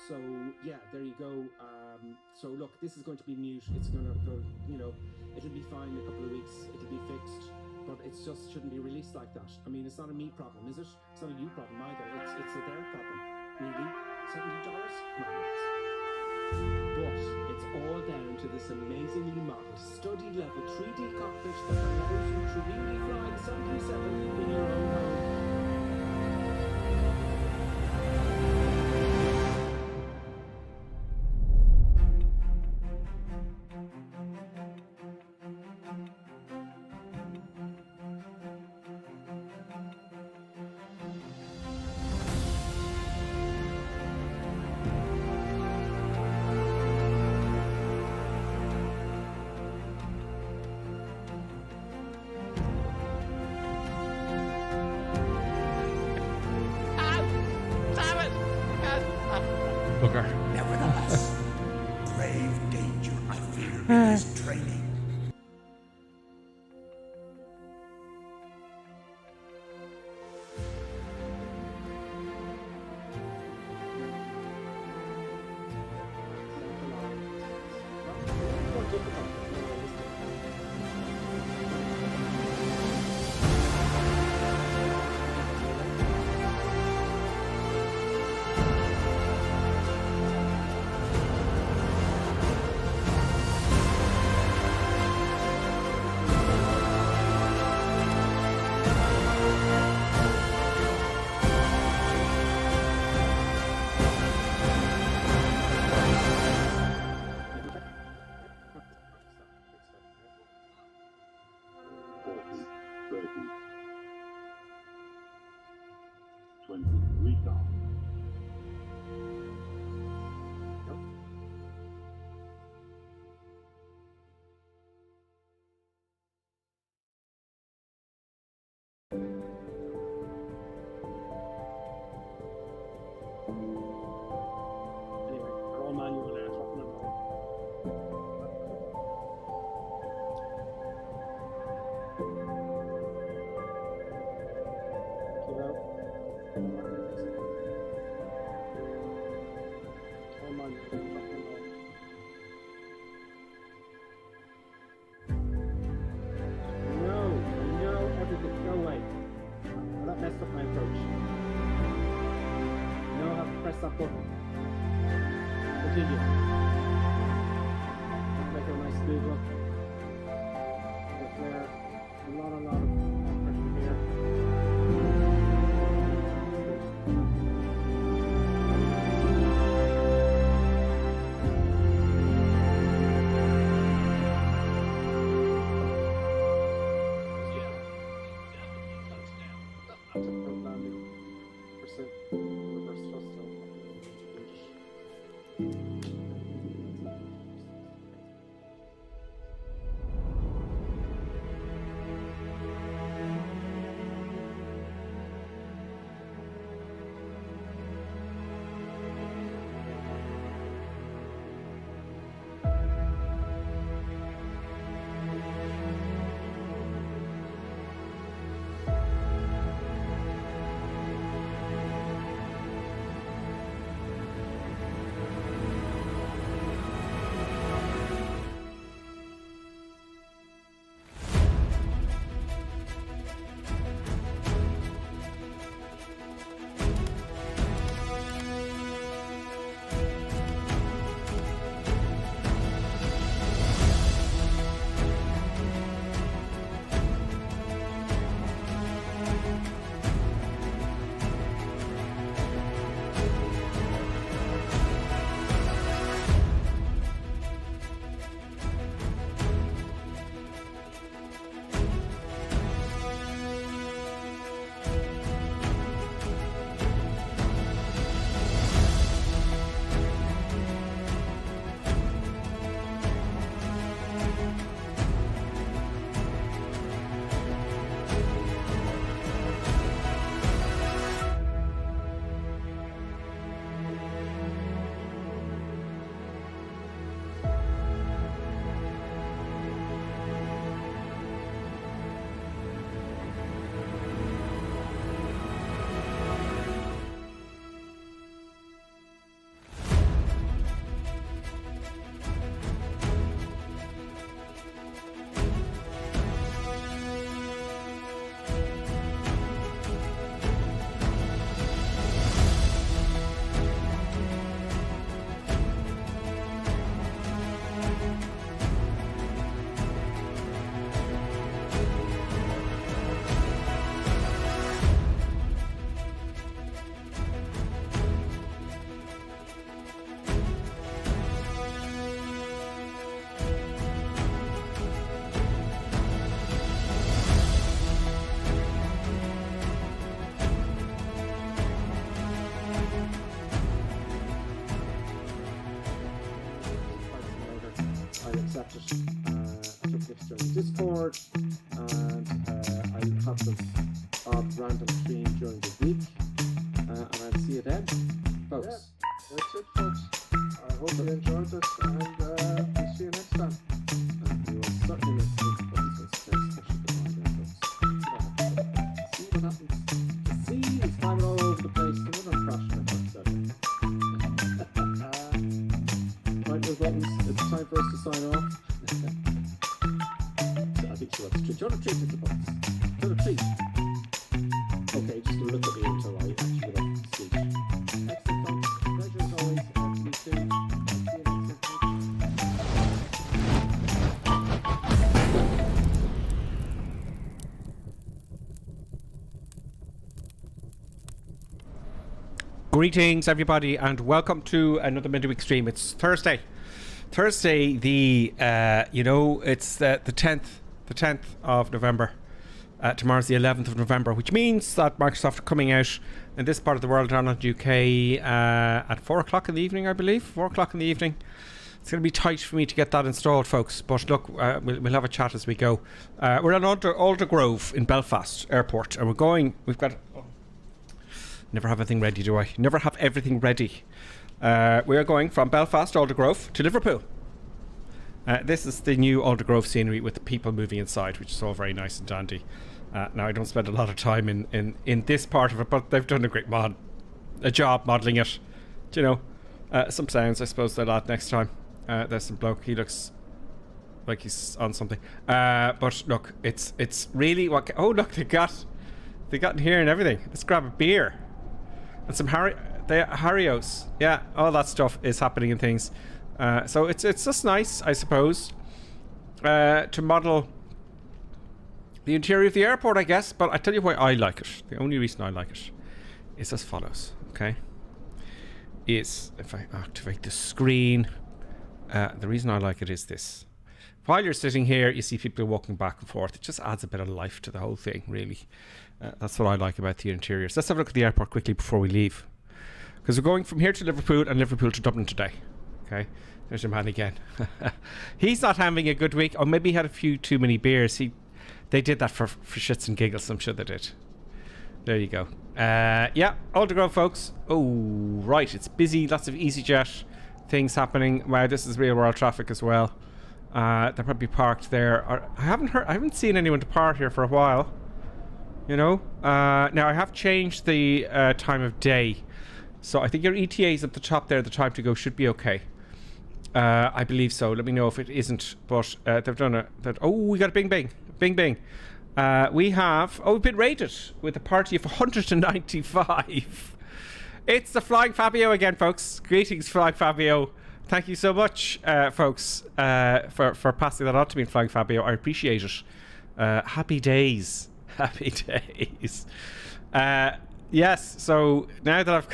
So yeah, there you go. So look, this is going to be mute. It's going to go, you know, it'll be fine in a couple of weeks. It'll be fixed, but it just shouldn't be released like that. I mean, it's not a me problem, is it? It's not a you problem either. It's a their problem. Really? $70? No, but it's all down to this amazingly modeled, study level 3D cockpit that allows you to really fly the 737 in your own home. Nevertheless, grave danger I fear in his training. lots of random stream during the week. And I'll see you then, folks. Yeah, that's it, folks. I hope you enjoyed this, and we'll see you next time. And we will certainly make some very special goodbye there, folks. See what happens. The sea is climbing all over the place. So we're not crashing it. Right, those buttons. It's time for us to sign off. I think she wants a treat. Do you want a treat, little box? Do you want a treat? Okay, just look at me until I actually get off the stage. Excellent, folks. Pleasure as always. Absolutely soon. I'll see you next time. Greetings, everybody, and welcome to another midweek stream. It's Thursday. Thursday, it's the 10th of November. Tomorrow's the 11th of November, which means that Microsoft are coming out in this part of the world, Ireland, UK, at 4 o'clock in the evening, I believe. 4 o'clock in the evening. It's going to be tight for me to get that installed, folks. But look, we'll have a chat as we go. We're on Aldergrove in Belfast Airport, and we've got... Never have everything ready, do I? Never have everything ready. We are going from Belfast, Aldergrove, to Liverpool. This is the new Aldergrove scenery with the people moving inside, which is all very nice and dandy. Now, I don't spend a lot of time in this part of it, but they've done a great job modelling it. Do you know? Some sounds, I suppose, they'll add next time. There's some bloke. He looks like he's on something. But look, it's really what... Oh, look, they got in here and everything. Let's grab a beer. And some Harrios. Yeah, all that stuff is happening in things. So it's just nice, I suppose, to model the interior of the airport, I guess. But I tell you why I like it. The only reason I like it is as follows, okay? Is if I activate the screen, the reason I like it is this. While you're sitting here, you see people walking back and forth. It just adds a bit of life to the whole thing, really. That's what I like about the interiors. Let's have a look at the airport quickly before we leave. Because we're going from here to Liverpool and Liverpool to Dublin today. Okay, there's your man again. He's not having a good week. Or maybe he had a few too many beers. They did that for shits and giggles. I'm sure they did. There you go. Yeah, Aldergrove, folks. Oh, right. It's busy. Lots of EasyJet things happening. Wow, this is real world traffic as well. They're probably parked there. I haven't seen anyone to park here for a while. You know, now I have changed the time of day, so I think your ETAs at the top there, the time to go should be okay. I believe so. Let me know if it isn't. But they've done oh, we got a bing bing, bing bing. We've been rated with a party of 195. It's the Flying Fabio again, folks. Greetings, Flying Fabio. Thank you so much, folks, for passing that on to me, Flying Fabio. I appreciate it. Happy days. Happy days. Yes, so now that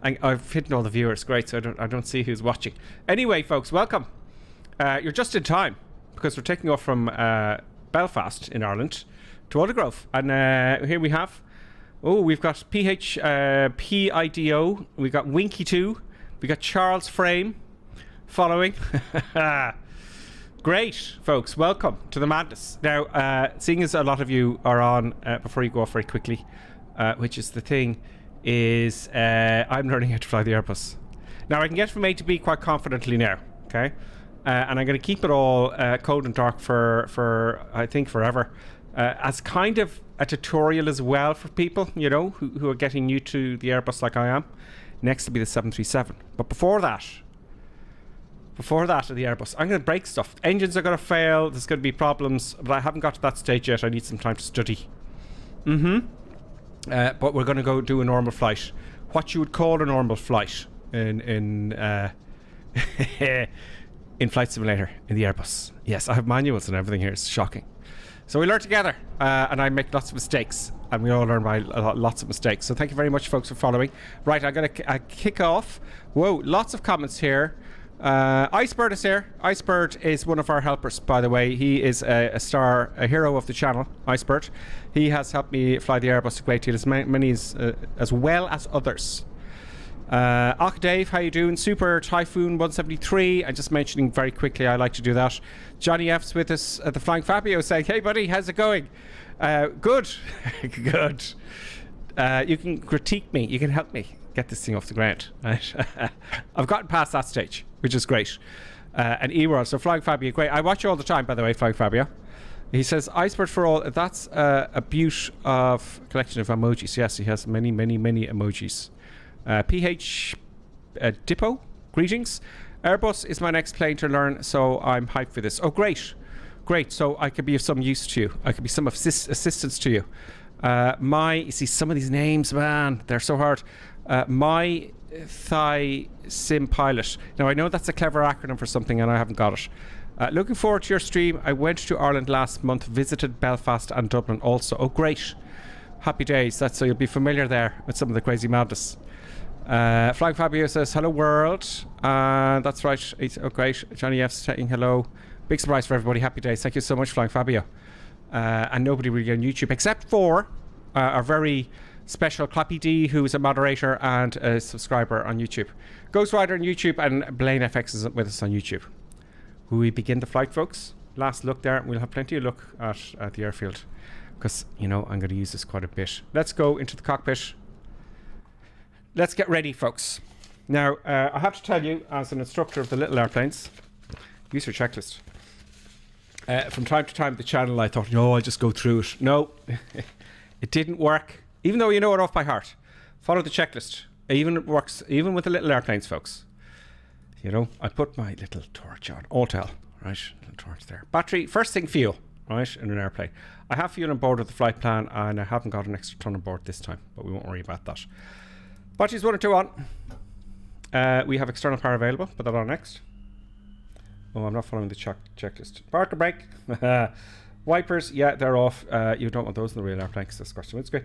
I've hidden all the viewers, great, so I don't see who's watching. Anyway, folks, welcome. You're just in time, because we're taking off from Belfast in Ireland to Aldergrove. And here we have, we've got PIDO, we've got Winky2, we got Charles Frame following. Great, folks. Welcome to the madness. Now, seeing as a lot of you are on, before you go off very quickly, which is the thing, is I'm learning how to fly the Airbus. Now, I can get from A to B quite confidently now, okay? And I'm going to keep it all cold and dark for I think, forever. As kind of a tutorial as well for people, you know, who are getting new to the Airbus like I am. Next will be the 737. But before that, the Airbus, I'm going to break stuff. Engines are going to fail. There's going to be problems. But I haven't got to that stage yet. I need some time to study. But we're going to go do a normal flight. What you would call a normal flight in Flight Simulator in the Airbus. Yes, I have manuals and everything here. It's shocking. So we learn together. And I make lots of mistakes. And we all learn by lots of mistakes. So thank you very much, folks, for following. Right, I'm going to kick off. Whoa, lots of comments here. Icebird is here. Icebird is one of our helpers, by the way. He is a hero of the channel, Icebird. He has helped me fly the Airbus a great deal, as well as others. Dave, how you doing? Super Typhoon 173. I'm just mentioning very quickly, I like to do that. Johnny F's with us at the Flying Fabio saying, hey buddy, how's it going? Good. Good. You can critique me. You can help me get this thing off the ground. Right? I've gotten past that stage, which is great. And E-World, so Flying Fabio, great. I watch you all the time, by the way, Flying Fabio. He says, Iceberg for all, that's a beaut of collection of emojis. Yes, he has many, many, many emojis. PH Dippo, greetings. Airbus is my next plane to learn, so I'm hyped for this. Oh, great. Great, so I could be of some use to you. I could be some assistance to you. You see some of these names, man, they're so hard. My Thai Sim Pilot. Now, I know that's a clever acronym for something, and I haven't got it. Looking forward to your stream. I went to Ireland last month, visited Belfast and Dublin also. Oh, great. Happy days. That's so you'll be familiar there with some of the crazy madness. Flying Fabio says, hello world. That's right. Oh, great. Johnny F's saying hello. Big surprise for everybody. Happy days. Thank you so much, Flying Fabio. And nobody really on YouTube except for our very special Clappy D, who is a moderator and a subscriber on YouTube. Ghost Rider on YouTube, and Blaine FX is with us on YouTube. Will we begin the flight, folks? Last look there. We'll have plenty of look at the airfield because, you know, I'm going to use this quite a bit. Let's go into the cockpit. Let's get ready, folks. Now, I have to tell you, as an instructor of the little airplanes, use your checklist. From time to time, the channel, I thought, no, I'll just go through it. No, it didn't work. Even though you know it off by heart. Follow the checklist. It works even with the little airplanes, folks. You know, I put my little torch on. Autel, right? Little torch there. Battery, first thing, fuel, right? In an airplane. I have fuel on board with the flight plan, and I haven't got an extra ton on board this time, but we won't worry about that. Batteries 1 and 2 on. We have external power available. Put that on next. Oh, I'm not following the checklist. Parker brake. Wipers, yeah, they're off. You don't want those in the real airplane because that's scratched the windscreen.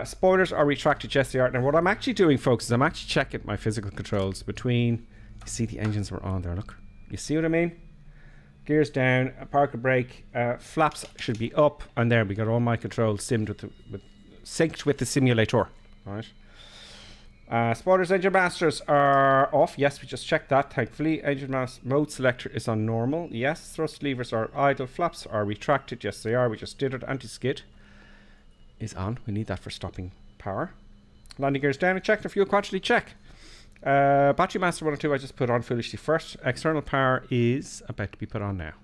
Spoilers are retracted, yes they are. Now what I'm actually doing, folks, is I'm actually checking my physical controls between, you see the engines were on there, look. You see what I mean? Gears down, parker brake, flaps should be up, and there we got all my controls synced with the simulator. Alright. Spoilers, engine masters are off. Yes, we just checked that, thankfully. Engine mode selector is on normal. Yes, thrust levers are idle. Flaps are retracted. Yes, they are. We just did it. Anti-skid is on. We need that for stopping power. Landing gears down and check. The fuel quantity check. Battery master 1 and 2 I just put on foolishly first. External power is about to be put on now.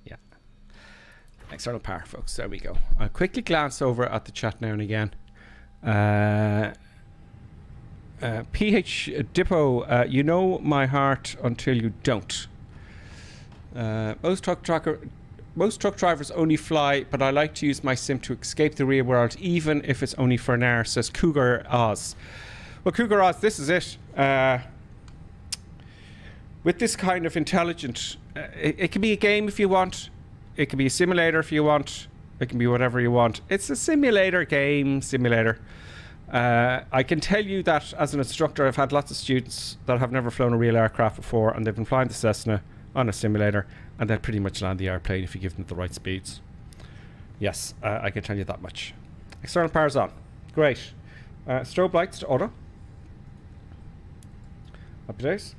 Yeah. External power, folks. There we go. I'll quickly glance over at the chat now and again. PH Dippo, you know my heart until you don't. Most truck drivers only fly, but I like to use my sim to escape the real world, even if it's only for an hour, says Cougar Oz. Well, Cougar Oz, this is it. With this kind of intelligent, it can be a game if you want. It can be a simulator if you want. It can be whatever you want. It's a simulator game, simulator. I can tell you that as an instructor, I've had lots of students that have never flown a real aircraft before, and they've been flying the Cessna on a simulator, and they'll pretty much land the airplane if you give them the right speeds. Yes, I can tell you that much. External power's on. Great. Strobe lights to auto. Happy days.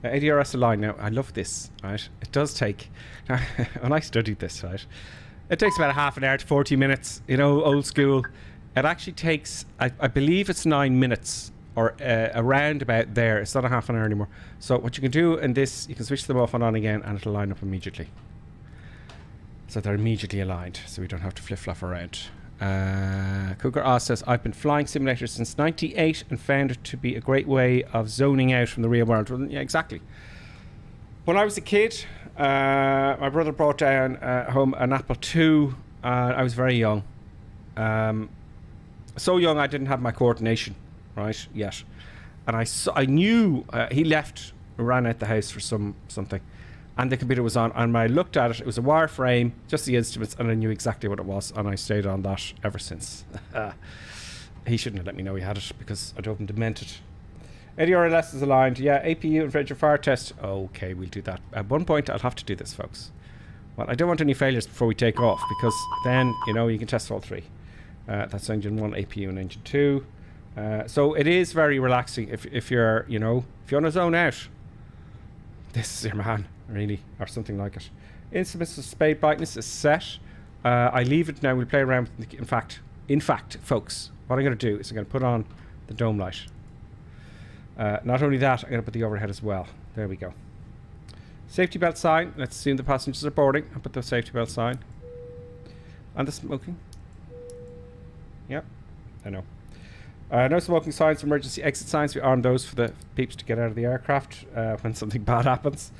ADRS align now. I love this, right? It does take, when I studied this, right? It takes about a half an hour to 40 minutes, you know, old school. It actually takes, I believe it's 9 minutes or around about there. It's not a half an hour anymore. So what you can do in this, you can switch them off and on again, and it'll line up immediately. So they're immediately aligned, so we don't have to flip-flop around. Cougar Oz says, I've been flying simulators since '98 and found it to be a great way of zoning out from the real world. Well, yeah, exactly. When I was a kid, my brother brought down home an Apple II. I was very young. So young I didn't have my coordination right yet, and I knew he ran out the house for something, and the computer was on, and when I looked at it, it was a wireframe, just the instruments, and I knew exactly what it was, and I stayed on that ever since. He shouldn't have let me know he had it, because I'd opened demented. ADRLS is aligned. Yeah, APU and French fire test. Okay, we'll do that. At one point I'll have to do this, folks. Well, I don't want any failures before we take off, because then, you know, you can test all three. That's engine 1, APU, and engine 2. So it is very relaxing if you're, you know, if you want to zone out. This is your man, really, or something like it. Instruments of spade brightness is set. I leave it now. We'll play around with the, in fact, folks, what I'm going to do is I'm going to put on the dome light. Not only that, I'm going to put the overhead as well. There we go. Safety belt sign. Let's assume the passengers are boarding. I'll put the safety belt sign. And the smoking. Yep, I know. No smoking signs, emergency exit signs. We arm those for the peeps to get out of the aircraft when something bad happens.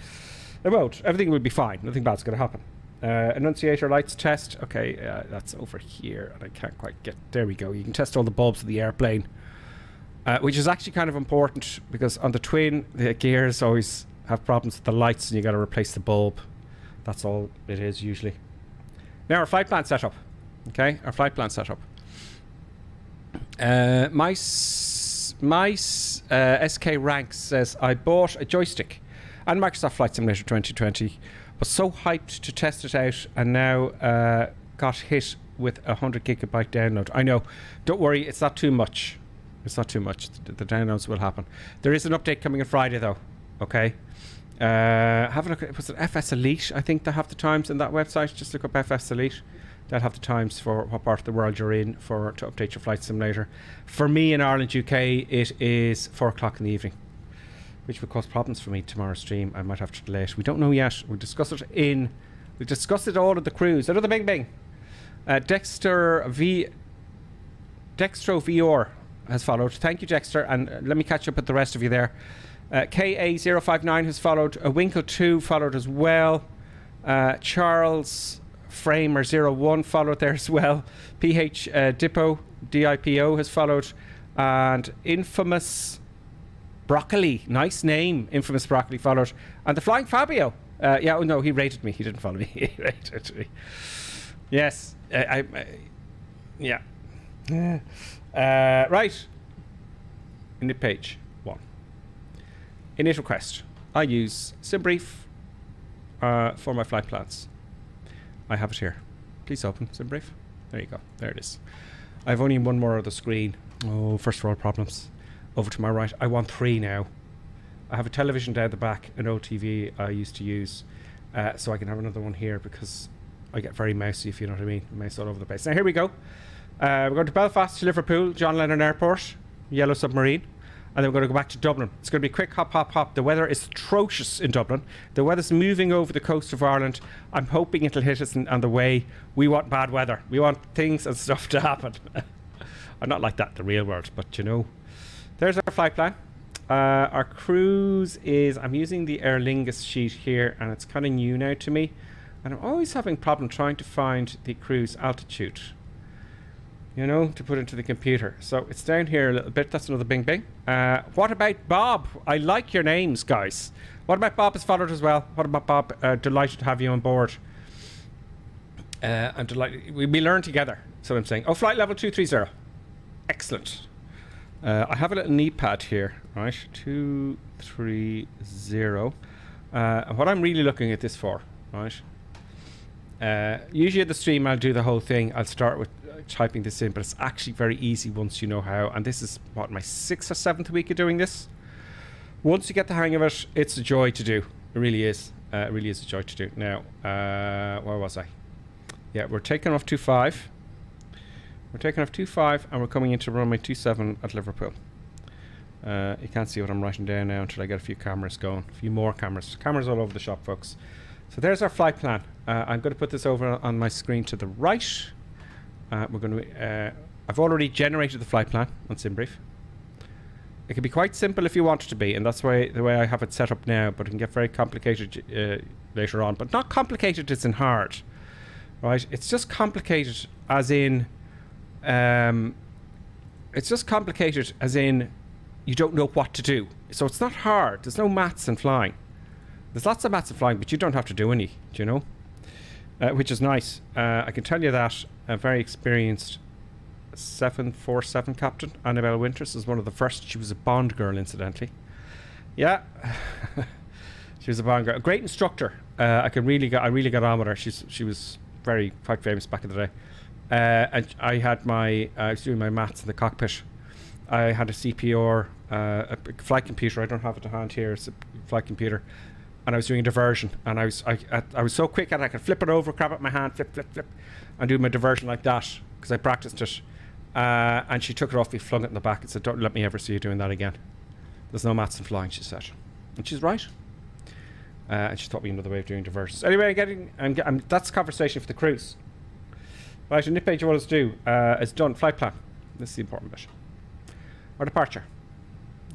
It won't. Everything will be fine. Nothing bad's going to happen. Annunciator lights test. Okay, that's over here, and I can't quite get... There we go. You can test all the bulbs of the airplane, which is actually kind of important because on the twin, the gears always have problems with the lights, and you got to replace the bulb. That's all it is usually. Now our flight plan setup. Okay, our flight plan setup. My SK Ranks says I bought a joystick and Microsoft Flight Simulator 2020. Was so hyped to test it out, and now got hit with a 100 gigabyte download. I know. Don't worry, it's not too much. It's not too much. The downloads will happen. There is an update coming on Friday, though. Okay. Have a look at, was it FS Elite? I think they have the times in that website. Just look up FS Elite. They'll have the times for what part of the world you're in to update your flight simulator. For me in Ireland, UK, it is 4 o'clock in the evening, which will cause problems for me tomorrow's stream. I might have to delay it. We don't know yet. We'll discuss it all at the cruise. Another bing bing. Dextro VR has followed. Thank you, Dexter, and let me catch up with the rest of you there. KA059 has followed. Winkle 2 followed as well. Charles Framer01 followed there as well. PH DIPO has followed, and Infamous Broccoli, nice name, Infamous Broccoli followed, and the Flying Fabio. Yeah, oh no, he rated me. He didn't follow me. He rated me. Yes, yeah. Right. Init page 1. Init request. I use SimBrief for my flight plans. I have it here. Please open SimBrief. There you go. There it is. I have only one more of the screen. Oh, first world problems. Over to my right. I want 3 now. I have a television down the back, an old TV I used to use, so I can have another one here because I get very mousy, if you know what I mean. Mouse all over the place. Now here we go. We're going to Belfast to Liverpool, John Lennon Airport, Yellow Submarine, and then we're going to go back to Dublin. It's going to be a quick hop, hop, hop. The weather is atrocious in Dublin. The weather's moving over the coast of Ireland. I'm hoping it'll hit us on the way. We want bad weather. We want things and stuff to happen. I'm not like that in the real world, but you know. There's our flight plan. Our cruise is, I'm using the Aer Lingus sheet here, and it's kind of new now to me. And I'm always having a problem trying to find the cruise altitude, you know, to put into the computer. So it's down here a little bit. That's another bing bing. What about Bob? I like your names, guys. What about Bob has followed as well? What about Bob? Delighted to have you on board. I'm delighted. We learn together. That's what I'm saying. Oh, flight level 230. Excellent. I have a little knee pad here, right? 230. What I'm really looking at this for, right? Usually at the stream I'll do the whole thing. I'll start with typing this in, but it's actually very easy once you know how. And this is what, my 6th or 7th week of doing this. Once you get the hang of it, it's a joy to do. It really is. It really is a joy to do. Now, where was I? Yeah, we're taking off 25. We're taking off 25 and we're coming into runway 27 at Liverpool. You can't see what I'm writing down now until I get a few cameras going. A few more cameras. Cameras all over the shop, folks. So there's our flight plan. I'm going to put this over on my screen to the right. We're going to. I've already generated the flight plan on SimBrief. It can be quite simple if you want it to be, and that's why the way I have it set up now. But it can get very complicated later on. But not complicated as in hard, right? It's just complicated as in. It's just complicated as in you don't know what to do. So it's not hard. There's no maths in flying. There's lots of maths in flying, but you don't have to do any, do you know? Which is nice. I can tell you that a very experienced 747 captain, Annabelle Winters, is one of the first. She was a Bond girl, incidentally. Yeah. She was a Bond girl. A great instructor. I really got on with her. She was quite famous back in the day. And I was doing my maths in the cockpit I had a CPR, a flight computer. I don't have it to hand here. It's a flight computer. And I was doing a diversion. And I was so quick at it, I could flip it over, grab it in my hand, flip, and do my diversion like that, because I practiced it. And she took it off me, flung it in the back, and said, "Don't let me ever see you doing that again. There's no maths in flying," she said. And she's right. And she taught me another way of doing diversions. Anyway, that's conversation for the cruise. Right, and nip page you want us to do is done. Flight plan. This is the important bit. Our departure.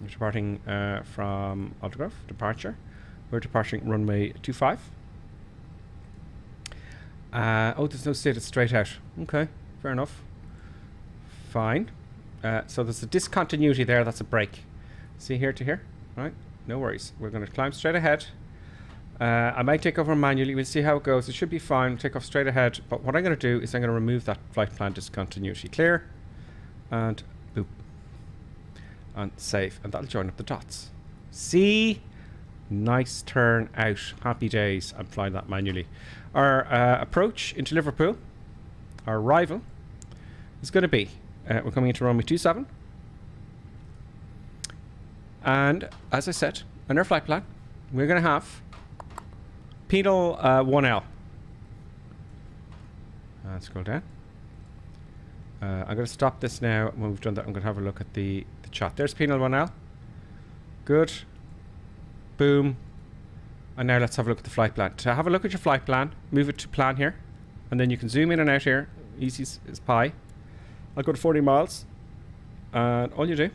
We're departing from Aldergrove. Departure. We're departing runway 25. There's no stated straight out. Okay, fair enough. Fine. So there's a discontinuity there. That's a break. See here to here? Right, no worries. We're going to climb straight ahead. I might take over manually. We'll see how it goes. It should be fine. Take off straight ahead. But what I'm going to do is I'm going to remove that flight plan discontinuity. Clear. And boop. And save. And that'll join up the dots. See? Nice turn out. Happy days. I'm flying that manually. Our approach into Liverpool, our arrival, is going to be, we're coming into runway 27. And as I said, on our flight plan, we're going to have penal 1L. Scroll down. I'm going to stop this now. When we've done that, I'm going to have a look at the chat. There's penal 1L. Good. Boom. And now let's have a look at the flight plan. To have a look at your flight plan, move it to plan here. And then you can zoom in and out here. Easy as pie. I'll go to 40 miles. And all you do,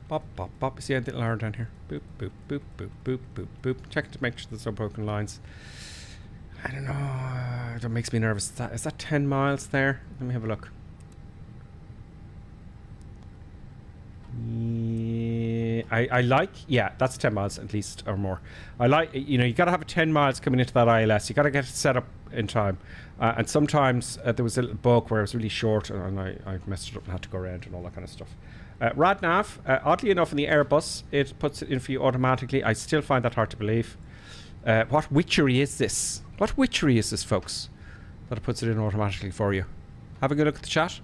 bop, bop, bop. You see a little arrow down here. Boop, boop, boop, boop, boop, boop, boop. Check to make sure there's no broken lines. I don't know. That makes me nervous. Is that 10 miles there? Let me have a look. Yeah, that's 10 miles at least or more. You got to have a 10 miles coming into that ILS. You got to get it set up in time. And sometimes there was a little bug where it was really short and I messed it up and had to go around and all that kind of stuff. RadNav, oddly enough in the Airbus, it puts it in for you automatically. I still find that hard to believe. What witchery is this? What witchery is this, folks? That it puts it in automatically for you. Having a look at the chat.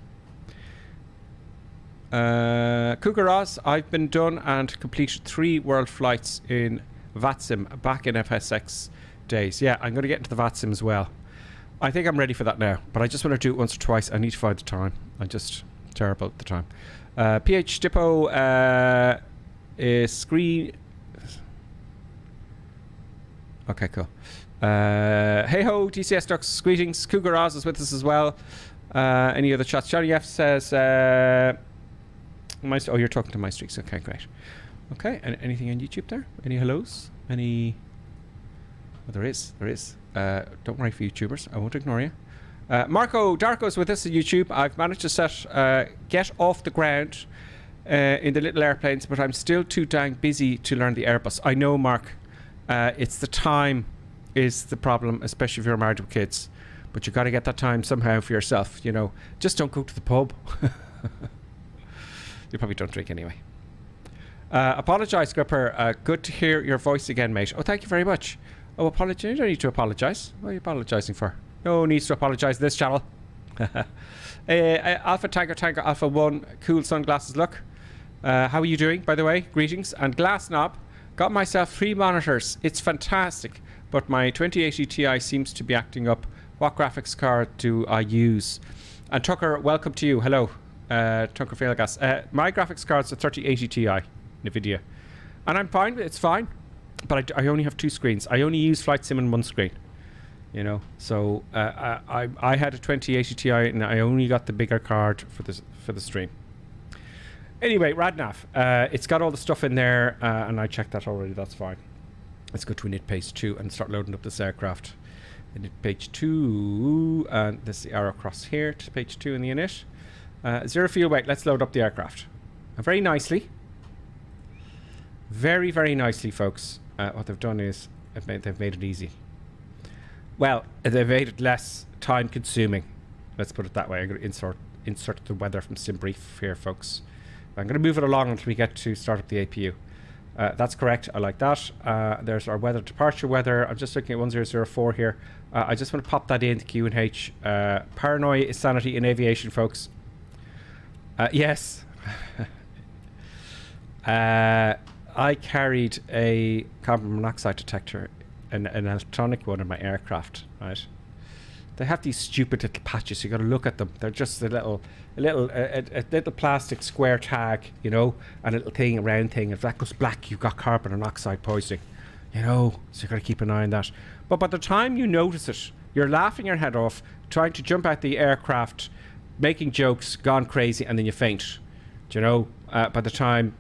Cougar Oz, I've been done and completed 3 world flights in VATSIM back in FSX days. Yeah, I'm going to get into the VATSIM as well. I think I'm ready for that now, but I just want to do it once or twice. I need to find the time. I'm just terrible at the time. PH Dippo is screen. Okay, cool. Hey ho, TCS Ducks, greetings. Cougar Oz is with us as well. Any other chats? Johnny F says, oh, you're talking to my streaks. Okay, great. Okay, and anything on YouTube there? Any hellos? Any? Oh, there is. Don't worry for YouTubers. I won't ignore you. Marco Darko's with us on YouTube. I've managed to get off the ground in the little airplanes, but I'm still too dang busy to learn the Airbus. I know, Mark. It's the time is the problem, especially if you're married with kids. But you got to get that time somehow for yourself. Just don't go to the pub. You probably don't drink anyway. Apologise, Gripper. Good to hear your voice again, mate. Oh, thank you very much. Oh, apologise. You don't need to apologise. What are you apologising for? No needs to apologise this channel. Alpha Tango Alpha 1. Cool sunglasses look. How are you doing, by the way? Greetings. And Glass Knob. Got myself 3 monitors. It's fantastic. But my 2080 Ti seems to be acting up. What graphics card do I use? And Tucker, welcome to you. Hello. Tucker Failgas. My graphics card's a 3080 Ti NVIDIA. And I'm fine. It's fine. But I only have 2 screens. I only use Flight Sim on 1 screen. So I had a 2080 Ti and I only got the bigger card for the stream. Anyway, RadNav. It's got all the stuff in there and I checked that already. That's fine. Let's go to init page 2 and start loading up this aircraft. Init page 2 and this is the arrow across here to page 2 in the init. 0 fuel weight. Let's load up the aircraft. Very nicely. Very, very nicely, folks. What they've done is they've made it easy. Well, they've made it less time consuming. Let's put it that way. I'm going to insert the weather from SimBrief here, folks. I'm going to move it along until we get to start up the APU. That's correct. I like that. There's our weather, departure weather. I'm just looking at 1004 here. I just want to pop that into Q&H. Paranoia is sanity in aviation, folks. Yes. I carried a carbon monoxide detector, an electronic one in my aircraft, right? They have these stupid little patches. You got to look at them. They're just a little plastic square tag, you know, a little thing, a round thing. If that goes black, you've got carbon monoxide poisoning, you know. So you got to keep an eye on that. But by the time you notice it, you're laughing your head off, trying to jump out the aircraft, making jokes, gone crazy, and then you faint. Do you know? By the time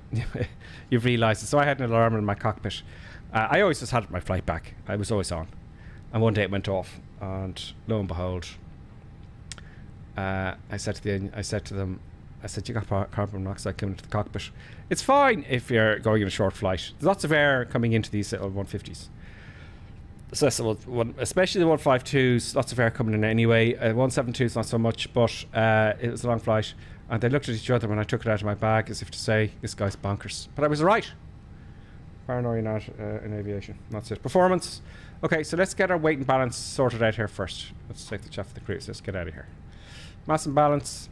you've realised it. So I had an alarm in my cockpit. I always just had it in my flight back. I was always on. And one day it went off, and lo and behold, I said to them, you got carbon monoxide coming into the cockpit. It's fine if you're going in a short flight. There's lots of air coming into these little 150s. So especially the 152s, lots of air coming in anyway. 172s not so much, but it was a long flight. And they looked at each other when I took it out of my bag as if to say, this guy's bonkers. But I was right. Paranoia not in aviation. That's it. Performance. Okay, so let's get our weight and balance sorted out here first. Let's take the chaff of the cruise. Let's get out of here. Mass and balance.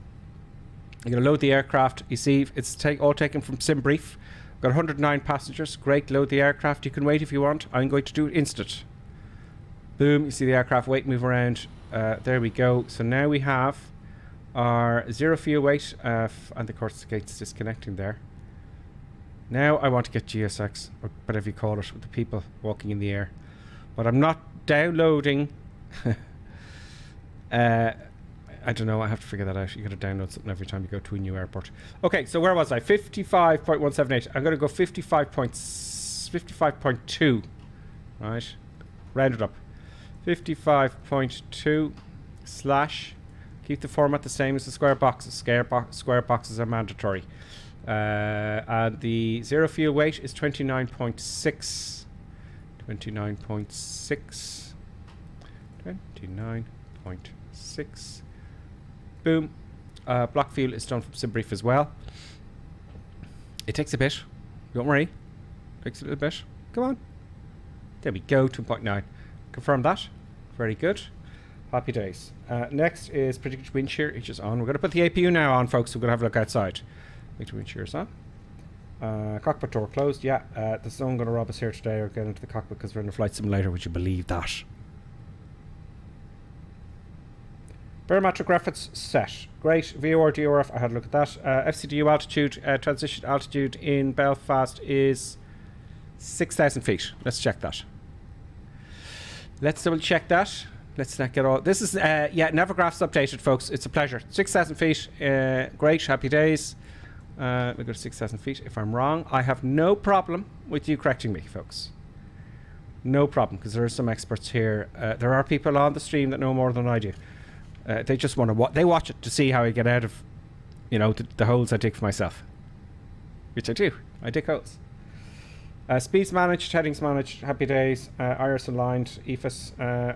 You're going to load the aircraft. You see, it's all taken from SimBrief. Got 109 passengers. Great, load the aircraft. You can wait if you want. I'm going to do it instant. Boom, you see the aircraft weight move around. There we go. So now we have our 0 fuel weight. And of course the gate's disconnecting there. Now I want to get GSX, or whatever you call it, with the people walking in the air. But I'm not downloading. I don't know. I have to figure that out. You got to download something every time you go to a new airport. Okay, so where was I? 55.178. I'm going to go 55.2. Right. Round it up. 55.2 slash. Keep the format the same as the square boxes. Square boxes are mandatory. And the 0 fuel weight is 29.6. 29.6. 29.6. Boom. Block fuel is done from SimBrief as well. It takes a bit. Don't worry. Takes a little bit. Come on. There we go. 2.9. Confirm that. Very good. Happy days. Next is predicted wind shear, which is on. We're going to put the APU now on, folks. We're going to have a look outside. Predicted wind shear is on. Cockpit door closed. Yeah, there's someone going to rob us here today or get into the cockpit because we're in a flight simulator. Would you believe that? Barometric reference set. Great. VOR, DORF. I had a look at that. FCDU altitude, transition altitude in Belfast is 6,000 feet. Let's check that. Let's double check that. Let's not get all. This is, yeah, Navigraph's updated, folks. It's a pleasure. 6,000 feet. Great. Happy days. We go to 6,000 feet. If I'm wrong, I have no problem with you correcting me, folks. No problem, because there are some experts here. There are people on the stream that know more than I do. They just want to they watch it to see how I get out of, you know, the holes I dig for myself. Which I do. I dig holes. Speeds managed, headings managed, happy days, IRS aligned, EFIS,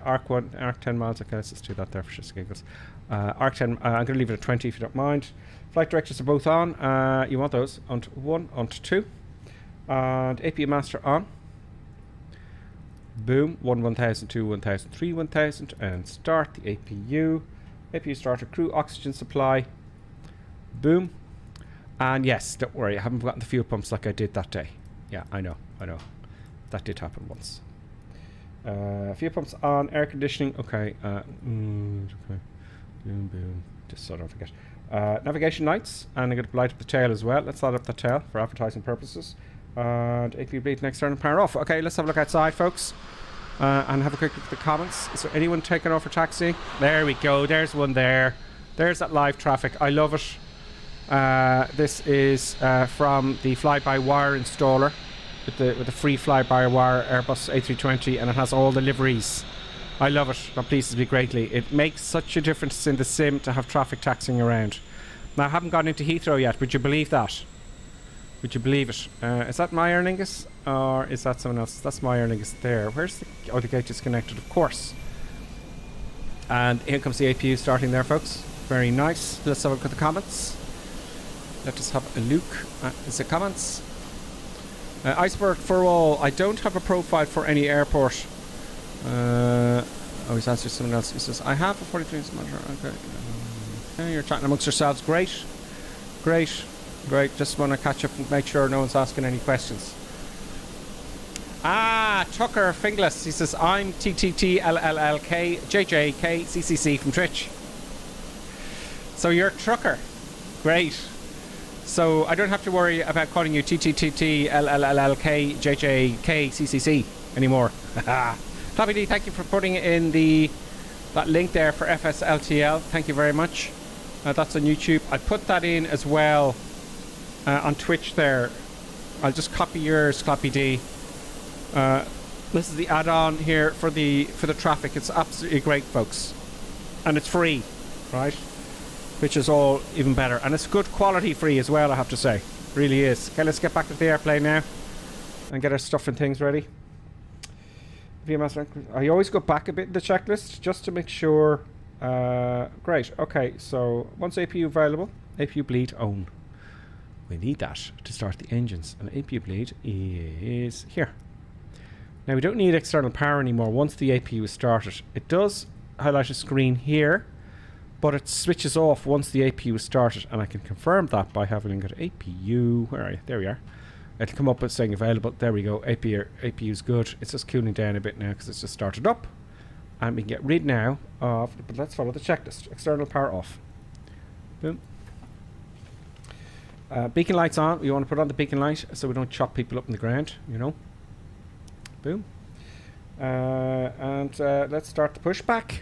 ARC 1, ARC 10 miles. Okay, let's just do that there for just giggles. ARC 10, I'm going to leave it at 20 if you don't mind. Flight directors are both on. You want those on 1, on 2. And APU master on. Boom, 1000, 2, 1000, 3, 1000. And start the APU. APU starter, crew oxygen supply. Boom. And yes, don't worry, I haven't forgotten the fuel pumps like I did that day. Yeah, I know. That did happen once. Fuel pumps on, air conditioning. Okay. Okay. Boom. Just so I don't forget. Navigation lights, and I'm going to light up the tail as well. Let's light up the tail for advertising purposes. And APU bleed next turn and power off. Okay, let's have a look outside, folks. And have a quick look at the comments. Is there anyone taking off for taxiing? There we go. There's one there. There's that live traffic. I love it. This is from the fly-by-wire installer with the free fly-by-wire Airbus A320, and it has all the liveries. I love it. That pleases me greatly. It makes such a difference in the sim to have traffic taxiing around. Now, I haven't gone into Heathrow yet. Would you believe that? Would you believe it? Is that my Aer Lingus, or is that someone else? That's my Aer Lingus there. Where's the... Oh, the gate disconnected, of course. And here comes the APU starting there, folks. Very nice. Let's have a look at the comments. Let us have a look at the comments. Iceberg for all. I don't have a profile for any airport. Oh, he's answered someone else. He says, I have a 43 monitor. Okay. You're chatting amongst yourselves. Great. Great. Great. Just want to catch up and make sure no one's asking any questions. Tucker Finglas. He says, I'm TTTLLLK JJK CCC from Trich. So you're a trucker. Great. So I don't have to worry about calling you TTTLLLK JJK CCC anymore. Flappy D, thank you for putting in that link there for FSLTL. Thank you very much. That's on YouTube. I put that in as well on Twitch there. I'll just copy yours, Flappy D. This is the add-on here for the traffic. It's absolutely great, folks, and it's free, right? Which is all even better, and it's good quality free as well, I have to say. Really is. Okay, let's get back to the airplane now and get our stuff and things ready. VMS, I always go back a bit in the checklist just to make sure. Great. Okay, so once APU available, APU bleed on. We need that to start the engines, and APU bleed is here. Now we don't need external power anymore once the APU is started. It does highlight a screen here, but it switches off once the APU is started, and I can confirm that by having a look at APU. Where are you? There we are. It'll come up with saying available. There we go. APU is good. It's just cooling down a bit now because it's just started up, and we can get rid now of. But let's follow the checklist. External power off. Boom. Beacon lights on. We want to put on the beacon light so we don't chop people up in the ground. You know. Boom. And let's start the pushback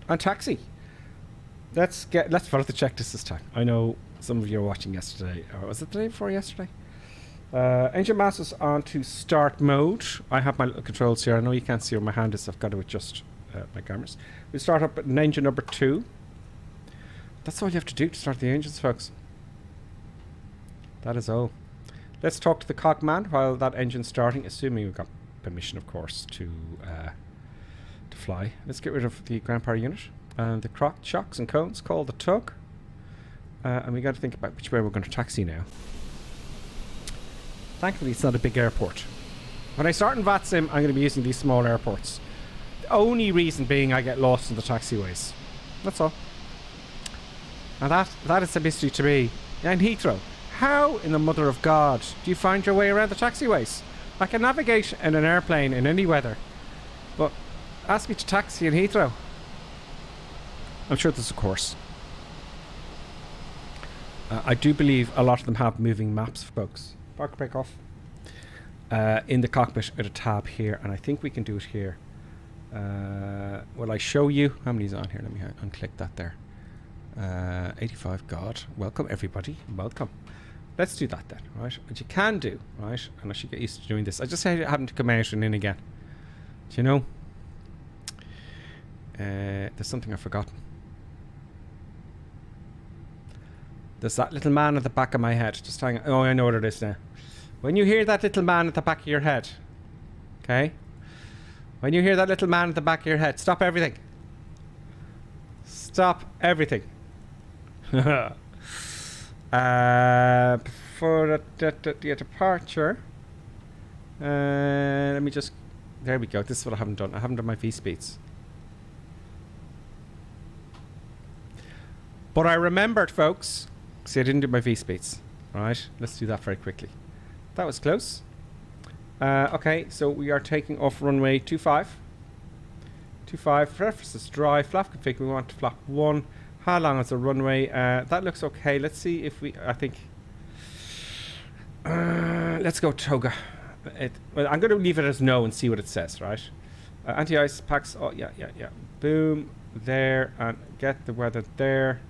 and taxi. Let's follow the checklist this time. I know some of you are watching yesterday, or was it the day before yesterday? Engine mass is on to start mode. I have my little controls here. I know you can't see where my hand is. I've got to adjust my cameras. We start up at engine number 2. That's all you have to do to start the engines, folks. That is all. Let's talk to the cogman while that engine's starting, assuming we've got permission, of course, to fly. Let's get rid of the ground power unit and the shocks and cones. Call the tug, and we got to think about which way we're going to taxi now. Thankfully, it's not a big airport. When I start in VATSIM, I'm going to be using these small airports. The only reason being I get lost in the taxiways. That's all. And that is a mystery to me. And Heathrow, how in the mother of God do you find your way around the taxiways? I can navigate in an airplane in any weather, but ask me to taxi in Heathrow. I'm sure there's a course. I do believe a lot of them have moving maps, folks. Park break off. In the cockpit at a tab here, and I think we can do it here. Will I show you how many's on here? Let me unclick that there. 85. God, welcome everybody. Welcome. Let's do that then, right? What you can do, right? And I should get used to doing this. I just hate having to come out and in again. Do you know? There's something I've forgotten. There's that little man at the back of my head. Just hang on. Oh, I know what it is now. When you hear that little man at the back of your head, okay? When you hear that little man at the back of your head, stop everything. Stop everything. For the departure, let me just. There we go. This is what I haven't done. I haven't done my V speeds. But I remembered, folks. See, I didn't do my V speeds. Right, let's do that very quickly. That was close. Okay, so we are taking off runway 25. 25, preferences dry, flap config, we want to flap 1. How long is the runway? That looks okay. Let's see if we, I think, let's go toga. Well, I'm going to leave it as no and see what it says, right? Anti-ice packs, oh yeah. Boom, there, and get the weather there,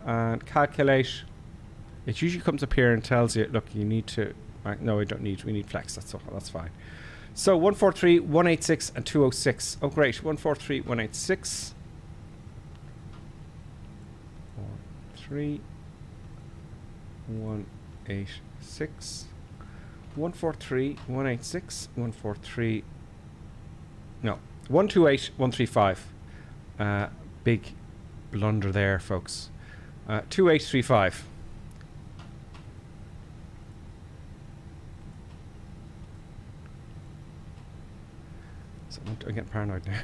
and calculate. It usually comes up here and tells you, look, you need to, no, we don't need, we need flex, that's all, that's fine. So 143, 186, and 206. Oh, great. 143, 186. 143, 186. 143, 186, 143. No, 128, 135. Big blunder there, folks. 2835. So I'm getting paranoid now.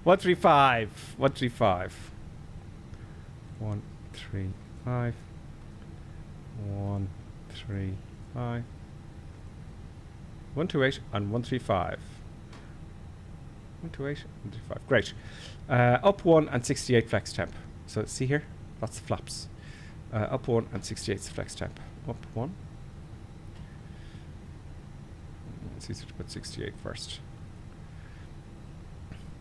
135. 135. 135. 135. 128 and 135. 128, 135. Great. Up 1 and 68 flex temp. So see here, that's the flaps. Up 1 and 68 is flex temp. Up 1. It's easier to put 68 first.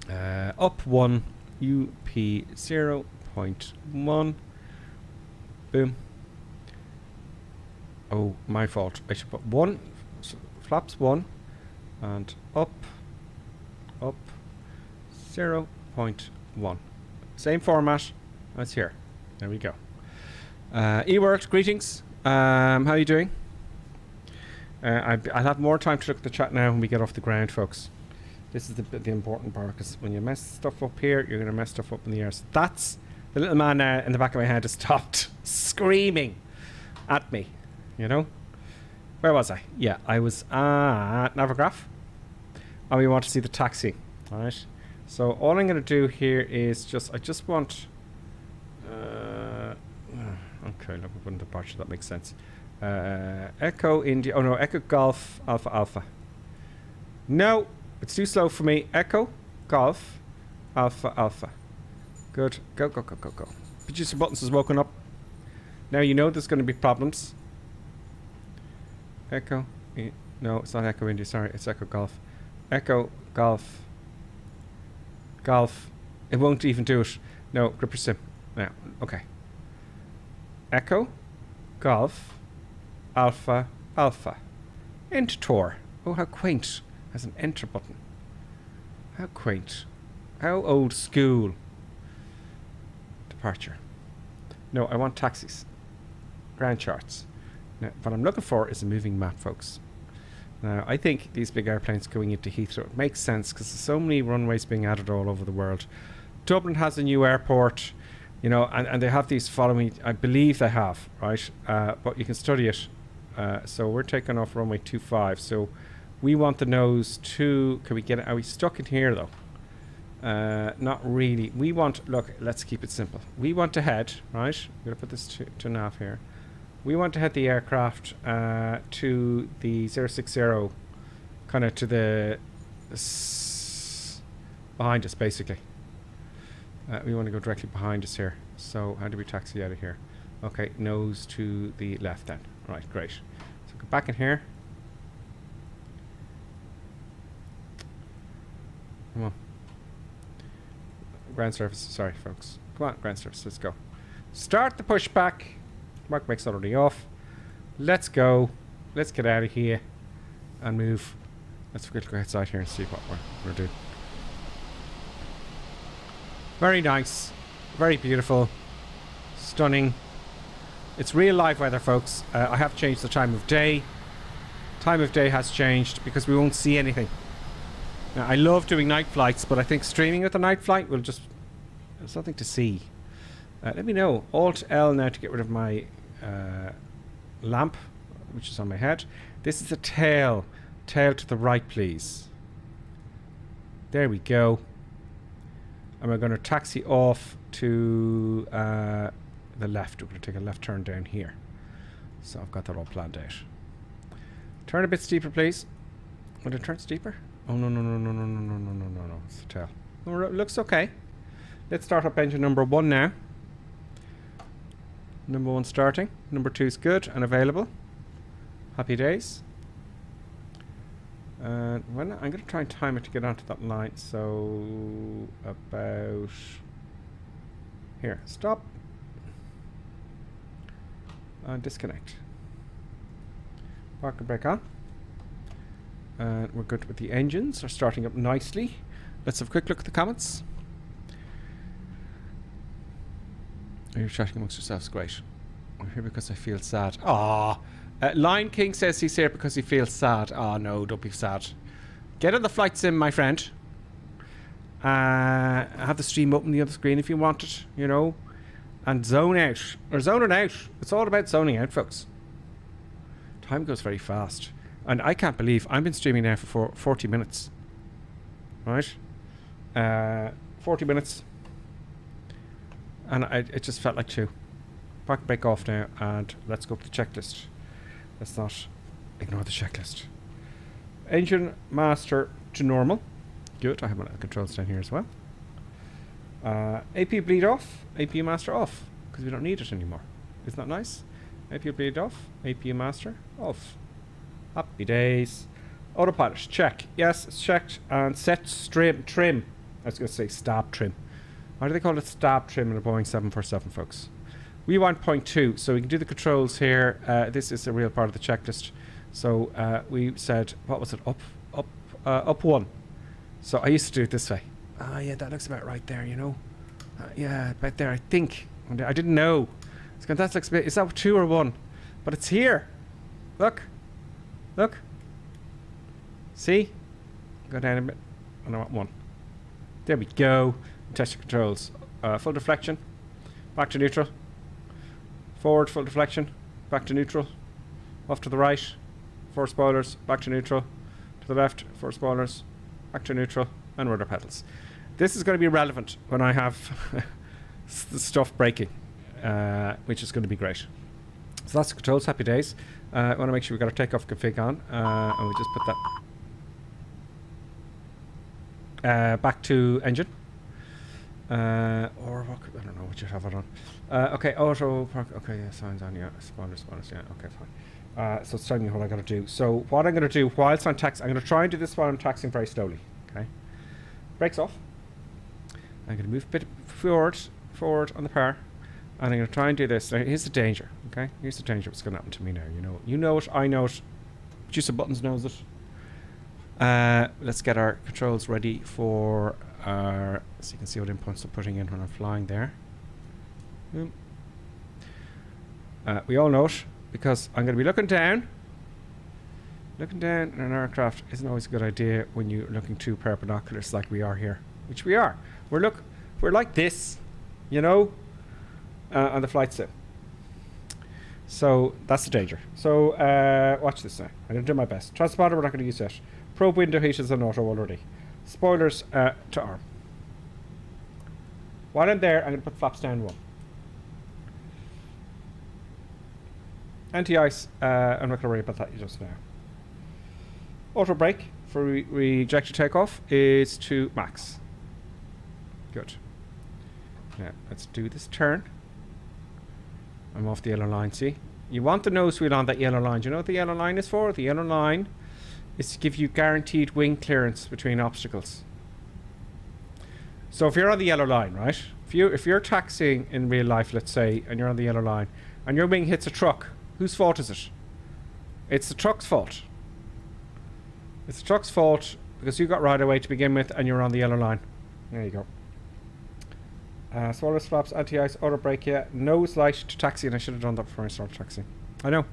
Up 1, UP 0.1. Boom. Oh, my fault. I should put 1. So flaps 1 and up 0.1. Same format as here. There we go. eWorld, greetings. How are you doing? I'll have more time to look at the chat now when we get off the ground, folks. This is the important part, because when you mess stuff up here, you're going to mess stuff up in the air. So that's the little man in the back of my head has stopped screaming at me. You know? Where was I? Yeah, I was at Navigraph. And we want to see the taxi. Alright. So all I'm going to do here is I just want... okay, look, one departure, that makes sense. Echo India... Oh no, Echo Golf Alpha Alpha. No, it's too slow for me. Echo Golf Alpha Alpha. Good. Go, go, go, go, go. Producer Buttons has woken up. Now you know there's going to be problems. Echo... No, it's not Echo India, sorry, it's Echo Golf. Echo Golf... Golf. It won't even do it. No, gripper sim. No, okay. Echo, Golf, Alpha, Alpha. Enter Tor. Oh, how quaint. Has an enter button. How quaint. How old school. Departure. No, I want taxis. Ground charts. Now, what I'm looking for is a moving map, folks. Now, I think these big airplanes going into Heathrow, it makes sense because there's so many runways being added all over the world. Dublin has a new airport, you know, and they have these following, I believe they have, right? But you can study it. So we're taking off runway 25. So we want the nose to, can we get it? Are we stuck in here though? Not really. We want, look, let's keep it simple. We want to head, right? I'm going to put this to nav here. We want to head the aircraft to the 060, kind of to the behind us, basically. We want to go directly behind us here. So how do we taxi out of here? Okay, nose to the left then. Right, great. So go back in here. Come on. Ground surface, sorry folks. Come on, ground surface, let's go. Start the pushback. Mark makes already off. Let's go. Let's get out of here and move. Let's go outside here and see what we're doing. Very nice. Very beautiful. Stunning. It's real live weather, folks. I have changed the time of day. Time of day has changed because we won't see anything. Now, I love doing night flights, but I think streaming with the night flight will just... There's nothing to see. Let me know. Alt L now to get rid of my lamp, which is on my head. This is the tail. Tail to the right, please. There we go. And we're going to taxi off to the left. We're going to take a left turn down here. So I've got that all planned out. Turn a bit steeper, please. Will it turn steeper? Oh, no, no, no, no, no, no, no, no, no, no, no. It's the tail. Oh, it looks okay. Let's start up engine number 1 now. Number 1 starting. Number 2 is good and available. Happy days. When I'm going to try and time it to get onto that line. So about here. Stop. And disconnect. Park and brake on. And we're good with the engines. Are starting up nicely. Let's have a quick look at the comments. You're chatting amongst yourselves. Great. I'm here because I feel sad. Ah, Lion King says he's here because he feels sad. Ah, no, don't be sad. Get on the flight sim, my friend. Have the stream open the other screen if you want it, you know. And zone out. Or zoning out. It's all about zoning out, folks. Time goes very fast. And I can't believe I've been streaming now for 40 minutes. Right? 40 minutes. And it just felt like 2. Park brake off now, and let's go up the checklist. Let's not ignore the checklist. Engine master to normal. Good. I have my controls down here as well. APU bleed off. APU master off, because we don't need it anymore. Isn't that nice? APU bleed off. APU master off. Happy days. Autopilot check. Yes, it's checked. And set trim. I was going to say stab trim. Why do they call it stab trim in a Boeing 747, folks? We want 0.2, so we can do the controls here. This is a real part of the checklist. So we said, what was it? Up 1. So I used to do it this way. Ah, yeah, that looks about right there, you know. Yeah, about there, I think. I didn't know. That looks a bit. Is that 2 or 1? But it's here. Look. Look. See? Go down a bit. I know what 1. There we go. Test your controls. Full deflection. Back to neutral. Forward, full deflection. Back to neutral. Off to the right. 4 spoilers. Back to neutral. To the left. 4 spoilers. Back to neutral. And rudder pedals. This is going to be relevant when I have the stuff breaking, which is going to be great. So that's the controls. Happy days. I want to make sure we've got our takeoff config on. And we just put that back to engine. Or what, I don't know what you have it on. Okay, auto park. Okay, yeah, signs on. Yeah, spoilers. Yeah, okay, fine. So it's telling me what I got to do. So what I'm going to do whilst I'm taxing, I'm going to try and do this while I'm taxing very slowly. Okay, brakes off. I'm going to move a bit forward on the power, and I'm going to try and do this. Now, here's the danger. Okay, here's the danger. What's going to happen to me now? You know it. I know it. Juice of Buttons knows it. Let's get our controls ready for our. So you can see what inputs I'm putting in when I'm flying there. We all know it because I'm going to be looking down. Looking down in an aircraft isn't always a good idea when you're looking too perpendiculars like we are here, which we are. We're like this, you know, on the flight sim. So that's the danger. So watch this now. I'm going to do my best. Transponder we're not going to use yet. Probe window heat is on auto already. Spoilers to arm. While I'm there, I'm going to put flaps down 1. Anti-ice, I'm not going to worry about that just now. Auto brake for rejected takeoff is to max. Good. Now, let's do this turn. I'm off the yellow line, see? You want the nose wheel on that yellow line. Do you know what the yellow line is for? The yellow line is to give you guaranteed wing clearance between obstacles. So if you're on the yellow line, right? If you're taxiing in real life, let's say, and you're on the yellow line, and your wing hits a truck, whose fault is it? It's the truck's fault. It's the truck's fault because you got right away to begin with, and you're on the yellow line. There you go. Spoiler flaps, anti-ice, auto brake, yeah. Nose light to taxi, and I should have done that before I started taxiing. I know.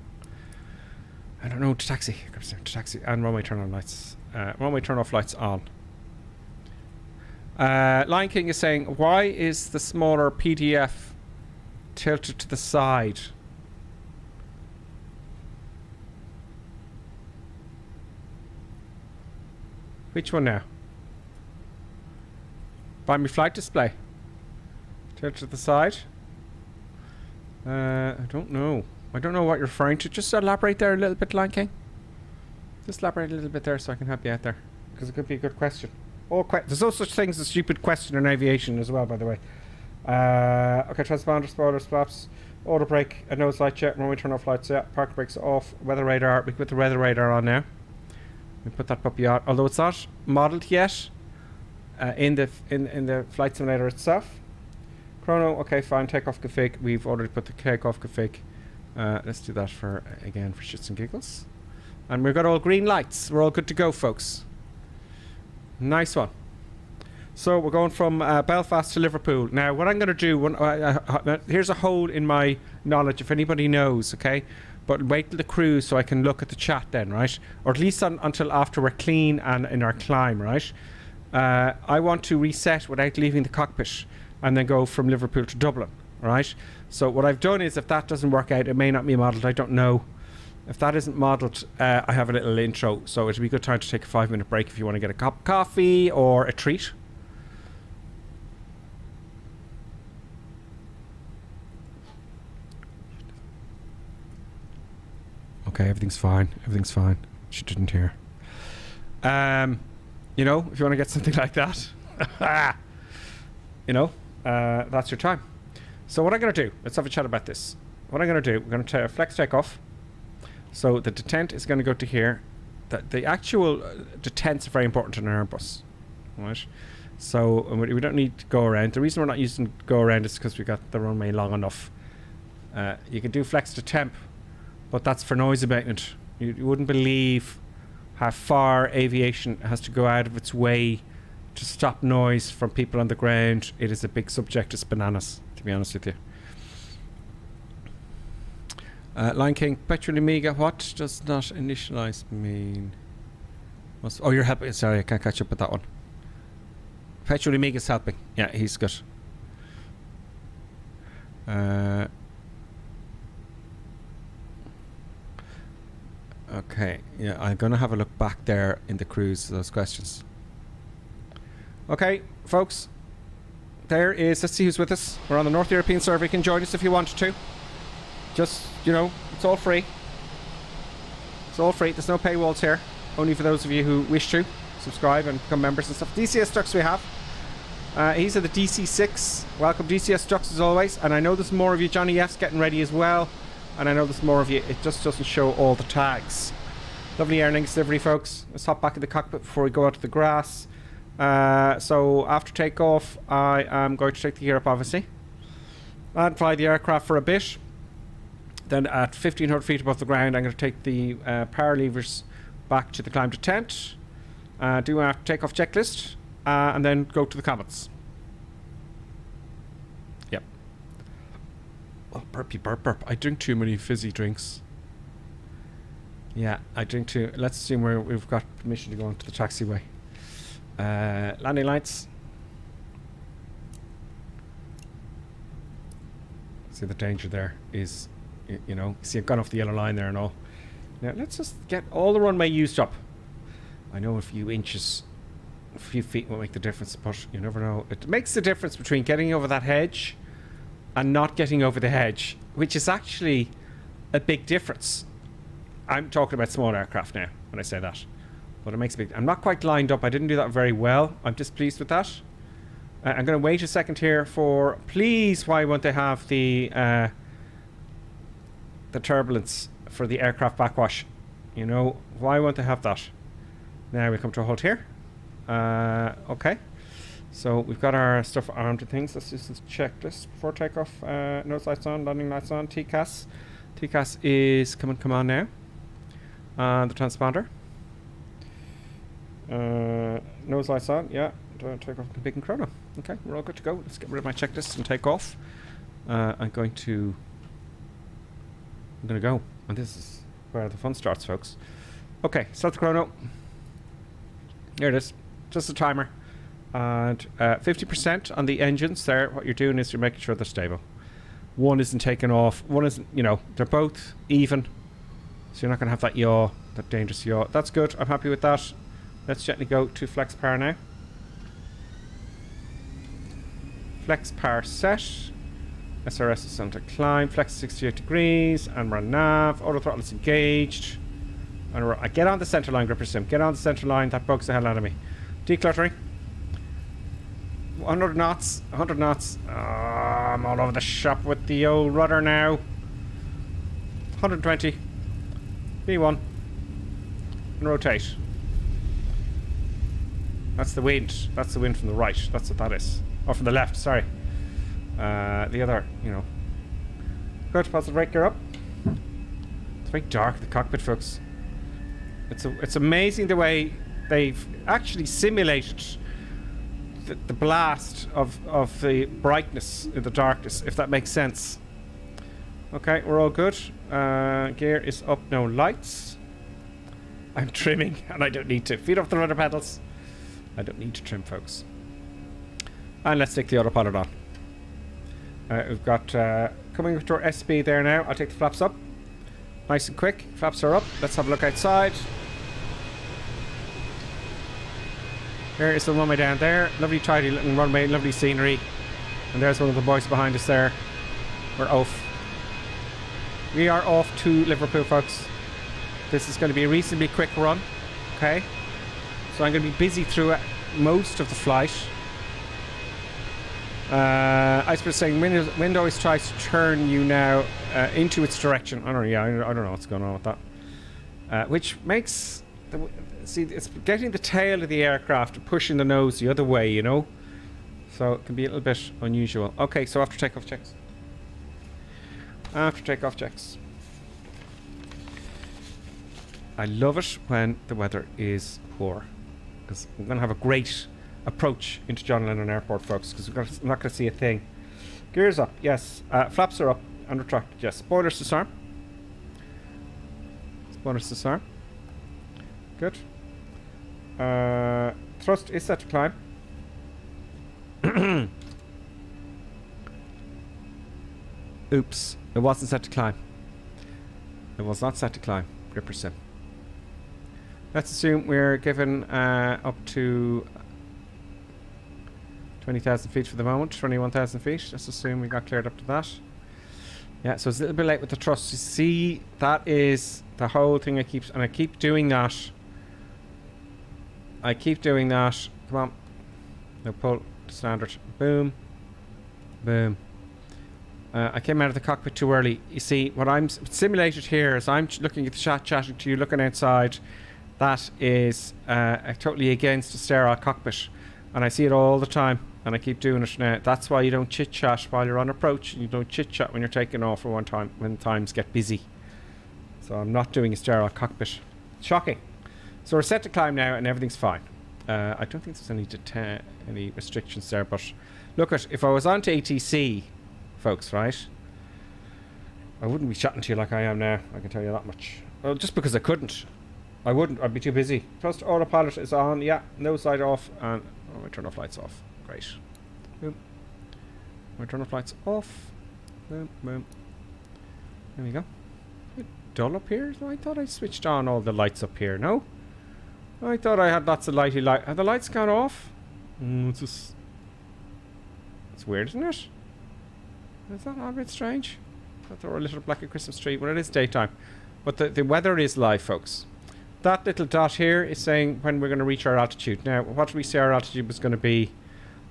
I don't know, to taxi. To taxi. And runway turn on lights. Runway turn off lights on. Lion King is saying, why is the smaller PDF tilted to the side? Which one now? By my flight display. Tilted to the side. I don't know. I don't know what you're referring to. Just elaborate there a little bit, Lion King. Just elaborate a little bit there so I can help you out there. Because it could be a good question. There's no such thing as a stupid question in aviation as well, by the way. Okay, transponder, spoilers, flaps, auto brake, a nose light check, runway turn off lights, yeah, park brakes off, weather radar. We can put the weather radar on now. We put that puppy on, although it's not modelled yet in the flight simulator itself. Chrono, okay, fine. Takeoff config. We've already put the takeoff config. Let's do that for shits and giggles. And we've got all green lights. We're all good to go, folks. Nice one. So we're going from Belfast to Liverpool. Now, what I'm going to do, here's a hole in my knowledge, if anybody knows, okay? But wait till the cruise so I can look at the chat then, right? Or at least until after we're clean and in our climb, right? I want to reset without leaving the cockpit and then go from Liverpool to Dublin, right? So what I've done is, if that doesn't work out, it may not be modelled, I don't know. If that isn't modelled, I have a little intro, so it'll be a good time to take a 5-minute break if you want to get a cup of coffee or a treat. okay. Everything's fine. Everything's fine. She didn't hear. You know, if you want to get something like that, you know, that's your time. So what I'm going to do, let's have a chat about this. What I'm going to do, we're going to flex takeoff. So the detent is going to go to here. The actual detents are very important in an Airbus, right? So we don't need to go around. The reason we're not using go around is because we got the runway long enough. You can do flex to temp, but that's for noise abatement. You wouldn't believe how far aviation has to go out of its way to stop noise from people on the ground. It is a big subject. It's bananas, to be honest with you. Lion King, Petrol Amiga, what does not initialize mean? Oh, you're helping. Sorry, I can't catch up with that one. Petrol Amiga's helping. Yeah, he's good. Okay, yeah, I'm going to have a look back there in the cruise, those questions. Okay, folks. There is, let's see who's with us. We're on the North European server. You can join us if you wanted to. Just, you know, it's all free. It's all free. There's no paywalls here. Only for those of you who wish to subscribe and become members and stuff. DCS Ducks we have. He's at the DC6. Welcome, DCS Ducks, as always. And I know there's more of you. Johnny F's getting ready as well. And I know there's more of you. It just doesn't show all the tags. Lovely earnings delivery, folks. Let's hop back in the cockpit before we go out to the grass. So after takeoff, I am going to take the gear up, obviously, and fly the aircraft for a bit. Then at 1,500 feet above the ground, I'm going to take the power levers back to the climb to tent, do our takeoff checklist, and then go to the comments. Yep. Oh, burpy burp burp. I drink too many fizzy drinks. Yeah, I drink too. Let's assume we've got permission to go onto the taxiway. Landing lights. See, the danger there is, you know, see, I've gone off the yellow line there and all. Now let's just get all the runway used up. I know a few inches, a few feet won't make the difference, but you never know. It makes the difference between getting over that hedge and not getting over the hedge, which is actually a big difference. I'm talking about small aircraft now when I say that, but it makes a big. I'm not quite lined up. I didn't do that very well. I'm displeased with that. I'm going to wait a second here for. Please, why won't they have the turbulence for the aircraft backwash? You know, why won't they have that? Now we come to a halt here. Okay, so we've got our stuff armed and things. Let's just check this before takeoff. Nose lights on, landing lights on. TCAS is come on now. And the transponder. Nose lights on. Yeah, take off the big and chrono. Okay, we're all good to go. Let's get rid of my checklist and take off. I'm going to go, and this is where the fun starts, folks. Okay, start the chrono. Here it is, just a timer, and 50% on the engines. There, what you're doing is you're making sure they're stable. One isn't taken off. One isn't, you know, they're both even. So you're not going to have that yaw, that dangerous yaw. That's good. I'm happy with that. Let's gently go to flex power now. Flex power set. SRS is on to climb. Flex 68 degrees. And we're on nav. Auto throttle is engaged. And I get on the center line, gripper sim. Get on the center line. That bugs the hell out of me. Decluttering. 100 knots. 100 knots. Oh, I'm all over the shop with the old rudder now. 120. B1. And rotate. That's the wind. That's the wind from the right. That's what that is. Or from the left, sorry. The other, you know. Good, positive brake gear up. It's very dark, the cockpit, folks. It's amazing the way they've actually simulated the blast of the brightness in the darkness, if that makes sense. Okay, we're all good. Gear is up, no lights. I'm trimming, and I don't need to. Feet off the rudder pedals. I don't need to trim, folks. And let's take the autopilot on. We've got coming to our SB there now. I'll take the flaps up. Nice and quick. Flaps are up. Let's have a look outside. There is the runway down there. Lovely tidy looking runway, lovely scenery. And there's one of the boys behind us there. We're off. We are off to Liverpool, folks. This is going to be a reasonably quick run. Okay. So I'm going to be busy through most of the flight. I suppose saying wind always tries to turn you now into its direction. I don't know what's going on with that. Which makes see, it's getting the tail of the aircraft and pushing the nose the other way, you know. So it can be a little bit unusual. Okay, so after takeoff checks. After takeoff checks. I love it when the weather is poor, because we're going to have a great approach into John Lennon Airport, folks, because we're not going to see a thing. Gears up, yes. Flaps are up and retracted, yes. Spoilers disarm. Spoilers disarm. Good. Thrust is set to climb. Oops, it wasn't set to climb. It was not set to climb. Gripper sim. Let's assume we're given up to 20,000 feet for the moment, 21,000 feet. Let's assume we got cleared up to that. Yeah, so it's a little bit late with the thrust. You see, that is the whole thing I keep doing that. I keep doing that. Come on. Now pull to standard. Boom. Boom. I came out of the cockpit too early. You see, what I'm simulated here is I'm looking at the chatting to you, looking outside. That is totally against a sterile cockpit. And I see it all the time. And I keep doing it now. That's why you don't chit-chat while you're on approach. And you don't chit-chat when you're taking off for one time, when times get busy. So I'm not doing a sterile cockpit. Shocking. So we're set to climb now and everything's fine. I don't think there's any restrictions there. But look, if I was on to ATC, folks, right? I wouldn't be chatting to you like I am now. I can tell you that much. Well, just because I couldn't. I wouldn't. I'd be too busy. Thrust autopilot is on. Yeah, nose side off. And my turn off lights off. Great. Boom. My turn off lights off. Boom, boom. There we go. A bit dull up here. I thought I switched on all the lights up here. No? I thought I had lots of lighty light. Have the lights gone off? It's just... It's weird, isn't it? Is that a bit strange? I thought they were a little black at Christmas tree. Well, it is daytime. But the weather is live, folks. That little dot here is saying when we're going to reach our altitude. Now, what did we say our altitude was going to be?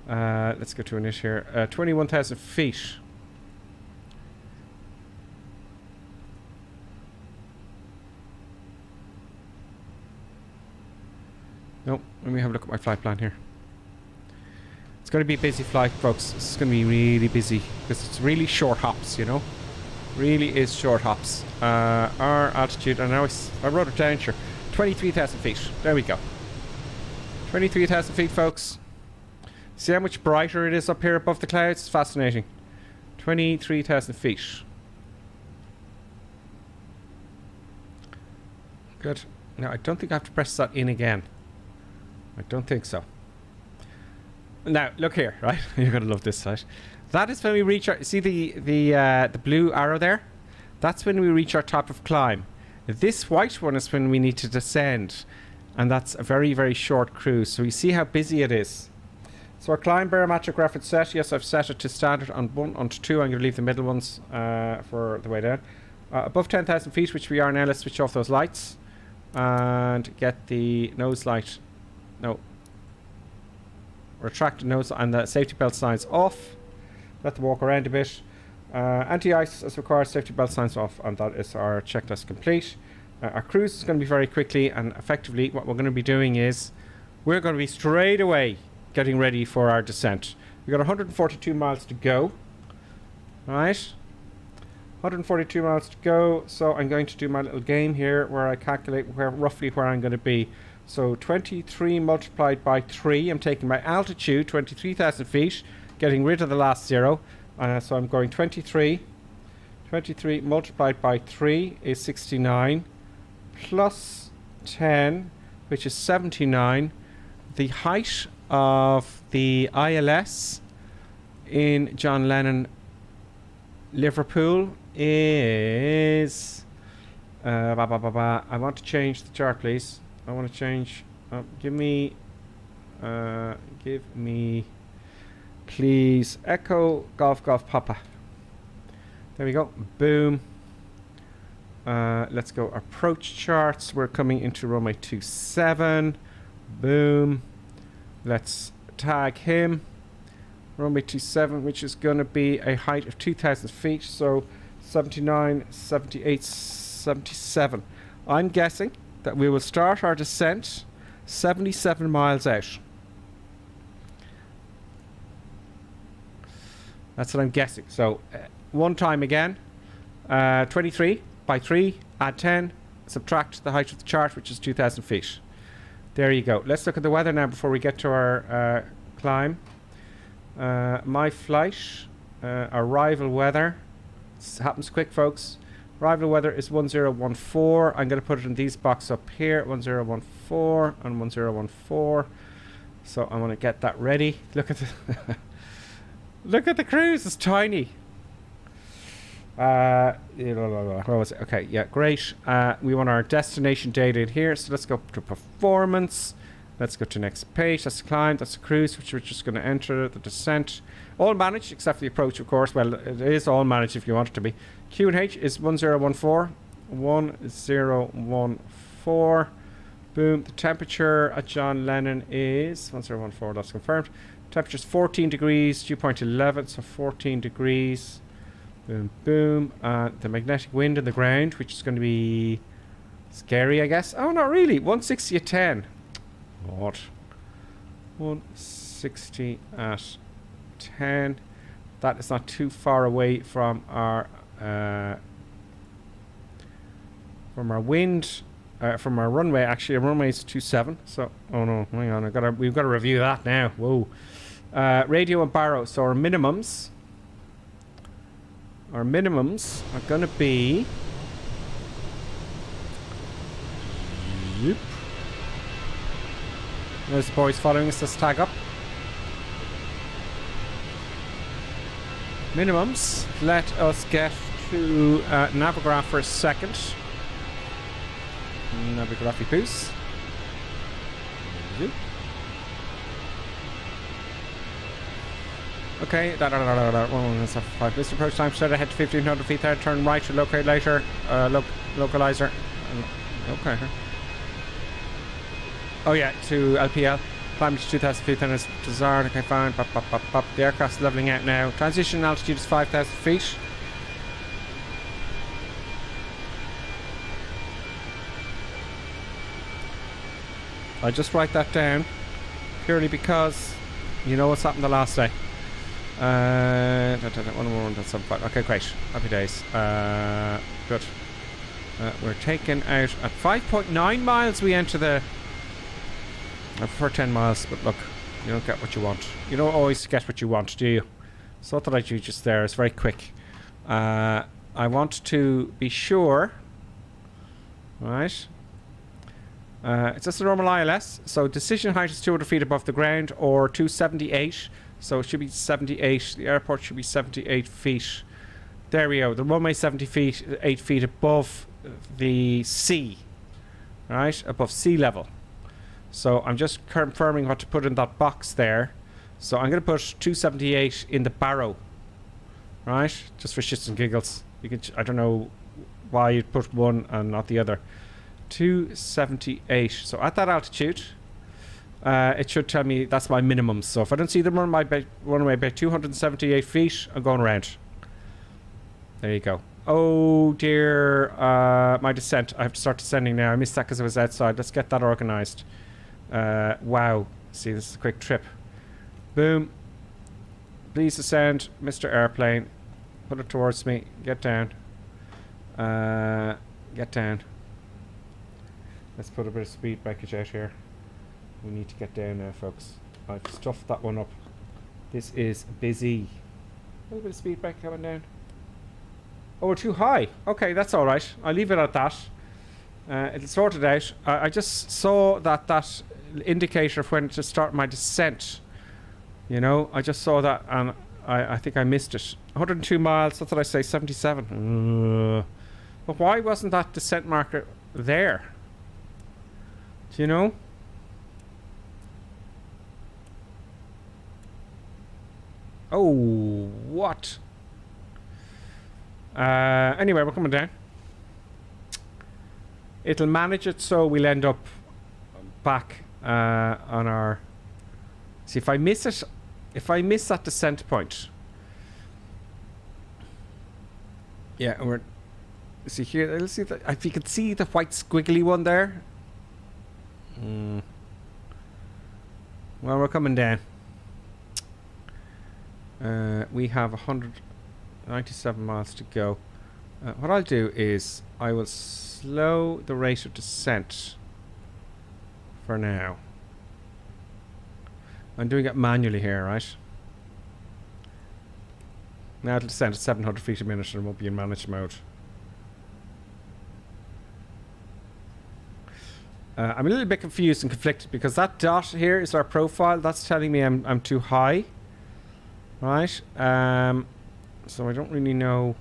Let's go to an ish here. 21,000 feet. Nope. Let me have a look at my flight plan here. It's going to be a busy flight, folks. It's going to be really busy because it's really short hops, you know. Really is short hops. Our altitude, and now I wrote it down here. 23,000 feet. There we go. 23,000 feet, folks. See how much brighter it is up here above the clouds? It's fascinating. 23,000 feet. Good. Now, I don't think I have to press that in again. I don't think so. Now, look here, right? You're going to love this, right? That is when we reach our... See the blue arrow there? That's when we reach our top of climb. This white one is when we need to descend. And that's a very, very short cruise. So you see how busy it is. So our climb barometric reference set. Yes, I've set it to standard on 1, on 2. I'm going to leave the middle ones for the way down. Above 10,000 feet, which we are now, let's switch off those lights. And get the nose light. No. Retract the nose and the safety belt signs off. Let them walk around a bit. Anti-ice as required, safety belt signs off, and that is our checklist complete. Our cruise is going to be very quickly, and effectively what we're going to be doing is we're going to be straight away getting ready for our descent. We've got 142 miles to go. Right? 142 miles to go, so I'm going to do my little game here where I calculate roughly where I'm going to be. So 23 multiplied by 3, I'm taking my altitude, 23,000 feet, getting rid of the last 0. So I'm going 23 multiplied by 3 is 69, plus 10, which is 79. The height of the ILS in John Lennon Liverpool is... I want to change the chart, please. I want to change... give me, please, Echo Golf Golf Papa. There we go. Boom. Let's go approach charts. We're coming into runway 27. Boom. Let's tag him. Runway 27, which is going to be a height of 2,000 feet. So 79, 78, 77. I'm guessing that we will start our descent 77 miles out. That's what I'm guessing. So one time again. 23 by 3, add 10, subtract the height of the chart, which is 2,000 feet. There you go. Let's look at the weather now before we get to our climb. My flight, arrival weather. This happens quick, folks. Arrival weather is 1014. I'm going to put it in these boxes up here, 1014 and 1014. So I want to get that ready. Look at the look at the cruise. It's tiny. What was it? Okay, yeah, great. We want our destination data in here, so let's go to performance. Let's go to next page. That's the climb, that's the cruise, which we're just going to enter. The descent, all managed except for the approach, of course. Well, it is all managed if you want it to be. Q&H is 1014. 1014. Boom. The temperature at John Lennon is 1014. That's confirmed. Temperature is 14 degrees, dew point 11, so 14 degrees. Boom, boom. The magnetic wind in the ground, which is going to be scary, I guess. Oh, not really. 160 at 10. What? 160 at 10. That is not too far away from our wind, from our runway. Actually, our runway is 27. So, oh no, hang on. We've got to review that now. Whoa. Radio and baro. So our minimums. Our minimums are going to be... Yep. There's the boys following us. Let's tag up. Minimums. Let us get to Navigograph for a second. Navigography boost. Yep. Okay, let's have 5 minutes approach time. Straight ahead to 1500 feet there. Turn right to localizer. Localizer. Okay. Oh yeah, to LPL. Climb to 2000 feet, then it's desired. Okay, fine. Pop, pop, pop, pop. The aircraft's leveling out now. Transition altitude is 5,000 feet. I just write that down purely because you know what's happened the last day. 1,175. Okay, great. Happy days. Good. We're taken out at 5.9 miles. We enter the... I prefer 10 miles, but look, you don't get what you want. You don't always get what you want, do you? So what did I do just there? It's very quick. I want to be sure. Right. It's just a normal ILS. So decision height is 200 feet above the ground, or 278. So it should be 78. The airport should be 78 feet. There we go. The runway 70 feet, 8 feet above the sea. Right? Above sea level. So I'm just confirming what to put in that box there. So I'm going to put 278 in the barrow. Right? Just for shits and giggles. You can, I don't know why you'd put one and not the other. 278. So at that altitude... it should tell me that's my minimum. So if I don't see them runway about 278 feet, I'm going around. There you go. Oh dear, my descent. I have to start descending now. I missed that because I was outside. Let's get that organised. Wow. See, this is a quick trip. Boom. Please descend, Mr. Airplane. Put it towards me. Get down. Get down. Let's put a bit of speed breakage out here. We need to get down now, folks. I've stuffed that one up. This is busy. A little bit of speed brake coming down. Oh, we're too high. Okay, that's all right. I'll leave it at that. It'll sort it out. I just saw that indicator of when to start my descent. You know, I just saw that and I think I missed it. 102 miles. What did I say? 77. But why wasn't that descent marker there? Do you know? Oh, what? Anyway, we're coming down. it'll manage it so we'll end up back on our... See, if I miss it, if I miss that descent point... Yeah, and we're... See here, let's see if you can see the white squiggly one there. Well, we're coming down. We have 197 miles to go. What I'll do is I will slow the rate of descent for now. I'm doing it manually here, right? Now it'll descend at 700 feet a minute and won't be in managed mode. I'm a little bit confused and conflicted because that dot here is our profile. That's telling me I'm too high. Right? So I don't really know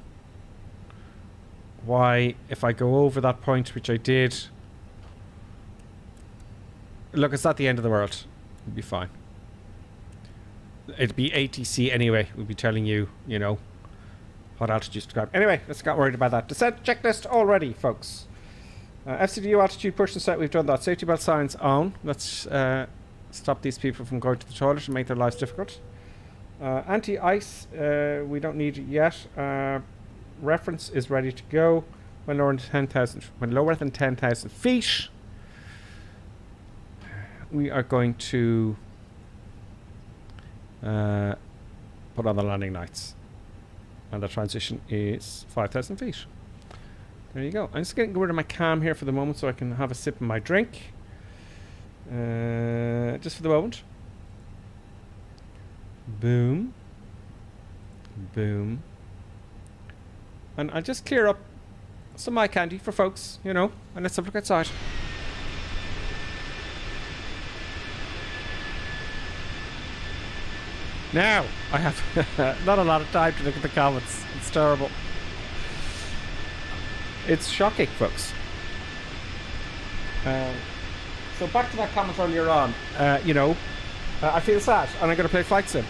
why, if I go over that point, which I did... Look, it's not the end of the world. It'll be fine. It'd be ATC anyway. We'll be telling you, you know, what altitude to grab. Anyway, let's get worried about that. Descent checklist already, folks. FCDU altitude push and set. We've done that. Safety belt signs on. Let's stop these people from going to the toilet and make their lives difficult. Anti-ice. We don't need it yet. Reference is ready to go. When lower than 10,000. When lower than 10,000 feet, we are going to put on the landing lights, and the transition is 5,000 feet. There you go. I'm just getting rid of my cam here for the moment so I can have a sip of my drink. Just for the moment. Boom. Boom. And I'll just clear up some eye candy for folks, you know, and let's have a look outside. Now, I have not a lot of time to look at the comments. It's terrible. It's shocking, folks. So back to that comment earlier on. You know, I feel sad, and I'm going to play Flight Sim.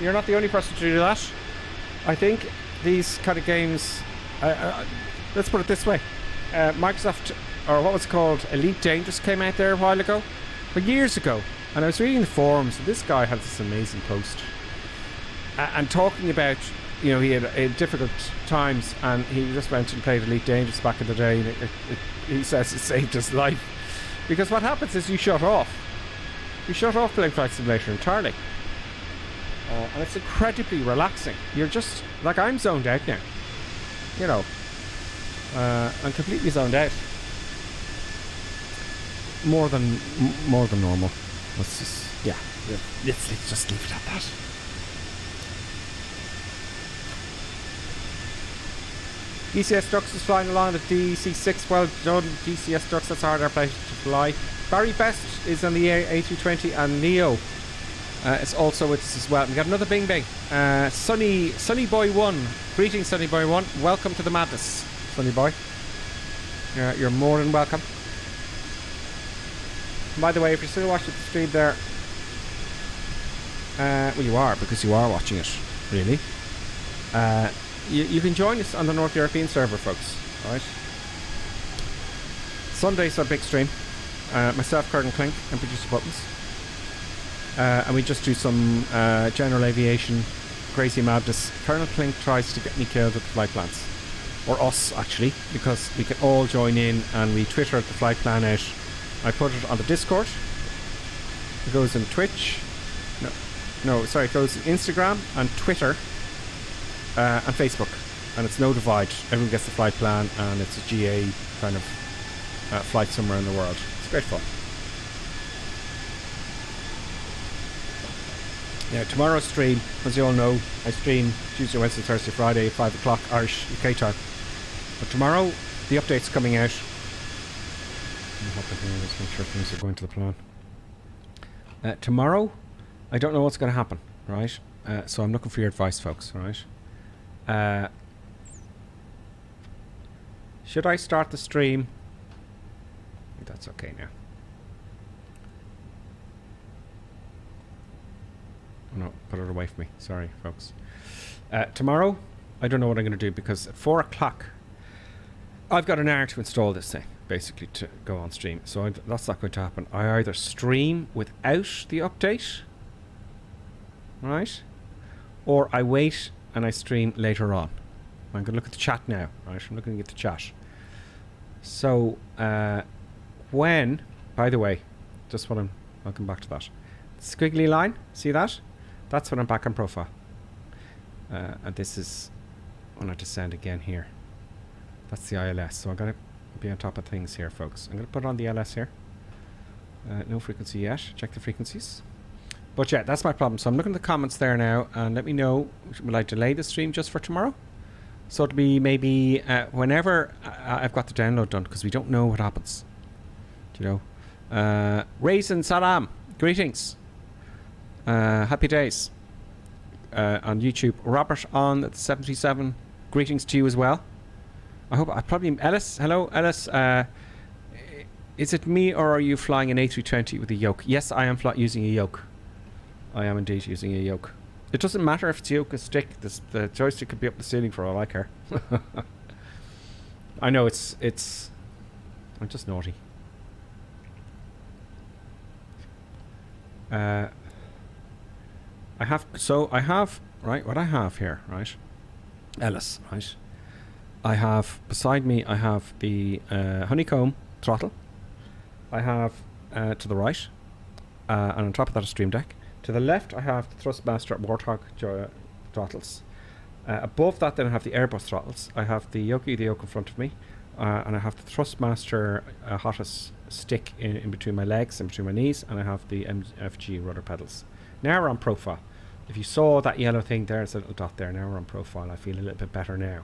You're not the only person to do that. I think these kind of games... let's put it this way. Microsoft, or what was it called, Elite Dangerous came out there a while ago. But years ago. And I was reading the forums, and this guy had this amazing post. And talking about, you know, he had difficult times, and he just went and played Elite Dangerous back in the day, and he says it saved his life. Because what happens is you shut off. You shut off playing Flight Simulator entirely. And it's incredibly relaxing. You're just, like, I'm zoned out now. You know. I'm completely zoned out. More than normal. Let's just, yeah, let's just leave it at that. DCS Ducks is flying along the DC-6. Well done, DCS Ducks. That's a hard airplane to fly. Barry Best is on the A320, and Neo is also with us as well. We got another Bing Bing. Sunny Boy 1. Greetings, Sunny Boy 1. Welcome to the madness, Sunny Boy. You're more than welcome. By the way, if you're still watching the stream there, well, you are, because you are watching it, really. You can join us on the North European server, folks. Alright? Sunday's our big stream. Myself, Curtin Clink, and Producer Buttons. And we just do some general aviation, crazy madness. Colonel Clink tries to get me killed at the flight plans. Or us, actually, because we can all join in and we Twitter the flight plan out. I put it on the Discord. It goes in Twitch. It goes in Instagram and Twitter and Facebook. And it's no divide. Everyone gets the flight plan, and it's a GA kind of flight somewhere in the world. It's great fun. Yeah, tomorrow's stream, as you all know, I stream Tuesday, Wednesday, Thursday, Friday, 5 o'clock Irish UK time. But tomorrow, the update's coming out. Let's make sure things are going to the plan. Tomorrow, I don't know what's going to happen, right? So I'm looking for your advice, folks, right? Should I start the stream? I think that's okay now. Oh no, put it away from me. Sorry, folks. Tomorrow, I don't know what I'm going to do, because at 4 o'clock, I've got an hour to install this thing. basically to go on stream. So that's not going to happen. I either stream without the update, right, or I wait and I stream later on. I'm going to look at the chat now, right? I'm looking at the chat. So when, by the way, just when I'll come back to that. Squiggly line, see that? That's when I'm back on profile. And this is when I descend again here. That's the ILS. So I'm going to be on top of things here, folks. I'm going to put on the LS here. No frequency yet. Check the frequencies. But yeah, that's my problem. So I'm looking at the comments there now, and let me know, will I delay the stream just for tomorrow? So it'll be maybe whenever I've got the download done, because we don't know what happens. Do you know? Raisin Salam, greetings. Happy days. On YouTube. Robert on the 77, greetings to you as well. I hope I probably Ellis. Hello, Ellis. Is it me or are you flying an A320 with a yoke? Yes, I am using a yoke. I am indeed using a yoke. It doesn't matter if it's yoke or stick. The joystick could be up the ceiling for all I care. I know it's. I'm just naughty. I have right. What I have here, right? Ellis, right? I have beside me. I have the honeycomb throttle. I have to the right, and on top of that a stream deck. To the left, I have the Thrustmaster Warthog throttles. Above that, then I have the Airbus throttles. I have the yoke in front of me, and I have the Thrustmaster hottest stick in between my legs, in between my knees, and I have the MFG rudder pedals. Now we're on profile. If you saw that yellow thing there, it's a little dot there. Now we're on profile. I feel a little bit better now.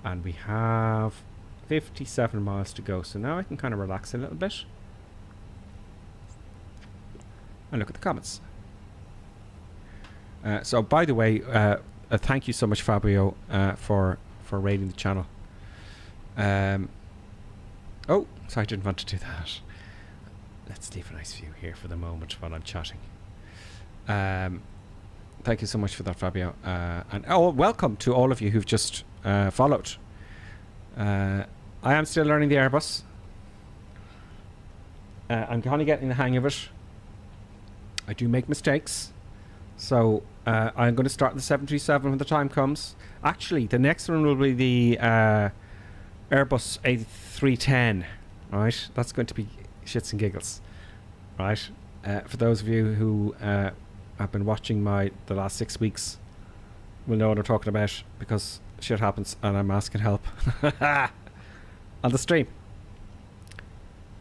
And we have 57 miles to go, so now I can kind of relax a little bit and look at the comments. So by the way, thank you so much, Fabio, for raiding the channel. Oh, sorry, I didn't want to do that. Let's leave a nice view here for the moment while I'm chatting. Thank you so much for that, Fabio. And welcome to all of you who've just followed. I am still learning the Airbus. I'm kind of getting the hang of it. I do make mistakes. So I'm going to start the 737 when the time comes. Actually, the next one will be the Airbus A310. Right? That's going to be shits and giggles. Right? For those of you who have been watching the last 6 weeks, will know what I'm talking about, because shit happens and I'm asking help on the stream.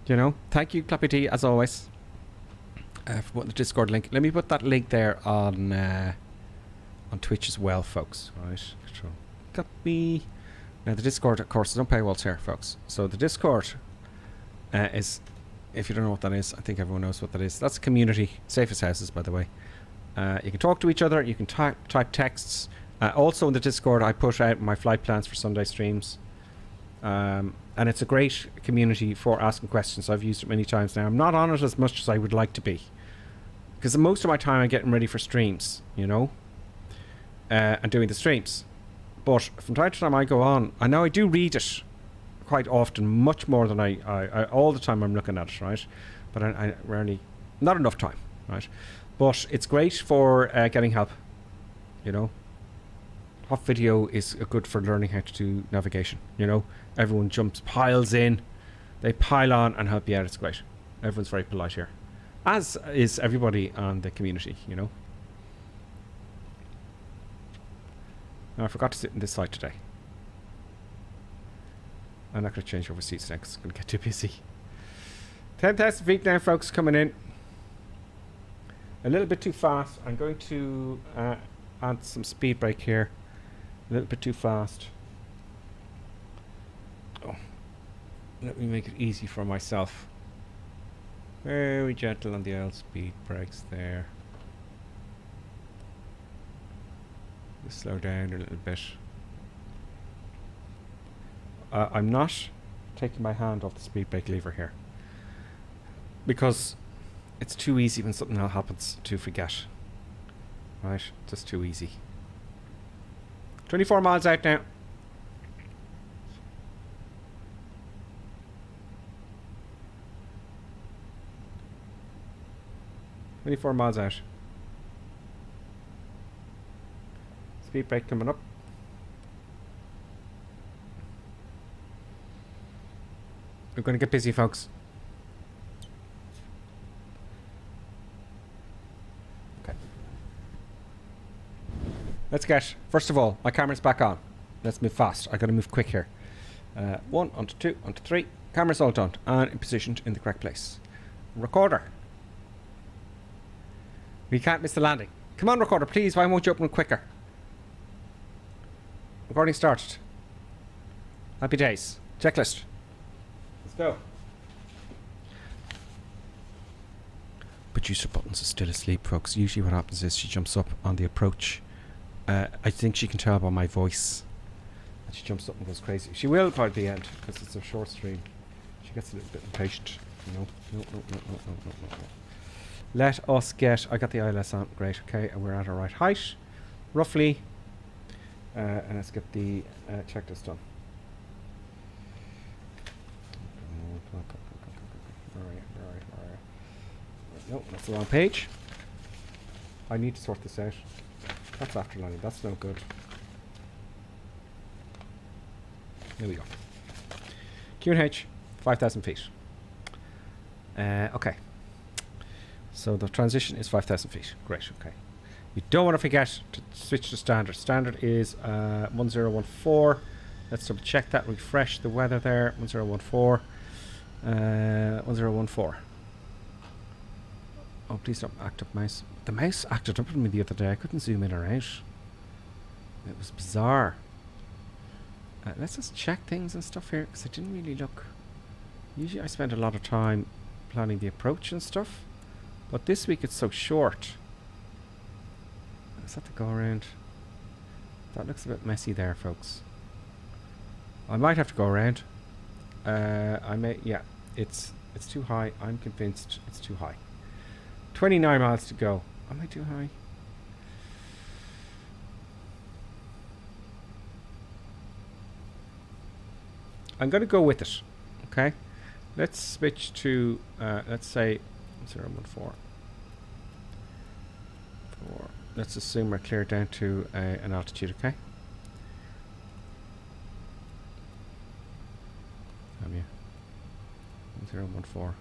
You know, thank you, Clappy T, as always, for putting the Discord link. Let me put that link there on Twitch as well, folks. Right, control copy. Now the Discord, of course, there's no paywalls here, folks. So the Discord is, if you don't know what that is, I think everyone knows what that is. That's a community, safe as houses, by the way. You can talk to each other. You can type texts. Also in the Discord, I put out my flight plans for Sunday streams. And it's a great community for asking questions. I've used it many times now. I'm not on it as much as I would like to be, because most of my time I'm getting ready for streams, you know, and doing the streams. But from time to time I go on. I know I do read it quite often, much more than I all the time I'm looking at it, right? But I rarely, not enough time, right? But it's great for getting help, you know. What video is good for learning how to do navigation, you know? Everyone piles in, they pile on and help you out. It's great. Everyone's very polite here, as is everybody on the community, you know. Now, I forgot to sit in this side today. I'm not going to change over seats next. It's going to get too busy. 10,000 feet now, folks, coming in. A little bit too fast. I'm going to add some speed brake here. A little bit too fast. Oh, let me make it easy for myself. Very gentle on the old speed brakes there. Just slow down a little bit. I'm not taking my hand off the speed brake lever here, because it's too easy when something else happens to forget. Right, just too easy. 24 miles out now. 24 miles out. Speed brake coming up. We're going to get busy, folks. Okay. Let's get, first of all, my camera's back on. Let's move fast. I got to move quick here. 1, onto 2, onto 3. Camera's all done and positioned in the correct place. Recorder. We can't miss the landing. Come on, recorder, please. Why won't you open it quicker? Recording started. Happy days. Checklist. Let's go. Producer Buttons is still asleep, folks. Usually what happens is she jumps up on the approach. I think she can tell by my voice. And she jumps up and goes crazy. She will by the end, because it's a short stream. She gets a little bit impatient. No. Let us get... I got the ILS on. Great, okay. And we're at our right height. Roughly. And let's get the checklist done. Where are you? No, that's the wrong page. I need to sort this out. That's after landing. That's no good. There we go. QNH, 5,000 feet. Okay. So the transition is 5,000 feet. Great, okay. You don't want to forget to switch to standard. Standard is 1014. Let's double check that. Refresh the weather there. 1014. 1014. Oh, please don't act up mouse. The mouse acted up on me the other day. I couldn't zoom in or out. It was bizarre. Let's just check things and stuff here, because I didn't really look. Usually I spend a lot of time planning the approach and stuff, but this week it's so short. Is that the go around? That looks a bit messy there, folks. I might have to go around. I may, yeah, it's too high. I'm convinced it's too high. 29 miles to go. Am I too high? I'm going to go with it. Okay. Let's switch to, let's say 014. Let's assume we're clear down to an altitude, okay? Have you? 014.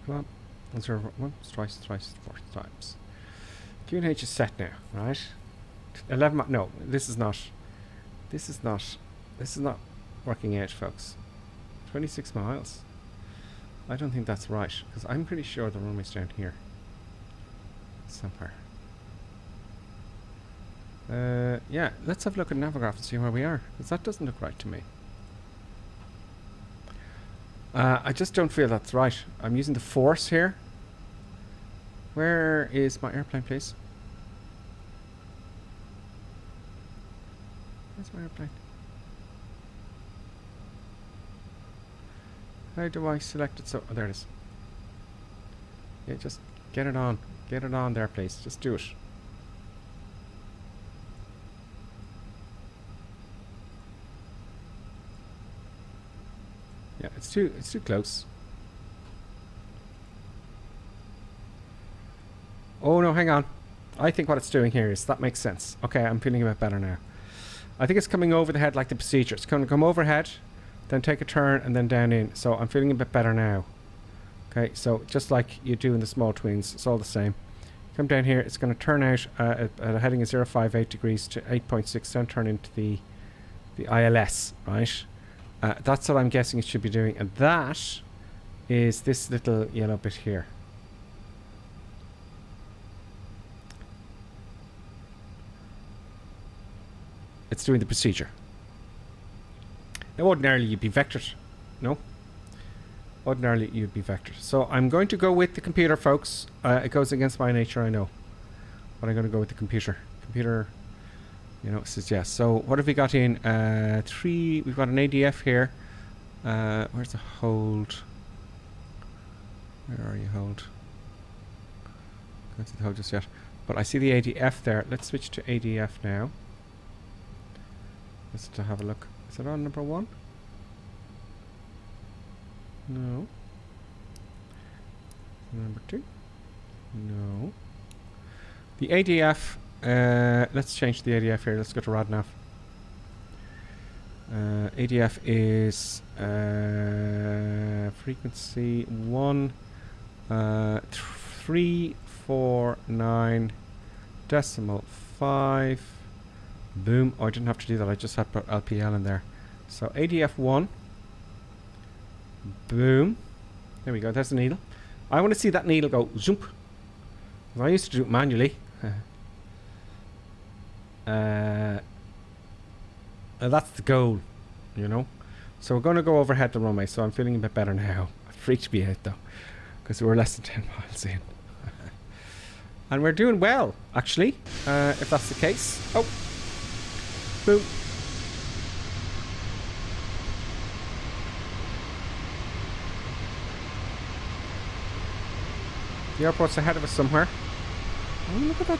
Come on. 101. Twice, four times. QNH is set now, right? 11. No, this is not working out, folks. 26 miles. I don't think that's right, because I'm pretty sure the runway's down here somewhere. Yeah, let's have a look at Navigraph and see where we are, because that doesn't look right to me. I just don't feel that's right. I'm using the force here. Where is my airplane, please? Where's my airplane? How do I select it? So, oh, there it is. Yeah, just get it on. Get it on there, please. Just do it. Yeah, it's too close. Oh no, hang on. I think what it's doing here is, that makes sense. Okay, I'm feeling a bit better now. I think it's coming over the head like the procedure. It's going to come overhead, then take a turn, and then down in. So I'm feeling a bit better now. Okay, so just like you do in the small twins, it's all the same. Come down here, it's going to turn out at a heading of 058 degrees to 8.6, then turn into the ILS, right? That's what I'm guessing it should be doing, and that is this little yellow bit here. It's doing the procedure. Now ordinarily you'd be vectored. No? Ordinarily you'd be vectored. So I'm going to go with the computer, folks. It goes against my nature, I know. But I'm going to go with the computer. Computer, you know, says yes. So what have we got in? We've got an ADF here. Where's the hold? Where are you, hold? Can't see the hold just yet. But I see the ADF there. Let's switch to ADF now. Just to have a look. Is it on number 1? No. Number 2. No. The ADF, let's change the ADF here. Let's go to Rotterdam. ADF is frequency 1.349.5. Boom. Oh, I didn't have to do that. I just had put LPL in there. So ADF 1. Boom. There we go. There's the needle. I want to see that needle go zoom. I used to do it manually. That's the goal, you know. So we're going to go overhead the runway. So I'm feeling a bit better now. It freaked me out though, because we're less than 10 miles in. And we're doing well, actually, if that's the case. Oh, boom. The airport's ahead of us somewhere. Oh, look at that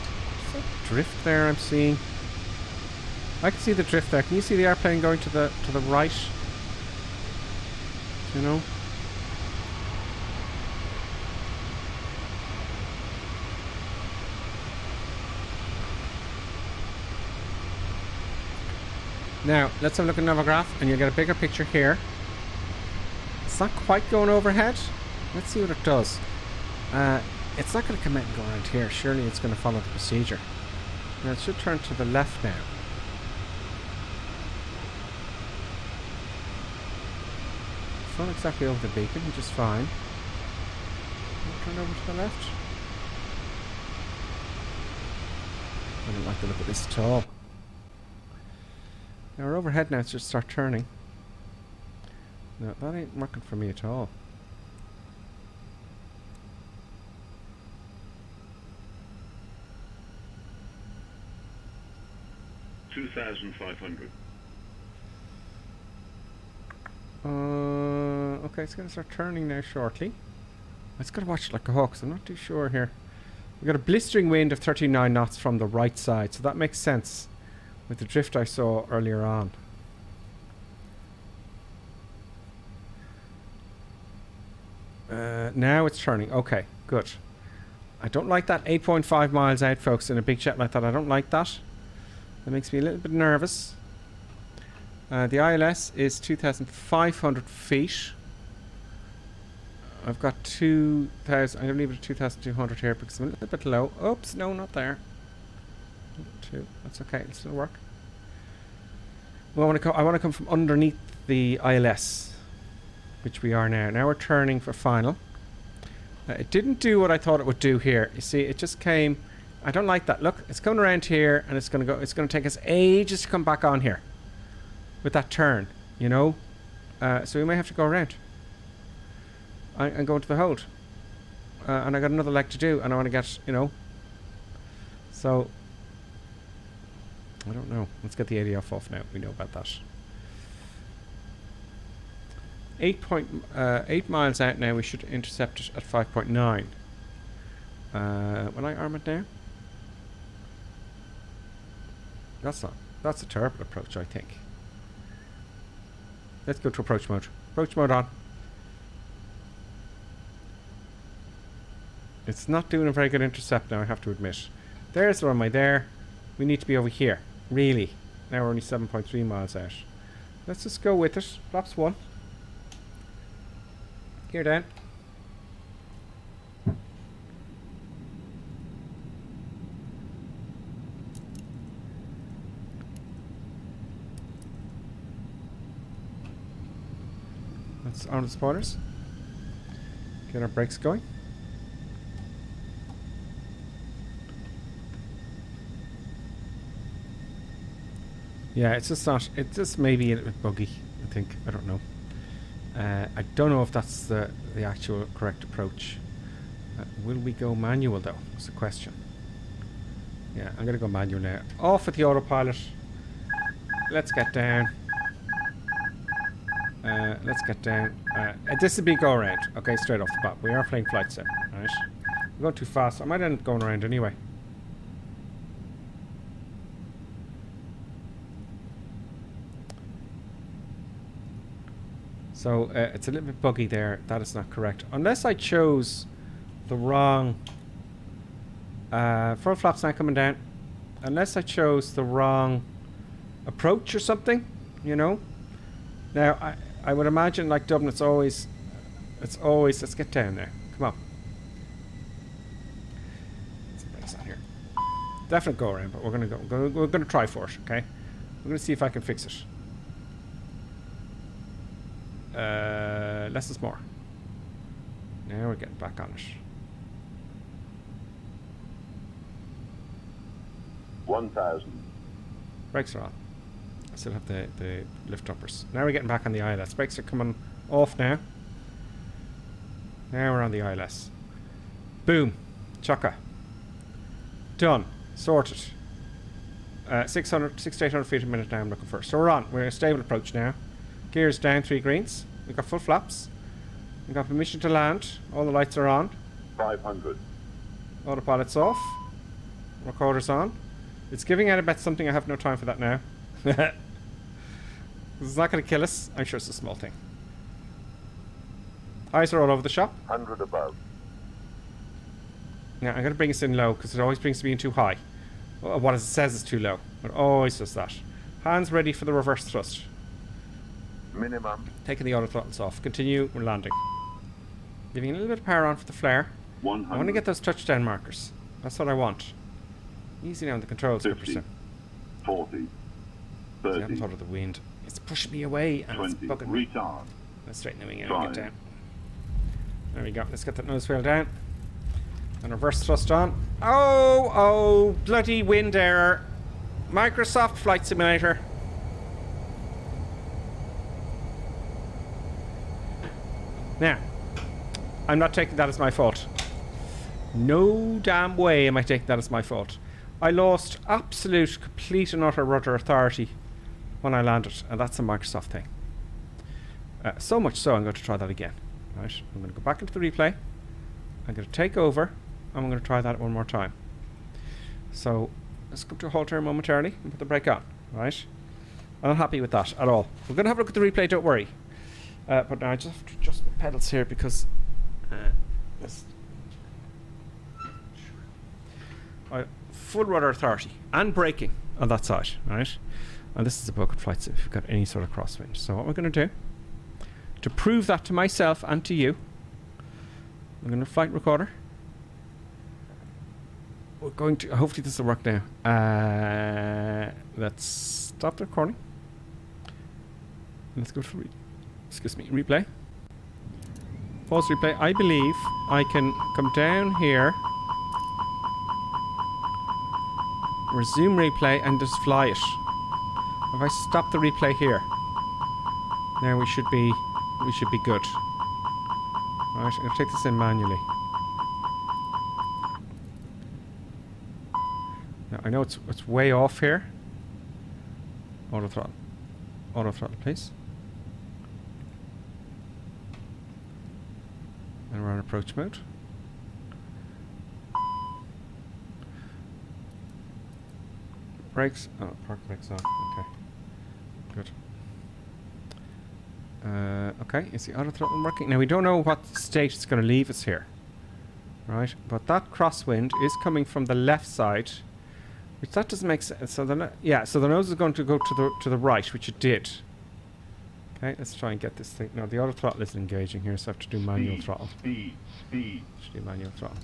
drift there I'm seeing. I can see the drift there. Can you see the airplane going to the right? You know? Now, let's have a look at another graph and you'll get a bigger picture here. It's not quite going overhead. Let's see what it does. It's not going to come out and go around here. Surely it's going to follow the procedure. Now it should turn to the left now. It's not exactly over the beacon, which is fine. Turn over to the left. I don't like the look of this at all. Now we're overhead now, so just start turning. No, that ain't working for me at all. $2,500. Okay, it's going to start turning now shortly. It's got to watch it like a hawk, because I'm not too sure here. We've got a blistering wind of 39 knots from the right side, so that makes sense with the drift I saw earlier on. Now it's turning. Okay, good. I don't like that 8.5 miles out, folks, in a big jet like that. I don't like that. That makes me a little bit nervous. The ILS is 2,500 feet. I've got 2,000. I'm going to leave it at 2,200 here because I'm a little bit low. Oops, no, not there. 2. That's okay. It'll still work. Well, I want to come from underneath the ILS, which we are now. Now we're turning for final. It didn't do what I thought it would do here. You see, it just came. I don't like that. Look, it's coming around here, and it's going to go. It's going to take us ages to come back on here with that turn, you know. So we may have to go around. I'm going to the hold, and I got another leg to do, and I want to get, you know. So I don't know. Let's get the ADF off now. We know about that. 8 miles out now. We should intercept it at 5.9. When I arm it now. That's a terrible approach, I think. Let's go to approach mode. Approach mode on. It's not doing a very good intercept now, I have to admit. There's the runway there. We need to be over here. Really. Now we're only 7.3 miles out. Let's just go with it. Flaps 1. Gear down. Let's arm the spoilers. Get our brakes going. Yeah, it's just not. It's just maybe a little bit buggy, I think. I don't know. I don't know if that's the actual correct approach. Will we go manual though? That's the question. Yeah, I'm gonna go manual now. Off with the autopilot. Let's get down. Let's get down. This would be go around. Okay, straight off the bat. We are playing flight sim, right? We're going too fast. I might end up going around anyway. So it's a little bit buggy there. That is not correct. Unless I chose the wrong front flaps not coming down. Unless I chose the wrong approach or something, you know. Now I would imagine like Dublin it's always let's get down there. Come on. Let's bring this on here. Definite go around, but we're gonna try for it, okay? We're gonna see if I can fix it. Less is more. Now we're getting back on it. 1,000. Brakes are on. I still have the lift uppers. Now we're getting back on the ILS. Brakes are coming off now. Now we're on the ILS. Boom. Chocka. Done. Sorted. 600 to 800 feet a minute now I'm looking for. So we're on. We're in a stable approach now. Gears down, 3 greens. We've got full flaps. We've got permission to land. All the lights are on. 500. Autopilot's off. Recorder's on. It's giving out about something. I have no time for that now. It's not going to kill us. I'm sure it's a small thing. Eyes are all over the shop. 100 above. Now I'm going to bring us in low because it always brings me in too high. What it says is too low. It always does that. Hands ready for the reverse thrust. Minimum. Taking the auto throttles off. Continue. We're landing. Leaving a little bit of power on for the flare. 100. I want to get those touchdown markers. That's what I want. Easy now on the controls. 50. 40. 30. I haven't thought of the wind. It's pushing me away and 20. it's bugging me. Retard. Let's straighten the wing out and get 5. down. There we go. Let's get that nose wheel down. And reverse thrust on. Oh, bloody wind error. Microsoft Flight Simulator. Now, I'm not taking that as my fault. No damn way am I taking that as my fault. I lost absolute, complete and utter rudder authority when I landed, and that's a Microsoft thing. So much so, I'm going to try that again. Right, I'm going to go back into the replay. I'm going to take over. I'm going to try that one more time. So, let's come to a halt here momentarily and put the brake on. Right? I'm not happy with that at all. We're going to have a look at the replay, don't worry. But now I just have to adjust my pedals here because full rudder authority and braking on that side, right? And this is a bucket flight, so if you've got any sort of crosswind. So what we're going to do, to prove that to myself and to you, I'm going to flight recorder. We're going to, hopefully this will work now. Let's stop the recording. Let's go for replay. Pause replay. I believe I can come down here, resume replay, and just fly it. If I stop the replay here, now we should be good. Right, I'm gonna take this in manually. Now I know it's way off here. Auto throttle, please. And we're on approach mode. Brakes. Oh, park brakes on. Okay. Good. Okay, is the auto throttle working? Now we don't know what state it's going to leave us here. Right, but that crosswind is coming from the left side, which that doesn't make sense. So so the nose is going to go to the right, which it did. Okay, let's try and get this thing. No, the auto throttle isn't engaging here, so I have to do manual throttle. Speed. Should do manual throttle.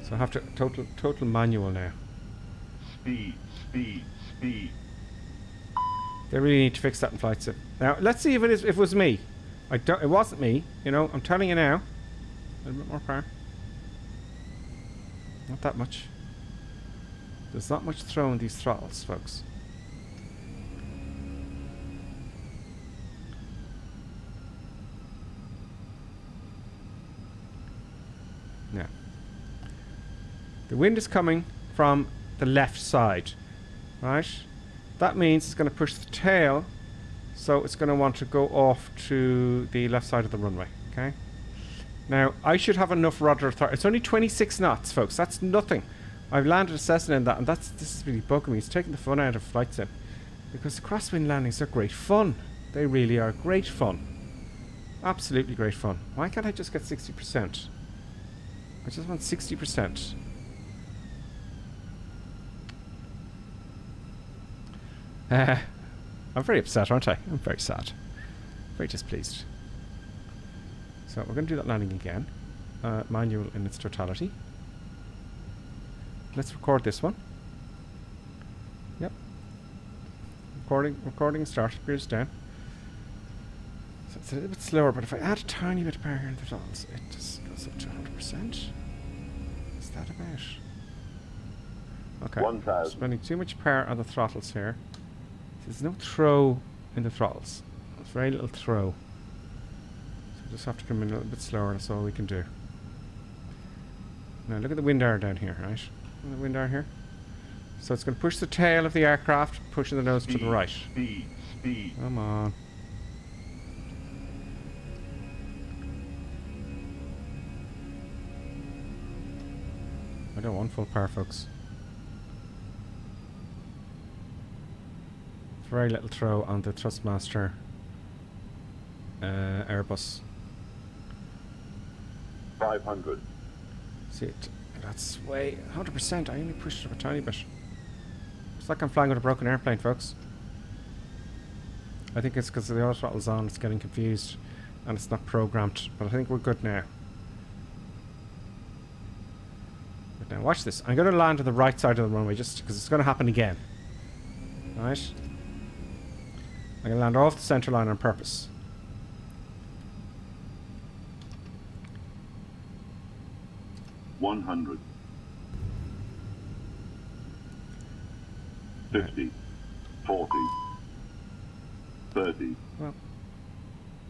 So I have to total manual now. Speed. They really need to fix that in flight sim. Now let's see if it was me. It wasn't me. You know, I'm telling you now. A little bit more power. Not that much. There's not much throw in these throttles, folks. Now, the wind is coming from the left side, right? That means it's going to push the tail, so it's going to want to go off to the left side of the runway, okay? Now, I should have enough rudder authority. It's only 26 knots, folks. That's nothing. I've landed a Cessna in that, and this is really bugging me. It's taking the fun out of flight sim, because the crosswind landings are great fun. They really are great fun. Absolutely great fun. Why can't I just get 60%? I just want 60%. I'm very upset, aren't I? I'm very sad. Very displeased. So we're going to do that landing again. Manual in its totality. Let's record this one. Yep. Recording start. Gears down. So it's a little bit slower, but if I add a tiny bit of power here in the throttles, it just goes up to 100%. What's that about? Okay. 1,000. Spending too much power on the throttles here. There's no throw in the throttles. There's very little throw. So we just have to come in a little bit slower. That's all we can do. Now look at the wind arrow down here, right? Look at the wind arrow here. So it's going to push the tail of the aircraft, pushing the nose to the right. Speed. Come on. I don't want full power, folks. Very little throw on the Thrustmaster Airbus. 500. See it? That's way 100%. I only pushed it up a tiny bit. It's like I'm flying with a broken airplane, folks. I think it's because the auto throttle's on. It's getting confused, and it's not programmed. But I think we're good now. But now watch this. I'm going to land on the right side of the runway just because it's going to happen again. Right? I'm going to land off the center line on purpose. $100. 50. 40. 30. Well,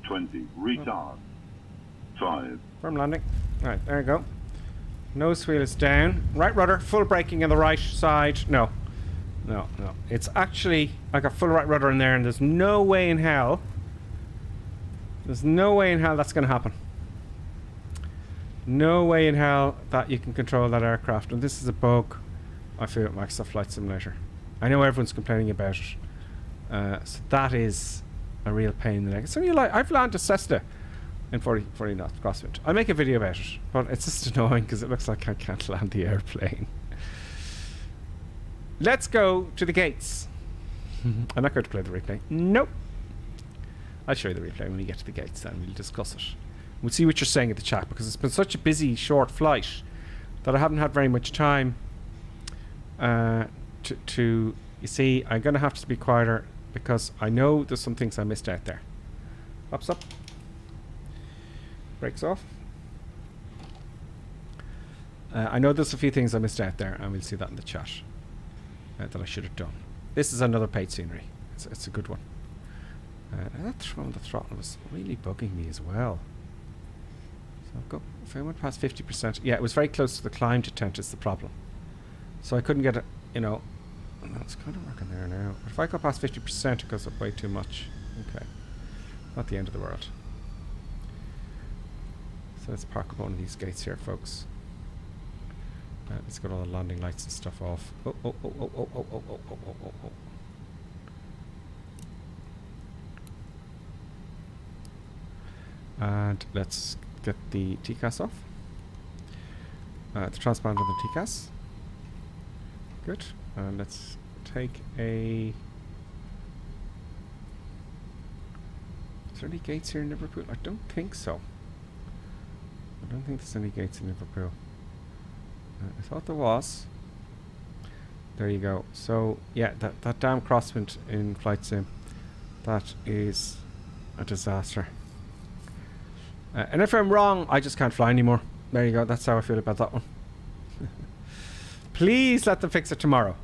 20. Retard. 5. firm landing. Right, there we go. Nose wheel is down. Right rudder, full braking on the right side. No. No. It's actually, I got full right rudder in there, and there's no way in hell that's going to happen. No way in hell that you can control that aircraft. And this is a bug I feel with Microsoft Flight Simulator. I know everyone's complaining about it. So that is a real pain in the neck. So I've landed a Cessna in 40 knots crosswind. I'll make a video about it, but it's just annoying because it looks like I can't land the airplane. Let's go to the gates. I'm not going to play the replay. Nope. I'll show you the replay when we get to the gates, then we'll discuss it. We'll see what you're saying in the chat, because it's been such a busy, short flight that I haven't had very much time to you see, I'm going to have to be quieter because I know there's some things I missed out there. Pops up. Brakes off. I know there's a few things I missed out there, and we'll see that in the chat that I should have done. This is another paid scenery. It's a good one. That throw on the throttle was really bugging me as well. So if I went past 50%, yeah, it was very close to the climb detent is the problem. So I couldn't get it, you know. It's kind of working there now. But if I go past 50%, it goes up way too much. Okay, not the end of the world. So let's park up one of these gates here, folks. Let's get all the landing lights and stuff off. Oh. And let's get the TCAS off. The transponder of the TCAS. Good. And let's take a... Is there any gates here in Liverpool? I don't think so. I don't think there's any gates in Liverpool. I thought there was. There you go. So, yeah, that damn crosswind in Flight Sim, that is a disaster. And if I'm wrong, I just can't fly anymore. There you go. That's how I feel about that one. Please let them fix it tomorrow.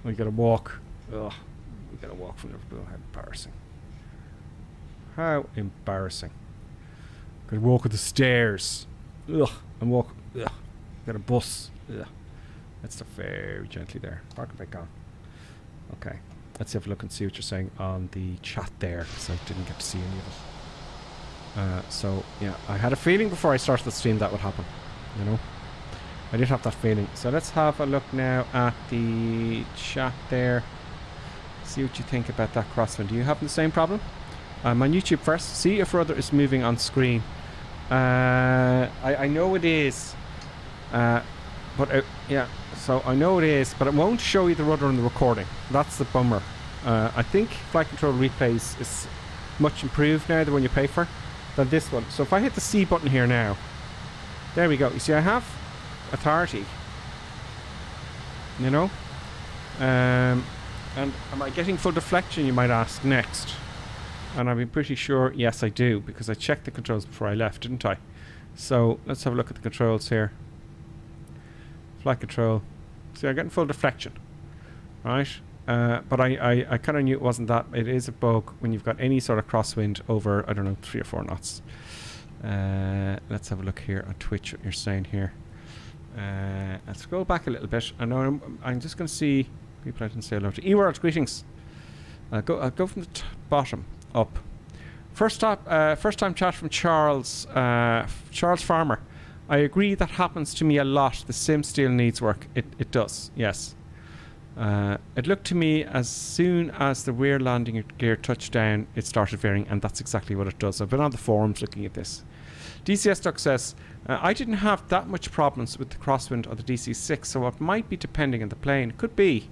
We gotta walk. Ugh. We gotta walk from Liverpool. How embarrassing. How embarrassing. Gotta walk up the stairs. Ugh. And walk. Ugh. Got a bus. Ugh. Let's stop very gently there. Park it back on. Okay. Let's have a look and see what you're saying on the chat there, because I didn't get to see any of it. So, yeah, I had a feeling before I started the stream that would happen. You know? I did have that feeling. So let's have a look now at the chat there. See what you think about that crosswind. Do you have the same problem? I'm on YouTube first. See if rudder is moving on screen. I know it is. But yeah, so I know it is, but it won't show you the rudder in the recording. That's the bummer. I think flight control replays is much improved now, the one you pay for, than this one. So if I hit the C button here now, there we go. You see, I have authority. You know? And am I getting full deflection, you might ask, next? And I'll be pretty sure, yes, I do, because I checked the controls before I left, didn't I? So let's have a look at the controls here. Flight control. See, I'm getting full deflection, right? But I kind of knew it wasn't that. It is a bug when you've got any sort of crosswind over, I don't know, 3 or 4 knots. Let's have a look here on Twitch, what you're saying here. Let's scroll back a little bit. I know I'm just going to see people I didn't say hello to. E-World, greetings. I'll go from the bottom up. First time chat from Charles. Charles Farmer. I agree that happens to me a lot. The sim still needs work. It does, yes. It looked to me as soon as the rear landing gear touched down, it started veering, and that's exactly what it does. I've been on the forums looking at this. DCS Duck says, I didn't have that much problems with the crosswind of the DC-6, so it might be depending on the plane. Could be.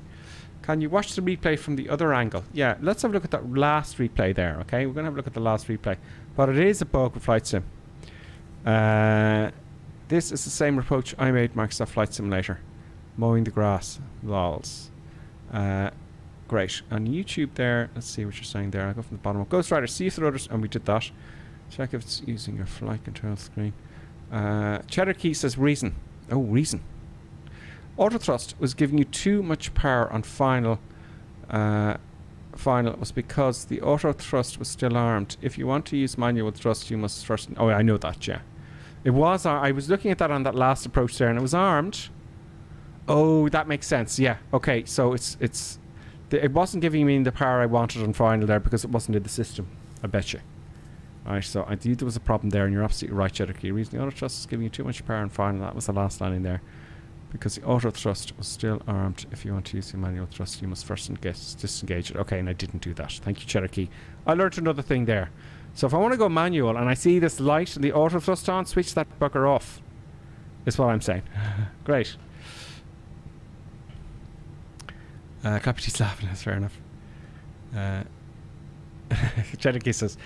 Can you watch the replay from the other angle? Yeah, let's have a look at that last replay there, okay? We're going to have a look at the last replay. But it is a bug with Flight Sim. This is the same approach I made Microsoft Flight Simulator. Mowing the grass. Lols. Great. On YouTube there, let's see what you're saying there. I'll go from the bottom up. Ghost Rider, see if the rudders, and we did that. Check if it's using your flight control screen. Cheddar Key says reason. Oh, reason. Auto thrust was giving you too much power on final. Final was because the auto thrust was still armed. If you want to use manual thrust, you must first. Oh, I know that. Yeah, it was. I was looking at that on that last approach there, and it was armed. Oh, that makes sense. Yeah. Okay. So it wasn't giving me the power I wanted on final there because it wasn't in the system. I bet you. Alright, so I think there was a problem there, and you're absolutely right, Cherokee. The reason the auto thrust is giving you too much power on final, that was the last landing there. Because the auto thrust was still armed. If you want to use the manual thrust, you must first disengage it. Okay, and I didn't do that. Thank you, Cherokee. I learned another thing there. So if I want to go manual and I see this light and the auto thrust on, switch that bugger off. Is what I'm saying. Great. Cockpit's laughing, that's fair enough. Cherokee says,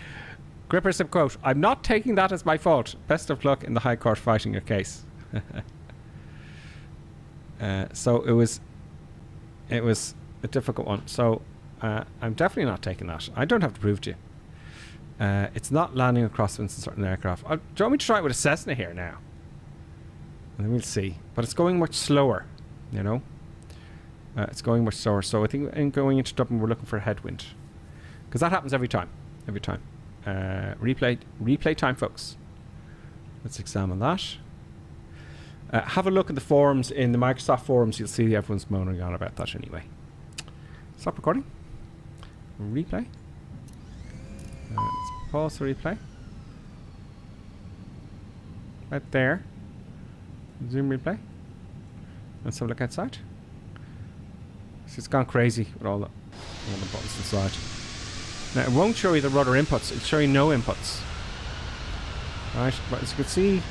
Gripper Sim quote, I'm not taking that as my fault. Best of luck in the High Court fighting your case. So it was a difficult one. So I'm definitely not taking that. I don't have to prove to you. It's not landing across in certain aircraft. Do you want me to try it with a Cessna here now? And then we'll see. But it's going much slower, you know. It's going much slower. So I think in going into Dublin, we're looking for a headwind. Because that happens every time. Every time. Replay time, folks. Let's examine that. Have a look at the forums in the Microsoft forums. You'll see everyone's moaning on about that anyway. Stop recording. Replay. Let's pause the replay. Right there. Zoom replay. Let's have a look outside. It's gone crazy with all the buttons inside. Now it won't show you the rudder inputs. It'll show you no inputs. Right, but as you can see.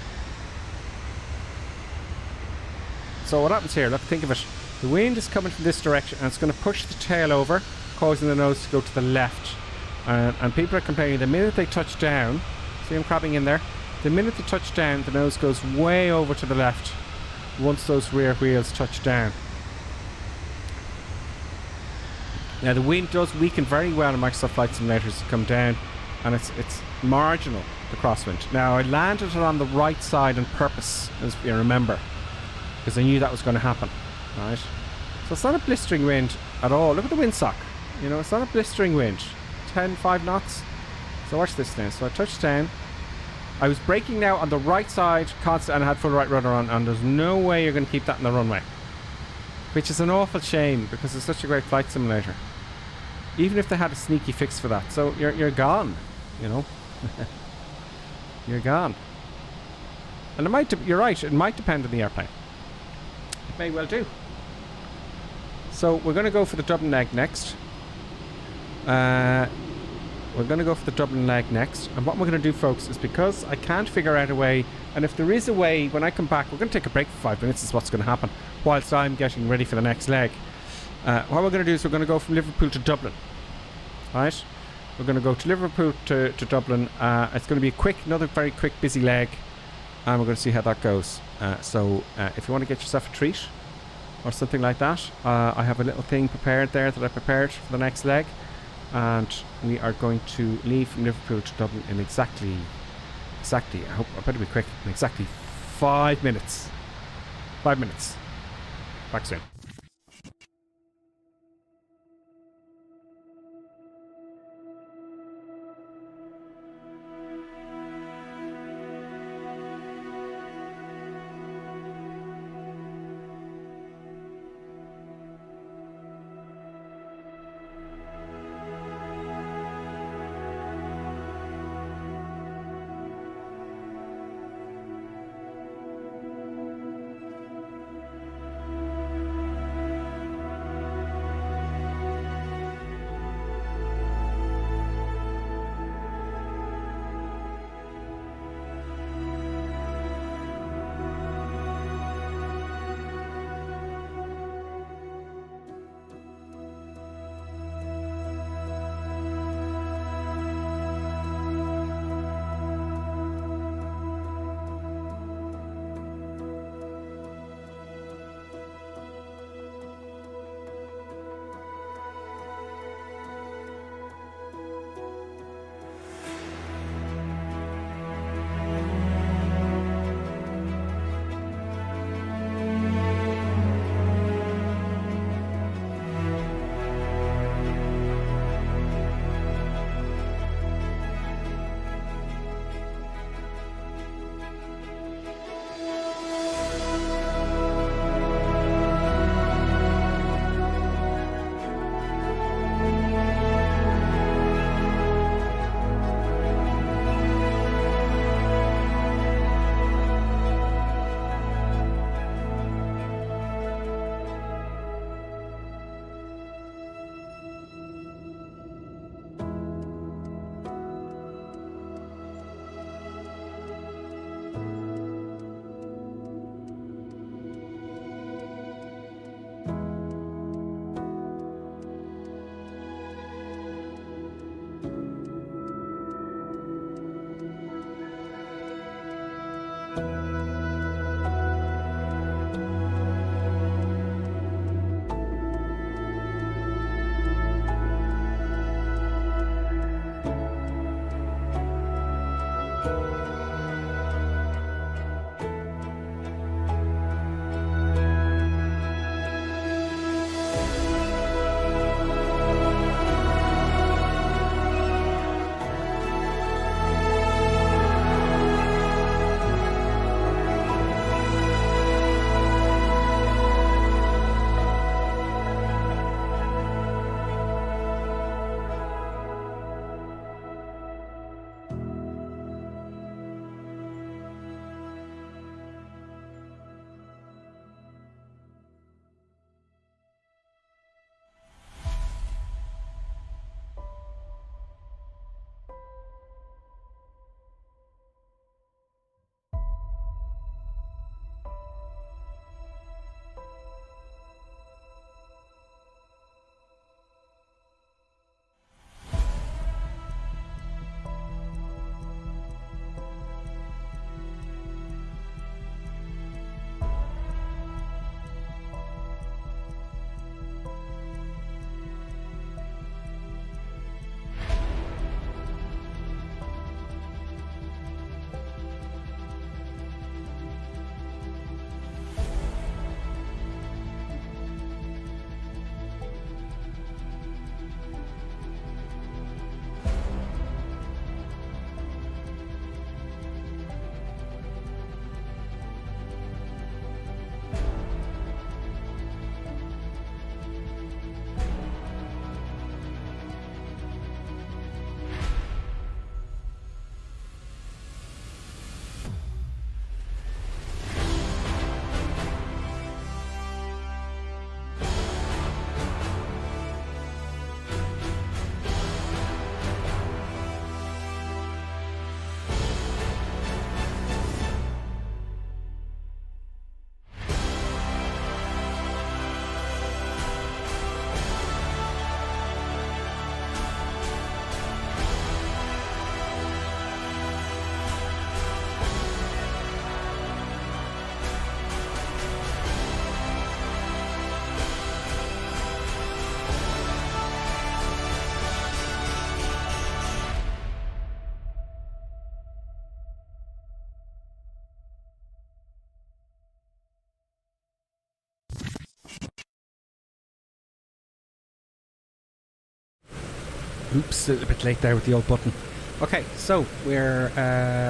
So what happens here? Look, think of it. The wind is coming from this direction, and it's going to push the tail over, causing the nose to go to the left. And people are complaining the minute they touch down. See them crabbing in there. The minute they touch down, the nose goes way over to the left. Once those rear wheels touch down. Now the wind does weaken very well in Microsoft Flight Simulators to come down, and it's marginal, the crosswind. Now I landed it on the right side on purpose, as you remember, because I knew that was going to happen, right? So it's not a blistering wind at all. Look at the windsock, you know, it's not a blistering wind. 5 knots. So watch this now. So I touched down. I was braking now on the right side constant, and I had full right rudder on, and there's no way you're going to keep that in the runway. Which is an awful shame, because it's such a great flight simulator. Even if they had a sneaky fix for that. So you're gone, you know. You're gone. And it might, you're right, it might depend on the airplane. It may well do. So we're going to go for the Dublin egg next. we're going to go for the Dublin leg next. And what we're going to do, folks, is because I can't figure out a way, and if there is a way, when I come back, we're going to take a break for 5 minutes is what's going to happen whilst I'm getting ready for the next leg. What we're going to do is we're going to go from Liverpool to Dublin. Right? We're going to go to Liverpool to Dublin. It's going to be another very quick, busy leg. And we're going to see how that goes. So if you want to get yourself a treat or something like that, I have a little thing prepared there that I prepared for the next leg. And we are going to leave from Liverpool to Dublin in exactly, I better be quick, in exactly 5 minutes. 5 minutes. Back soon. Oops, a little bit late there with the old button. Okay, so we're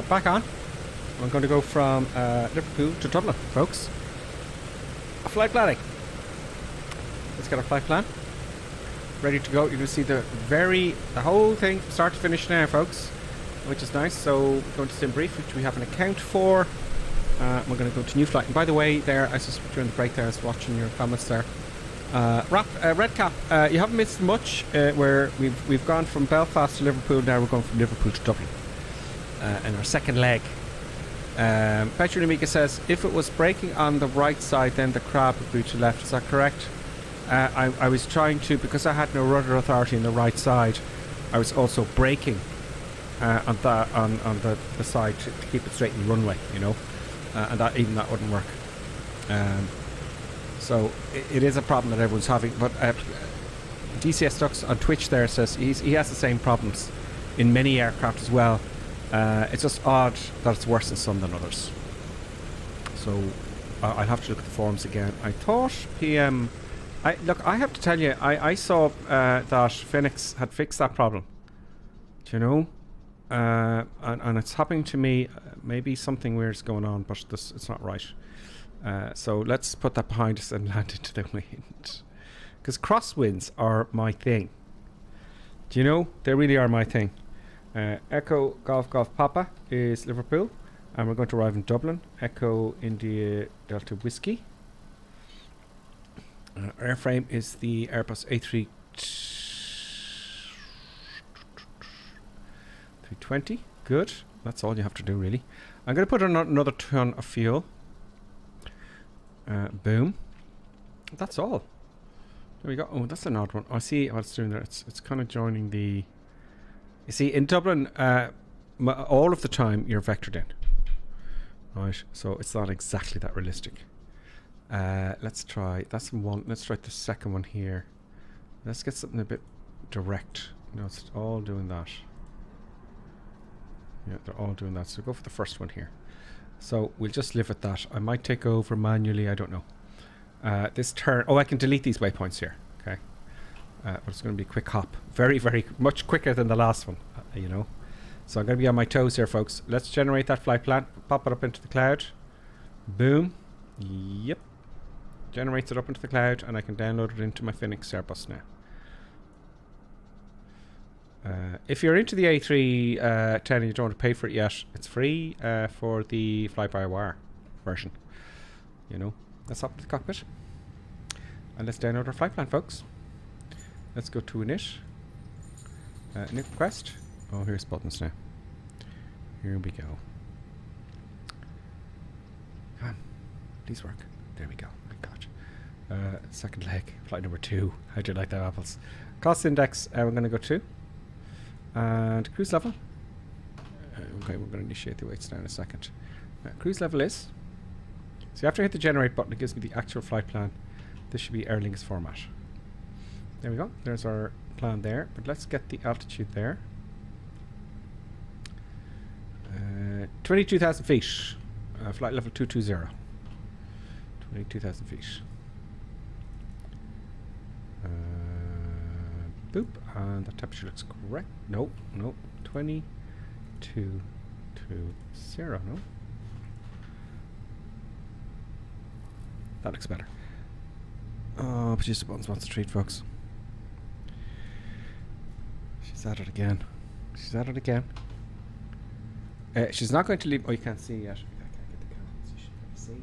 back on. I'm going to go from Liverpool to Dublin, folks. Flight planning. Let's get our flight plan ready to go. You're going to see the whole thing from start to finish now, folks, which is nice. So we're going to sim brief, which we have an account for. We're going to go to new flight. And by the way, there, I just during the break there, I was watching your comments there. Redcap, you haven't missed much. Where we've gone from Belfast to Liverpool. Now we're going from Liverpool to Dublin, in our second leg. Petro Amiga says if it was braking on the right side, then the crab would be to the left. Is that correct? I was trying to, because I had no rudder authority on the right side, I was also braking on the side to keep it straight in the runway, you know, and that wouldn't work. So it is a problem that everyone's having. But DCS Ducks on Twitch there says he has the same problems in many aircraft as well. It's just odd that it's worse in some than others. So I'll have to look at the forums again. I thought PM... Look, I have to tell you, I saw that Fenix had fixed that problem. Do you know? And it's happening to me. Maybe something weird's going on, but it's not right. So let's put that behind us and land into the wind. Because crosswinds are my thing. Do you know? They really are my thing. Echo Golf Golf Papa is Liverpool, and we're going to arrive in Dublin. Echo India Delta Whiskey. Airframe is the Airbus A320. Good. That's all you have to do, really. I'm going to put on another ton of fuel. Boom. That's all. There we go. Oh, that's an odd one. I see what it's doing there. It's kind of joining the... You see, in Dublin, all of the time you're vectored in. Right, so it's not exactly that realistic. Let's try, that's one, let's try the second one here. Let's get something a bit direct. No, it's all doing that. Yeah, they're all doing that. So go for the first one here. So we'll just live with that. I might take over manually, I don't know. This turn, oh, I can delete these waypoints here. Okay. But it's going to be a quick hop. Very, very much quicker than the last one, you know. So I'm going to be on my toes here, folks. Let's generate that flight plan. Pop it up into the cloud. Boom. Yep. Generates it up into the cloud, and I can download it into my Fenix Airbus now. If you're into the A310 and you don't want to pay for it yet, it's free for the fly-by-wire version. You know. Let's hop to the cockpit. And let's download our flight plan, folks. Let's go to init. Init request. Oh, here's buttons now. Here we go. Come on. Please work. There we go. My God. Second leg. Flight number 2. How do you like that, apples? Cost index. We're going to go 2. And cruise level. Okay, we're going to initiate the weights now in a second. Cruise level is... So after I hit the generate button, it gives me the actual flight plan. This should be Aer Lingus format. There we go. There's our plan there. But let's get the altitude there. 22,000 feet. Flight level 220. 22,000 feet. Boop. And the temperature looks correct. No, no. 2220. No. That looks better. Oh, producer buttons wants to treat, folks. She's at it again. She's at it again. She's not going to leave. Oh, you can't see yet. I can't get the camera. So she can see.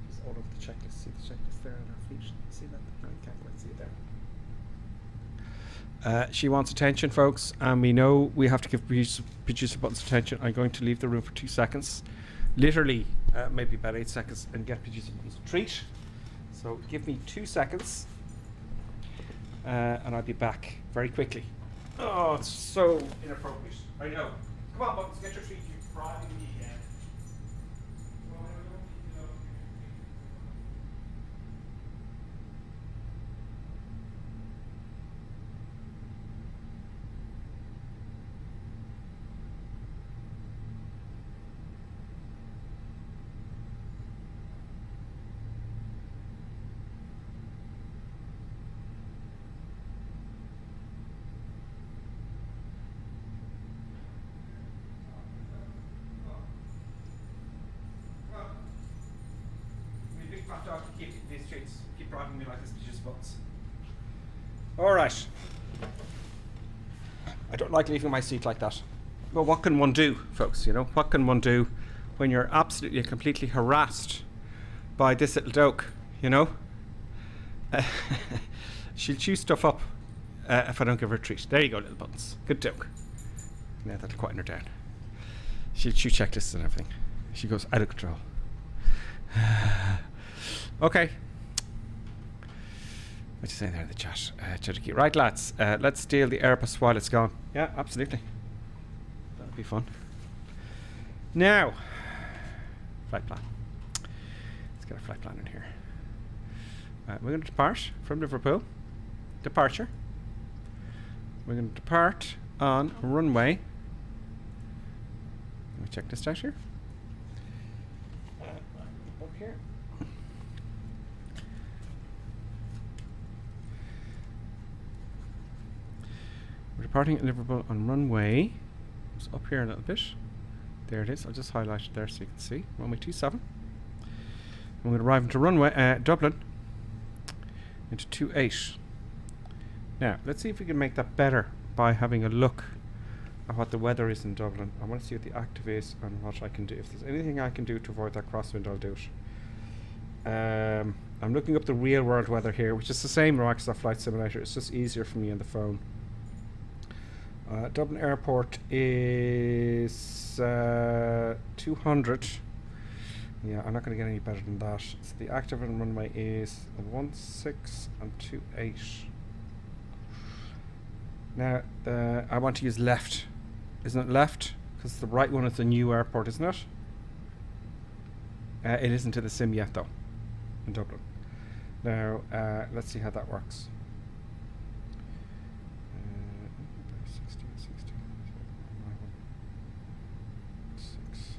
She's all over the checklist. See the checklist there on her feet. See that? No, you can't quite see it there. She wants attention, folks, and we know we have to give producer buttons attention. I'm going to leave the room for 2 seconds. Literally, maybe about 8 seconds, and get producer buttons to treat. So give me 2 seconds, and I'll be back very quickly. Oh, it's so inappropriate. I know. Come on, buttons, get your treat. You're bribing me again. to keep these streets, keep driving me like this, just buttons. Alright. I don't like leaving my seat like that. But what can one do, folks? You know, what can one do when you're absolutely completely harassed by this little doke, you know? She'll chew stuff up if I don't give her a treat. There you go, little buttons. Good doke. Yeah, that'll quieten her down. She'll chew checklists and everything. She goes out of control. Okay. What you saying there in the chat? Cherokee. Right, lads. Let's steal the Airbus while it's gone. Yeah, absolutely. That'll be fun. Now, flight plan. Let's get a flight plan in here. We're going to depart from Liverpool. Departure. We're going to depart on runway. Let me check this out here. Up here. We're departing at Liverpool on runway. It's up here a little bit. There it is. I'll just highlight it there so you can see. Runway 27. We're going to arrive into runway Dublin into 28. Now, let's see if we can make that better by having a look at what the weather is in Dublin. I want to see what the active is and what I can do. If there's anything I can do to avoid that crosswind, I'll do it. I'm looking up the real world weather here, which is the same Microsoft Flight Simulator. It's just easier for me on the phone. Dublin Airport is 200. Yeah, I'm not going to get any better than that. So the active on runway is 16 and 28. Now, I want to use left. Isn't it left? Because the right one is the new airport, isn't it? It isn't to the sim yet, though, in Dublin. Now, let's see how that works. 6.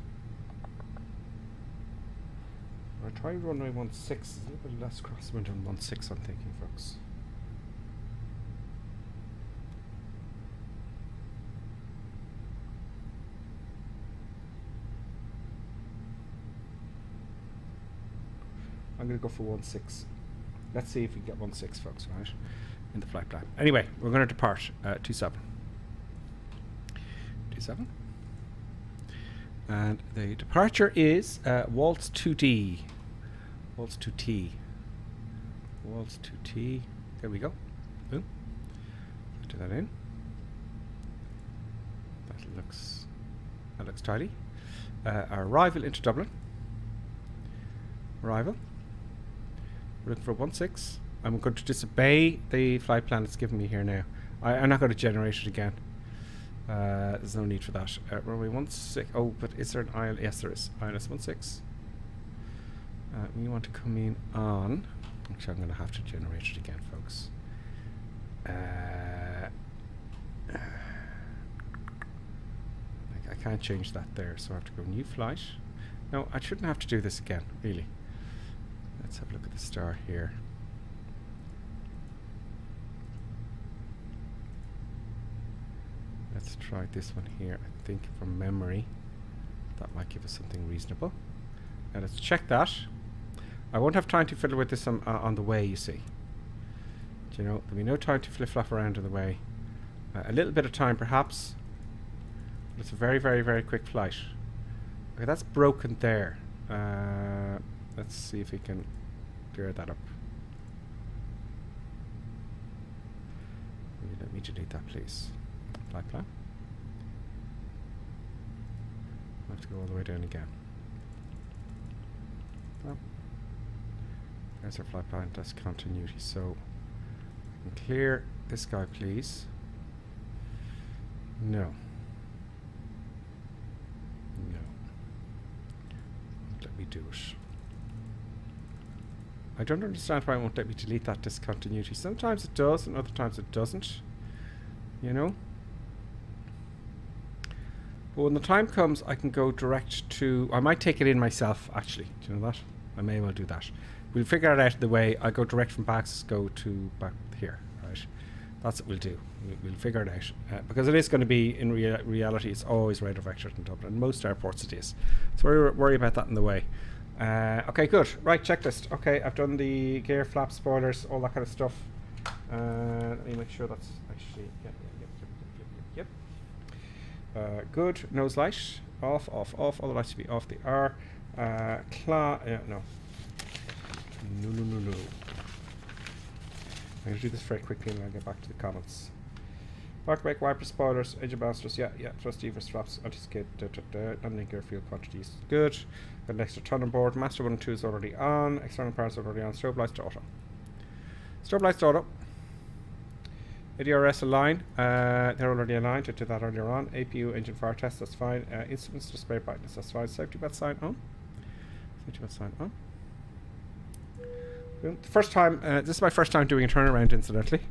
I'll try runway 16. It's a little bit less crosswind than 16, I'm thinking, folks. I'm going to go for 16. Let's see if we can get 16, folks, right? In the flight plan. Anyway, we're going to depart 27. 27. And the departure is Waltz 2D. Waltz 2T. Waltz 2T. There we go. Boom. Do that in. That looks tidy. Our arrival into Dublin. Arrival. We're looking for 16. I'm going to disobey the flight plan it's given me here now. I'm not going to generate it again. There's no need for that. Runway 16. Oh, but is there an IL? Yes, there is. ILS 16. We want to come in on. Actually, I'm going to have to generate it again, folks. I can't change that there, so I have to go new flight. No, I shouldn't have to do this again, really. Let's have a look at the star here. Let's try this one here. I think from memory that might give us something reasonable. Now let's check that. I won't have time to fiddle with this on the way, you see. Do you know, there'll be no time to flip-flop around on the way. A little bit of time perhaps, but it's a very, very, very quick flight. Okay, that's broken there. Let's see if we can clear that up. Will you let me delete that, please? Flight plan. I have to go all the way down again. Oh. There's our flight plan. That's continuity. So, I can clear this guy, please. No. No. Let me do it. I don't understand why it won't let me delete that discontinuity. Sometimes it does, and other times it doesn't. You know? But when the time comes, I can go direct to... I might take it in myself, actually. Do you know that? I may well do that. We'll figure it out of the way. I go direct from Glasgow to back here, right? That's what we'll do. We'll figure it out. Because it is going to be, in reality, it's always radar vectored in Dublin. Most airports it is. So worry about that in the way. Okay, good. Right, checklist. Okay, I've done the gear, flaps, spoilers, all that kind of stuff. Let me make sure that's actually yep. Good. Nose light off. All the lights should be off. They are. No. No. I'm going to do this very quickly and I'll get back to the comments. Park brake, wiper, spoilers, engine basters, yeah, thrust lever, straps, anti-skid, landing gear, fuel quantities, good. Got an extra ton on board. Master 1 and 2 is already on. External powers are already on. Strobe lights to auto. Strobe lights to auto. ADRS align. They're already aligned. I did that earlier on. APU engine fire test, that's fine. Instruments display brightness, that's fine. Safety belt sign on. Safety belt sign on. Boom. The first time, this is my first time doing a turnaround, incidentally.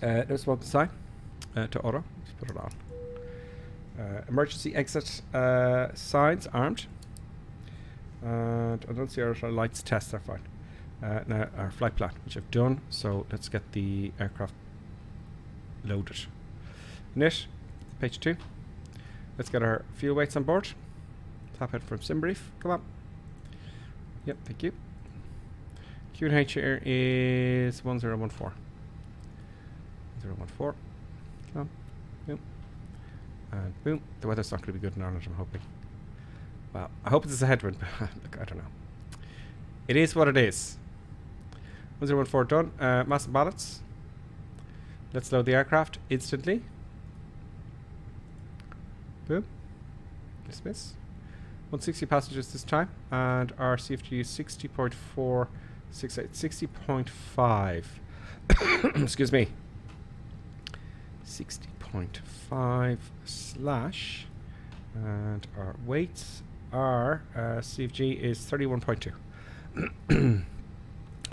No smoke sign to auto. Just put it on. Emergency exit signs armed. And I don't see our lights test, they're fine. Now our flight plan, which I've done, so let's get the aircraft loaded. Init, page 2. Let's get our fuel weights on board. Tap it from SimBrief. Come on. Yep, thank you. Q&H here is 1014. 014. Come on. Boom. And boom. The weather's not going to be good in Ireland, I'm hoping. Well, I hope it's a headwind, but look, I don't know. It is what it is. 1014 done. Mass and balance. Let's load the aircraft instantly. Boom. Dismiss. 160 passengers this time, and our CFG is 60.468. 60.5. Excuse me. 60.5 slash, and our weights are CFG is 31.2.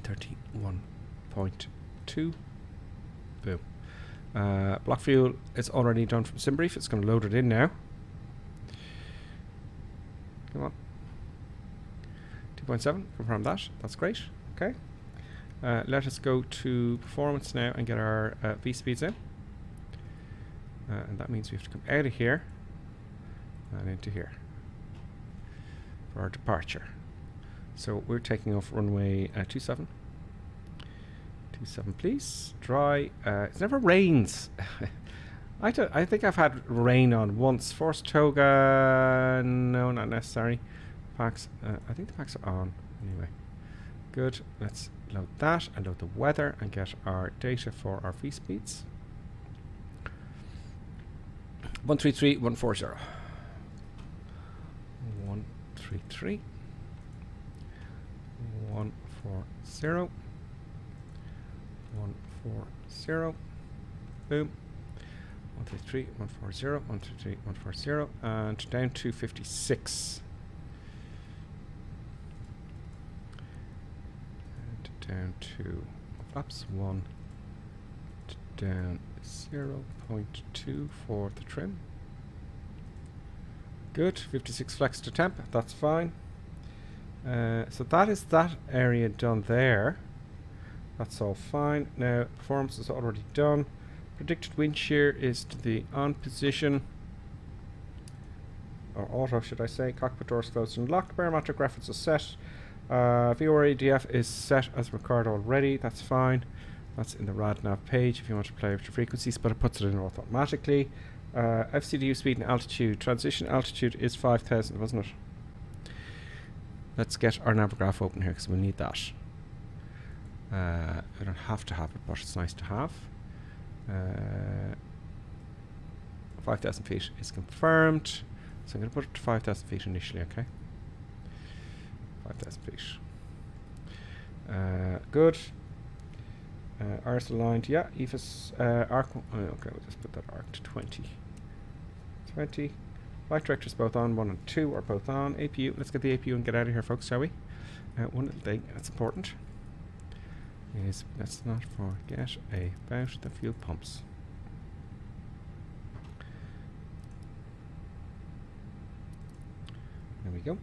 31.2. Boom. Block fuel is already done from SimBrief. It's going to load it in now. Come on. 2.7. Confirm that. That's great. Okay. Let us go to performance now and get our V speeds in. And that means we have to come out of here and into here for our departure. So we're taking off runway 27. 27, please. Dry. It never rains. I think I've had rain on once. Forced toga. No, not necessary. Packs. I think the packs are on. Anyway. Good. Let's load that and load the weather and get our data for our V speeds. 133, 140. 133. 140. 140. Boom. 133, 140, 133, 140, and down to 56. And down to flaps 1. Down 0.2 for the trim. Good. 56 flex to temp. That's fine. So that is that area done there. That's all fine. Now performance is already done. Predicted wind shear is to the on position, or auto should I say. Cockpit doors closed and locked. Barometric reference is set. VORADF is set as required already. That's fine. That's in the RadNav page if you want to play with your frequencies, but it puts it in automatically. FCDU speed and altitude. Transition altitude is 5,000, wasn't it? Let's get our Navigraph open here because we need that. I don't have to have it, but it's nice to have. 5,000 feet is confirmed. So I'm going to put it to 5,000 feet initially, okay? 5,000 feet. Good. Arcs aligned, yeah. EFIS arc. Okay, we'll just put that arc to 20. 20. Flight directors both on. 1 and 2 are both on. APU. Let's get the APU and get out of here, folks, shall we? One little thing that's important is let's not forget about the fuel pumps. There we go.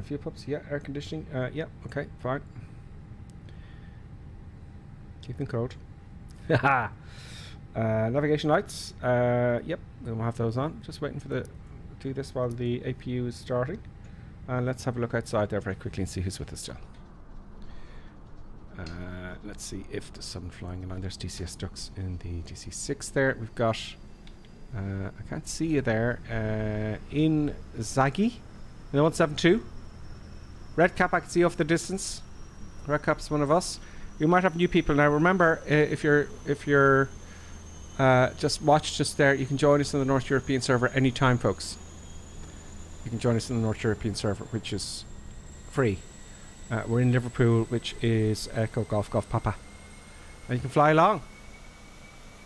Fuel pumps, yeah. Air conditioning, yeah. Okay, fine. Keep them cold. Navigation lights, yep. We'll have those on. Just waiting for the do this while the APU is starting. And let's have a look outside there very quickly and see who's with us still. Let's see if there's someone flying along. There's DCS ducks in the DC6 there. We've got, I can't see you there, in Zaggy, in the 172. Red Cap, I can see off the distance. Red Cap's one of us. We might have new people now. Remember, if you're just watch just there, you can join us in the North European server anytime, folks. You can join us in the North European server, which is free. We're in Liverpool, which is Echo Golf Golf Papa. And you can fly along.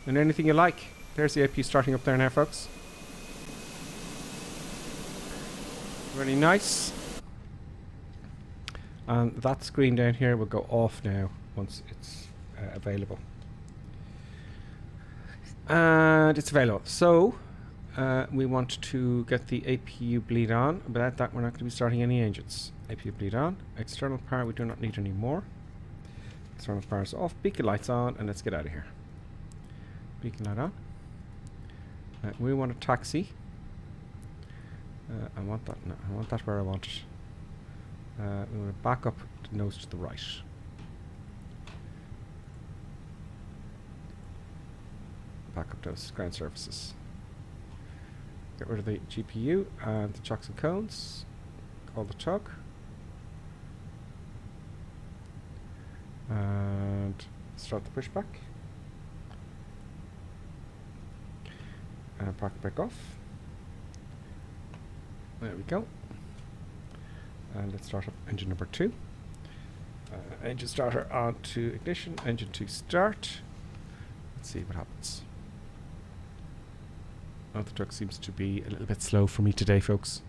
And anything you like. There's the AP starting up there now, folks. Really nice. And that screen down here will go off now once it's available. And it's available. So, we want to get the APU bleed on. Without that, we're not going to be starting any engines. APU bleed on. External power, we do not need any more. External power is off. Beacon lights on, and let's get out of here. Beacon light on. We want a taxi. I want that. No, I want that where I want it. We want to back up the nose to the right. Back up those ground surfaces. Get rid of the GPU and the chocks and cones. Call the tug. And start the pushback. And park back off. There we go. And let's start up engine number 2. Engine starter on to ignition. Engine 2 start. Let's see what happens. Oh, the truck seems to be a little bit slow for me today, folks.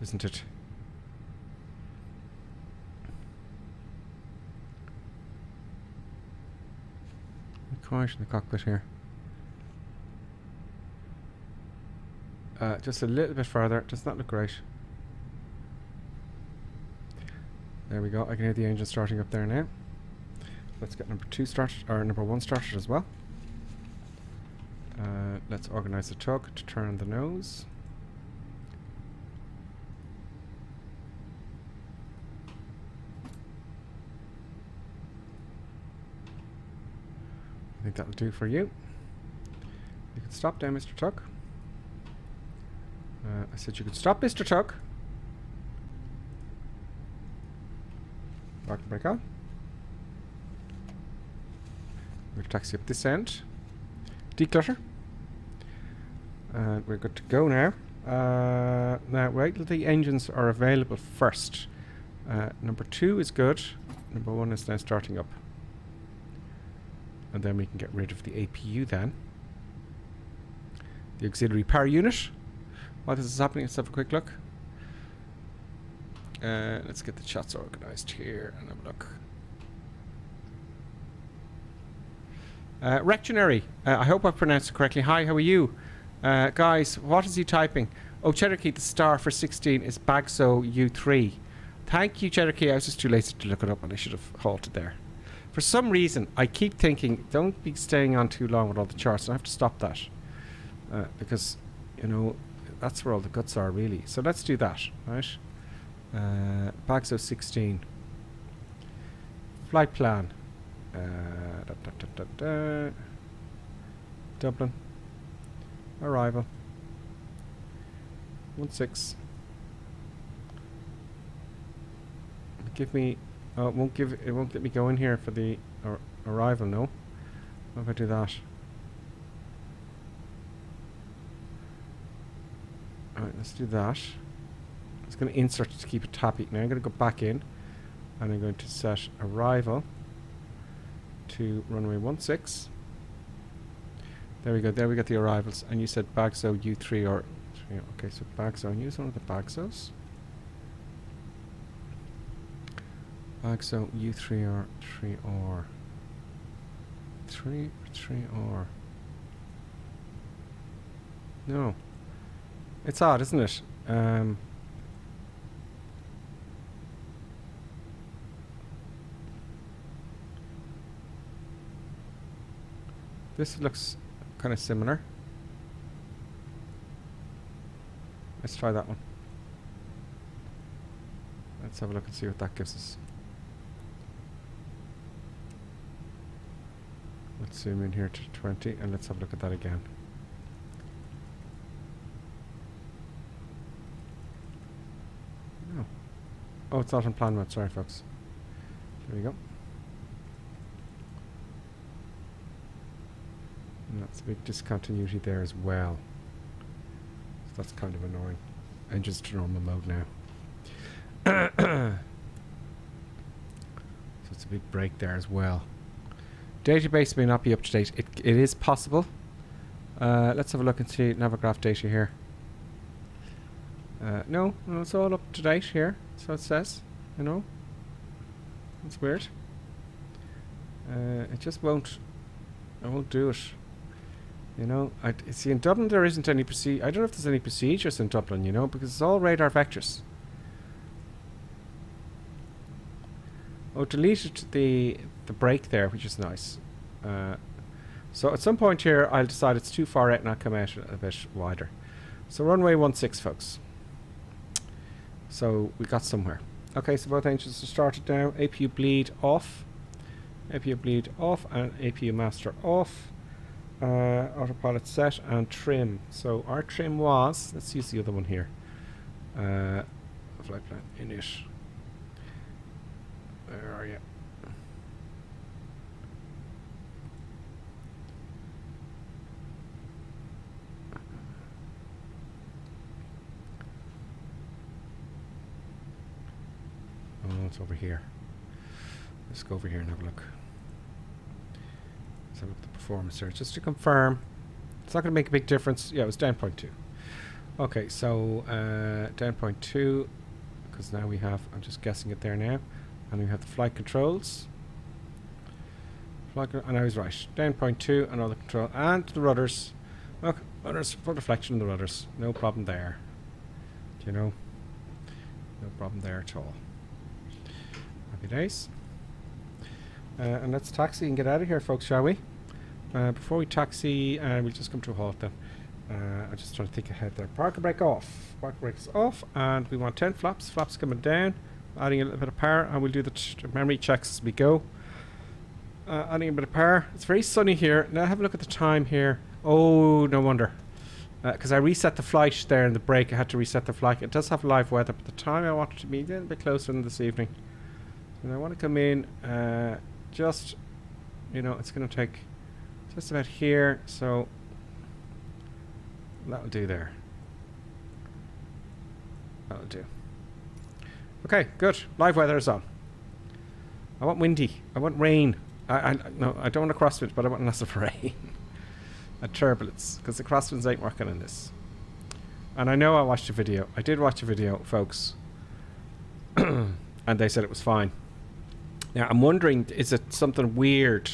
Isn't it? Quiet in the cockpit here. Just a little bit further. Does that look great? There we go. I can hear the engine starting up there now. Let's get number 2 started, or number 1 started as well. Let's organize the tug to turn the nose. I think that'll do for you. You can stop there, Mr. Tug. I said you could stop, Mr. Tug. Park and brake on. We'll taxi up this end. Declutter. And we're good to go now. Now, wait till the engines are available first. Number 2 is good. Number 1 is now starting up. And then we can get rid of the APU then. The auxiliary power unit. While this is happening, let's have a quick look. Let's get the shots organized here and have a look. Rectionary. I hope I pronounced it correctly. Hi, how are you? Guys, what is he typing? Oh, Cherokee, the star for 16 is Bagso U3. Thank you, Cherokee. I was just too lazy to look it up and I should have halted there. For some reason, I keep thinking, don't be staying on too long with all the charts. I have to stop that. Because, you know, that's where all the guts are, really. So let's do that, right? Bagso 16. Flight plan. Dublin. Arrival. 16. Give me. Oh, it won't give. It won't let me go in here for the arrival. No. What if I do that? Alright, let's do that. It's going to insert to keep it happy. Now I'm going to go back in, and I'm going to set arrival to runway 16. There we go. There we got the arrivals. And you said Bagso U3 or 3. Okay, so Bagso. And use one of the Bagsos. Bagso U3 or 3 or 3 or no. It's odd, isn't it? This looks kind of similar. Let's try that one. Let's have a look and see what that gives us. Let's zoom in here to 20 and let's have a look at that again. No. Oh, it's not on plan mode. Sorry, folks. There we go. And that's a big discontinuity there as well. So that's kind of annoying. Engines to normal mode now. So it's a big break there as well. Database may not be up to date. It is possible. Let's have a look and see Navigraph data here. No, it's all up to date here. So it says, you know. It's weird. It just won't. I won't do it. You know, see in Dublin there isn't any I don't know if there's any procedures in Dublin, you know, because it's all radar vectors. Oh, deleted the brake there, which is nice. So at some point here, I'll decide it's too far out and I'll come out a bit wider. So runway 16, folks. So we got somewhere. Okay, so both engines are started now. APU bleed off. APU bleed off and APU master off. Autopilot set and trim. So our trim was, let's use the other one here. Flight plan init. Where are you? Oh, it's over here. Let's go over here and have a look. Let's have a look at the performance here. Just to confirm, it's not going to make a big difference. Yeah, it was down 0.2. Okay, so down 0.2, because now we have, I'm just guessing it there now, and we have the flight controls. And I was right. Down 0.2, another control, and the rudders. Look, rudders, full deflection in the rudders. No problem there. Do you know? No problem there at all. Happy days. And let's taxi and get out of here, folks, shall we? Before we taxi, we'll just come to a halt then. I'm just trying to think ahead there. Parker brake off. Parker brakes off, and we want 10 flaps. Flaps coming down. Adding a little bit of power, and we'll do the memory checks as we go. Adding a bit of power. It's very sunny here. Now have a look at the time here. Oh, no wonder. Because I reset the flight there in the break. I had to reset the flight. It does have live weather, but the time I want it to be a little bit closer than this evening. And I want to come in just, you know, it's going to take just about here. So that'll do there. That'll do. Okay, good. Live weather is on. I want windy. I want rain. No, I don't want a crosswind, but I want lots of rain. A turbulence, because the crosswinds ain't working on this. And I know I watched a video. I did watch a video, folks. And they said it was fine. Now, I'm wondering, is it something weird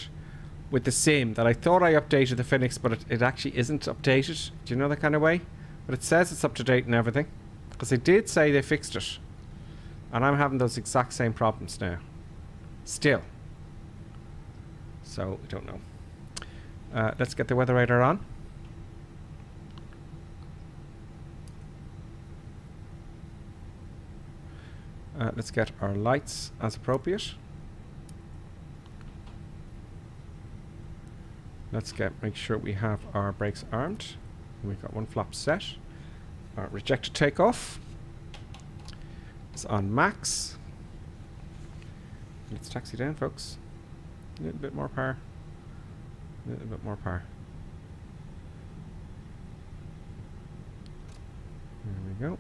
with the sim that I thought I updated the Fenix, but it actually isn't updated? Do you know that kind of way? But it says it's up to date and everything. Because they did say they fixed it. And I'm having those exact same problems now. Still. So, we don't know. Let's get the weather radar on. Let's get our lights as appropriate. Let's make sure we have our brakes armed. We've got one flap set. Our rejected takeoff is on max. Let's taxi down, folks. A little bit more power. A little bit more power. There we go.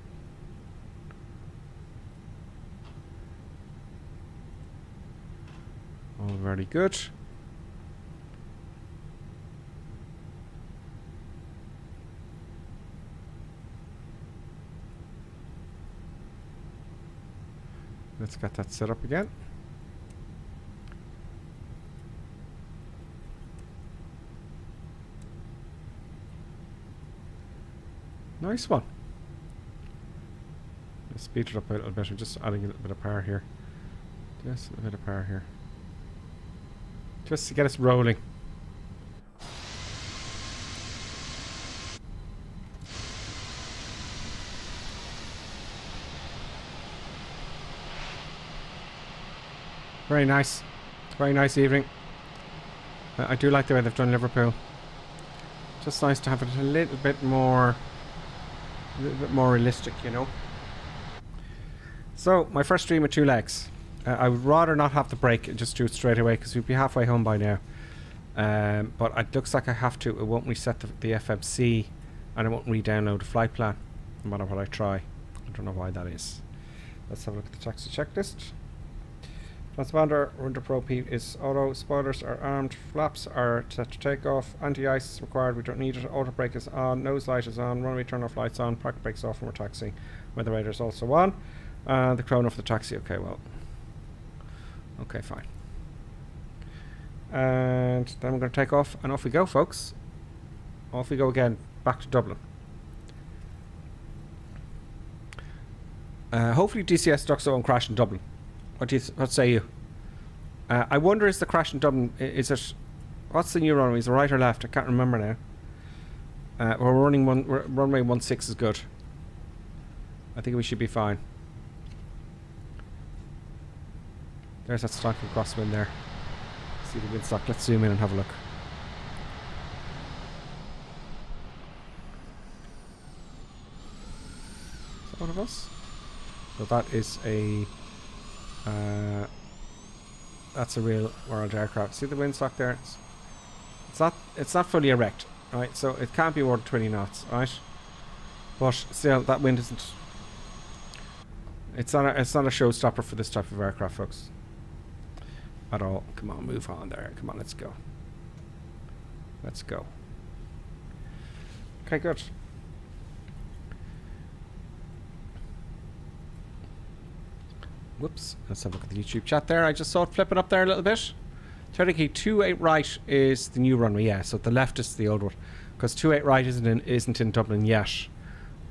All very good. Let's get that set up again. Nice one. Let's speed it up a little bit. I'm just adding a little bit of power here. Just a bit of power here. Just to get us rolling. Very nice. Very nice evening. I do like the way they've done Liverpool. Just nice to have it a little bit more realistic, you know. So, my first stream with 2 legs. I would rather not have the break and just do it straight away because we'd be halfway home by now. But it looks like I have to. It won't reset the FMC and it won't re-download the flight plan no matter what I try. I don't know why that is. Let's have a look at the taxi checklist. Transponder, under Pro P is auto, spoilers are armed, flaps are set to take off, anti-ice is required, we don't need it, auto brake is on, nose light is on, runway turn off lights on, park brakes off and we're taxiing. Weather radar is also on. The chrono for the taxi, okay, well. Okay, fine. And then we're going to take off and off we go, folks. Off we go again, back to Dublin. Hopefully DCS Duxo won't crash in Dublin. What say you? I wonder, is the crash in Dublin, is it, what's the new runway? Is it right or left? I can't remember now. We're running runway 16 is good. I think we should be fine. There's that stock crosswind there. See the windstock. Let's zoom in and have a look. Is that one of us? So that is a that's a real world aircraft. See the windsock there? It's not fully erect, right? So it can't be more than 20 knots, right? But still, that wind isn't. It's not a showstopper for this type of aircraft, folks. At all. Come on, move on there. Come on, let's go. Let's go. Okay, good. Whoops. Let's have a look at the YouTube chat there. I just saw it flipping up there a little bit. Technically, 28 right is the new runway, yeah. So the left is the old one. Because 28 right isn't in Dublin yet.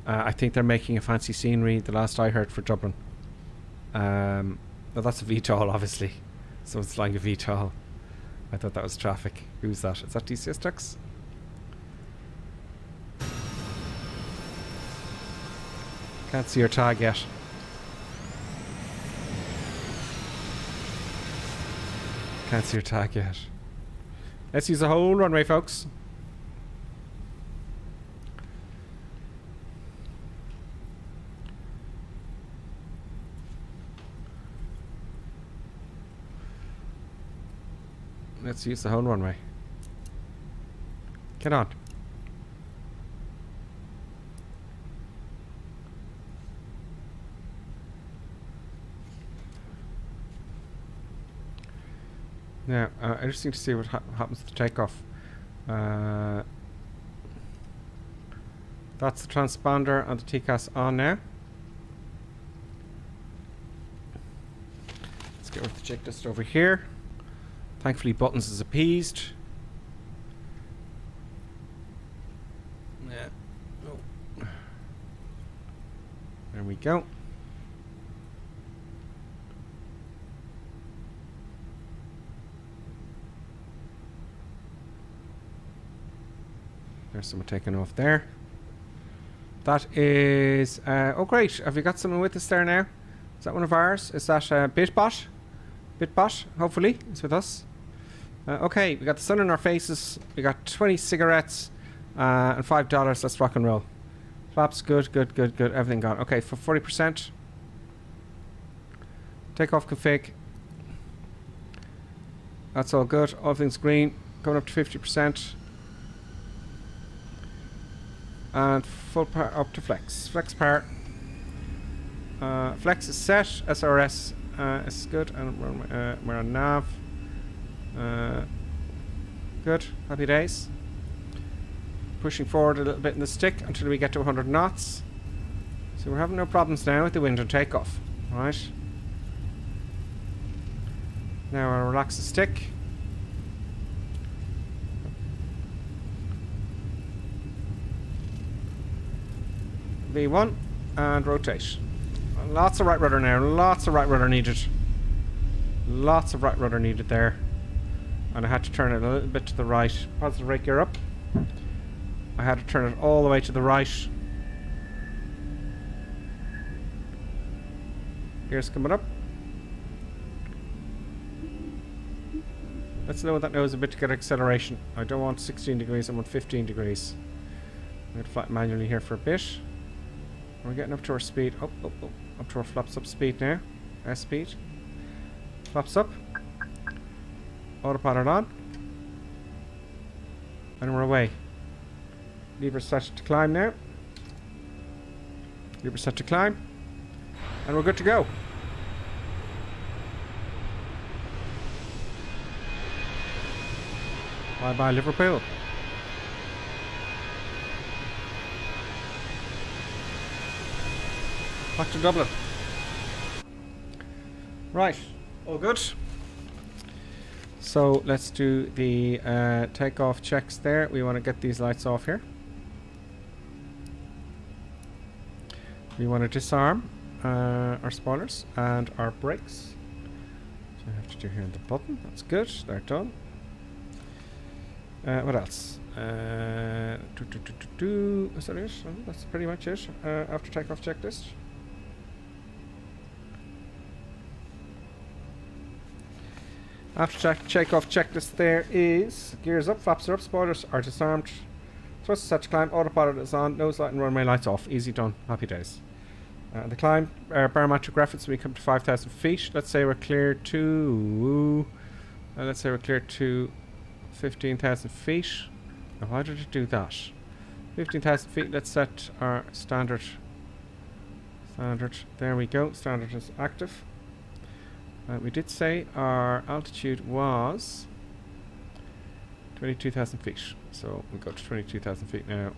I think they're making a fancy scenery, the last I heard, for Dublin. Well, that's a VTOL, obviously. Someone's flying a VTOL. I thought that was traffic. Who's that? Is that DCS Dux? Can't see your tag yet. Can't see your tag yet. Let's use the whole runway, folks. Let's use the whole runway. Get on. Now, interesting to see what happens to takeoff. That's the transponder and the TCAS on now. Let's get rid of the checklist over here. Thankfully, Buttons is appeased. Yeah. Oh. There we go. There's someone taking off there. That is... oh, great. Have you got someone with us there now? Is that one of ours? Is that Bitbot? Bitbot, hopefully, is with us. Okay, we got the sun in our faces. We got 20 cigarettes and $5. Let's rock and roll. Flaps, good, good, good, good. Everything gone. Okay, for 40%. Takeoff config. That's all good. All things green. Going up to 50%. And full power up to flex. Flex power. Flex is set. SRS is good. And we're on nav. Good. Happy days. Pushing forward a little bit in the stick until we get to 100 knots. So we're having no problems now with the wind and takeoff. Right. Now I'll relax the stick. V1 and rotate. Lots of right rudder now. Lots of right rudder needed. Lots of right rudder needed there. And I had to turn it a little bit to the right. Positive rate gear up. I had to turn it all the way to the right. Gears coming up. Let's lower that nose a bit to get acceleration. I don't want 16 degrees, I want 15 degrees. I'm going to fly it manually here for a bit. We're getting up to our speed. Up to our flaps up speed now. S speed. Flaps up. Autopilot on. And we're away. Lever set to climb now. Lever set to climb. And we're good to go. Bye bye Liverpool. Back to Dublin. Right, all good. So let's do the takeoff checks there. We want to get these lights off here. We want to disarm our spoilers and our brakes. So I have to do here on the button. That's good. They're done. What else? Is that it? That's pretty much it. After takeoff checklist. After takeoff checklist, there is gears up, flaps are up, spoilers are disarmed, thrust is set to climb, autopilot is on, nose light and runway lights off. Easy done. Happy days. The climb, barometric reference, we come to 5,000 feet. Let's say we're clear to. Let's say we're clear to 15,000 feet. Now, why did it do that? 15,000 feet. Let's set our standard. There we go. Standard is active. We did say our altitude was 22,000 feet. So we go to 22,000 feet now.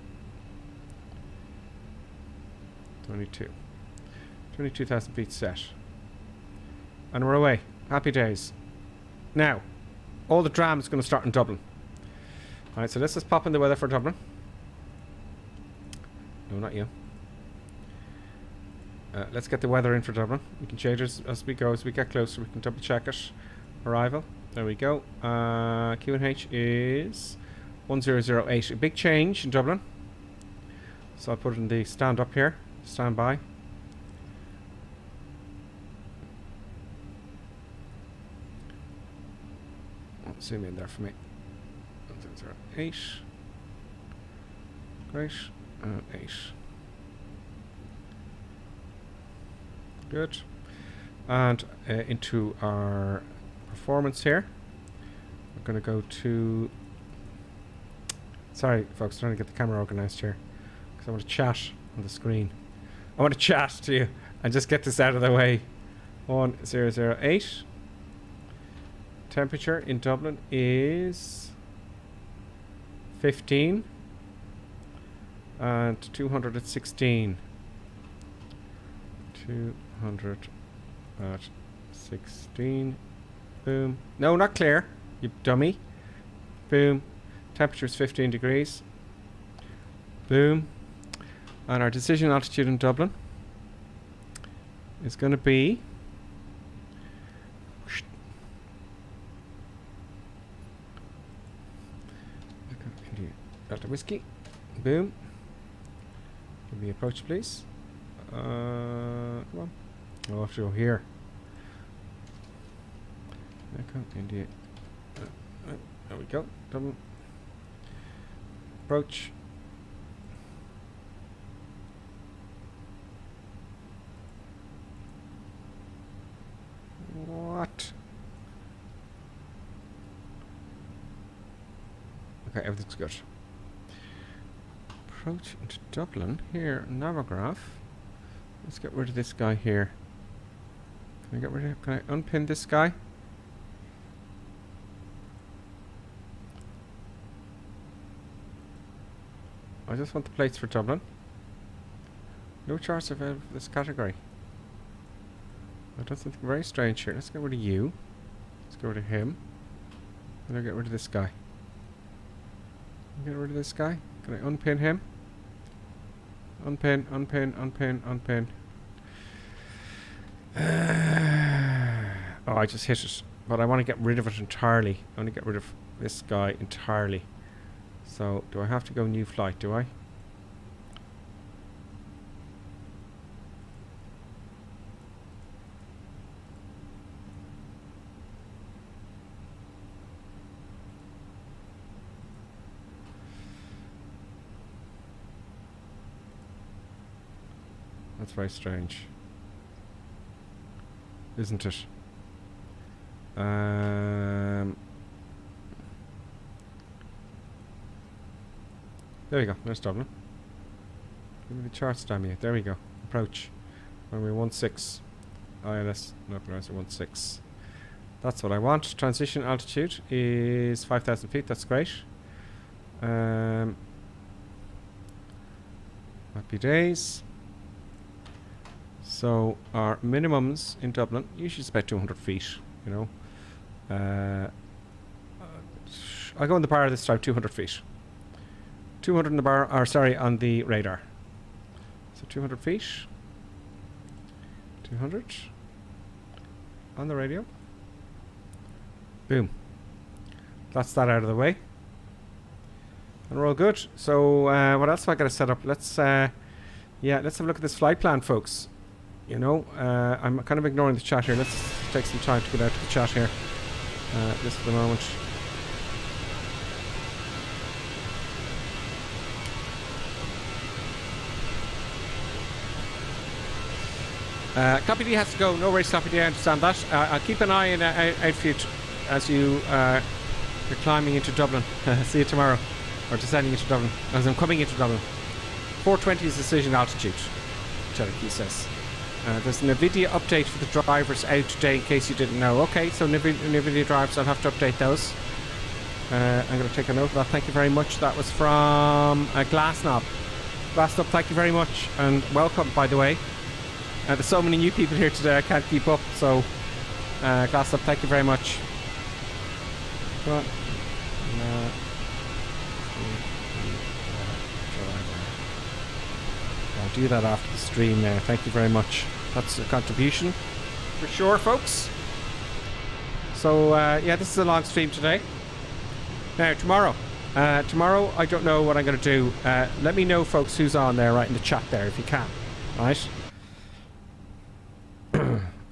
22,000 feet set. And we're away. Happy days. Now, all the drama is going to start in Dublin. Alright, so let's just pop in the weather for Dublin. No, not you. Let's get the weather in for Dublin. We can change it as we go. As we get closer, we can double check it. Arrival. There we go. QNH is 1008. A big change in Dublin. So I'll put it in the stand up here. Stand by. Zoom in there for me. 1008. Great. 8. Good. And into our performance here. We're going to go to. Sorry, folks, trying to get the camera organized here because I want to chat on the screen. I want to chat to you and just get this out of the way. 1008. Temperature in Dublin is 15 and 216. 216. Boom. No, not clear, you dummy. Boom. Temperature is 15 degrees. Boom. And our decision altitude in Dublin is going to be Delta Whiskey. Boom. Give me approach, please. Come on. I'll have to go here. Echo India. There we go. Double. Approach. What? Okay, everything's good. Approach into Dublin. Here, Navograph. Let's get rid of this guy here. Can I get rid of? Can I unpin this guy? I just want the plates for Dublin. No charts available for this category. I've done something very strange here. Let's get rid of you. Let's get rid of him. And I'll get rid of this guy. Get rid of this guy. Can I unpin him? Unpin, unpin, unpin, unpin. Oh, I just hit it. But I want to get rid of it entirely. I want to get rid of this guy entirely. So, do I have to go new flight, do I? That's very strange, isn't it? There we go. There's Dublin. Give me the charts, damn you. There we go. Approach. Runway 16. ILS. No, runway 16. That's what I want. Transition altitude is 5,000 feet. That's great. Happy days. So our minimums in Dublin usually is about 200 feet. You know. I'll go in the bar this time. 200 feet. 200 in the bar, or sorry, on the radar. So 200 feet. 200 on the radio. Boom. That's that out of the way. And we're all good. So what else have I got to set up? Let's have a look at this flight plan, folks. You know, I'm kind of ignoring the chat here. Let's take some time to get out to the chat here. Just for the moment. Copy D has to go. No worries, Copy D. I understand that. I'll keep an eye on out for you as you're climbing into Dublin. See you tomorrow, or descending into Dublin. As I'm coming into Dublin. 420 is decision altitude. Cherokee says. There's an NVIDIA update for the drivers out today, in case you didn't know. Okay, so NVIDIA drivers, I'll have to update those. I'm going to take a note of that. Thank you very much. That was from Glasgow. Glasgow, thank you very much, and welcome, by the way. There's so many new people here today, I can't keep up, so Glasgow, thank you very much. Come on. I'll do that after the stream now. Thank you very much. That's a contribution for sure, folks. So yeah, this is a long stream today. Now tomorrow I don't know what I'm going to do. Let me know, folks, who's on there, right in the chat there, if you can. Right.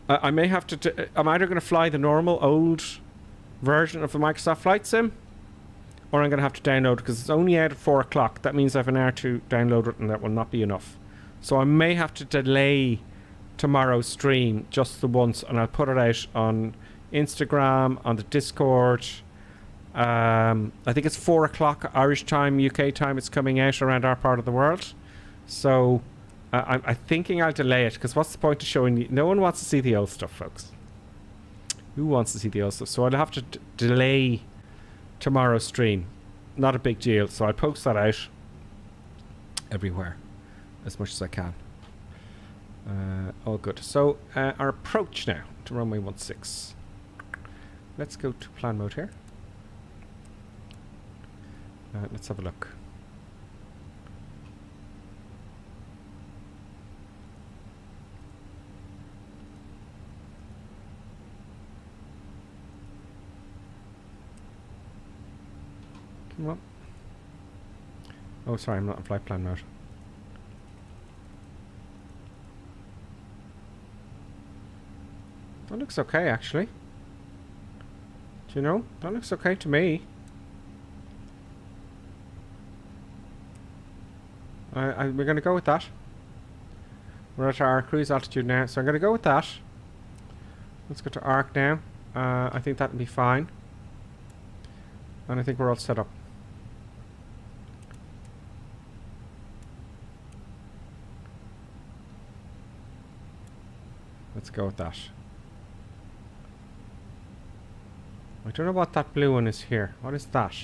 I may have to. I'm either going to fly the normal old version of the Microsoft Flight Sim, or I'm going to have to download it because it's only out at 4 o'clock. That means I have an hour to download it, and that will not be enough. So I may have to delay tomorrow's stream just the once, and I'll put it out on Instagram, on the Discord. I think it's 4 o'clock Irish time, UK time. It's coming out around our part of the world. So I'm thinking I'll delay it, because what's the point of showing you? No one wants to see the old stuff, folks. Who wants to see the old stuff? So I'll have to delay tomorrow's stream. Not a big deal. So I'll post that out everywhere as much as I can. All good. So our approach now to runway 16. Let's go to plan mode here. Let's have a look. Come on. Oh, sorry, I'm not in flight plan mode. That looks okay, actually. Do you know? That looks okay to me. We're going to go with that. We're at our cruise altitude now, so I'm going to go with that. Let's go to arc now. I think that'll be fine. And I think we're all set up. Let's go with that. I don't know what that blue one is here. What is that?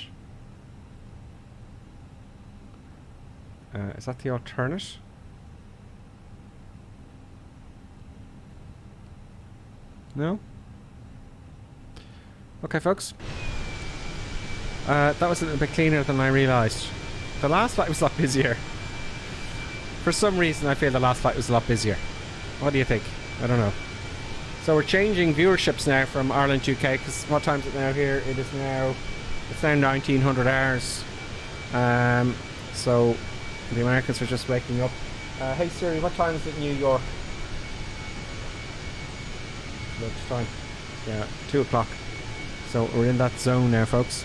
Is that the alternate? No? Okay, folks. That was a little bit cleaner than I realised. The last flight was a lot busier. For some reason, I feel the last flight was a lot busier. What do you think? I don't know. So we're changing viewerships now from Ireland, UK, because what time is it now here? It's now 1900 hours. So the Americans are just waking up. Hey Siri, what time is it in New York? Lunchtime. Yeah, 2 o'clock. So we're in that zone now, folks.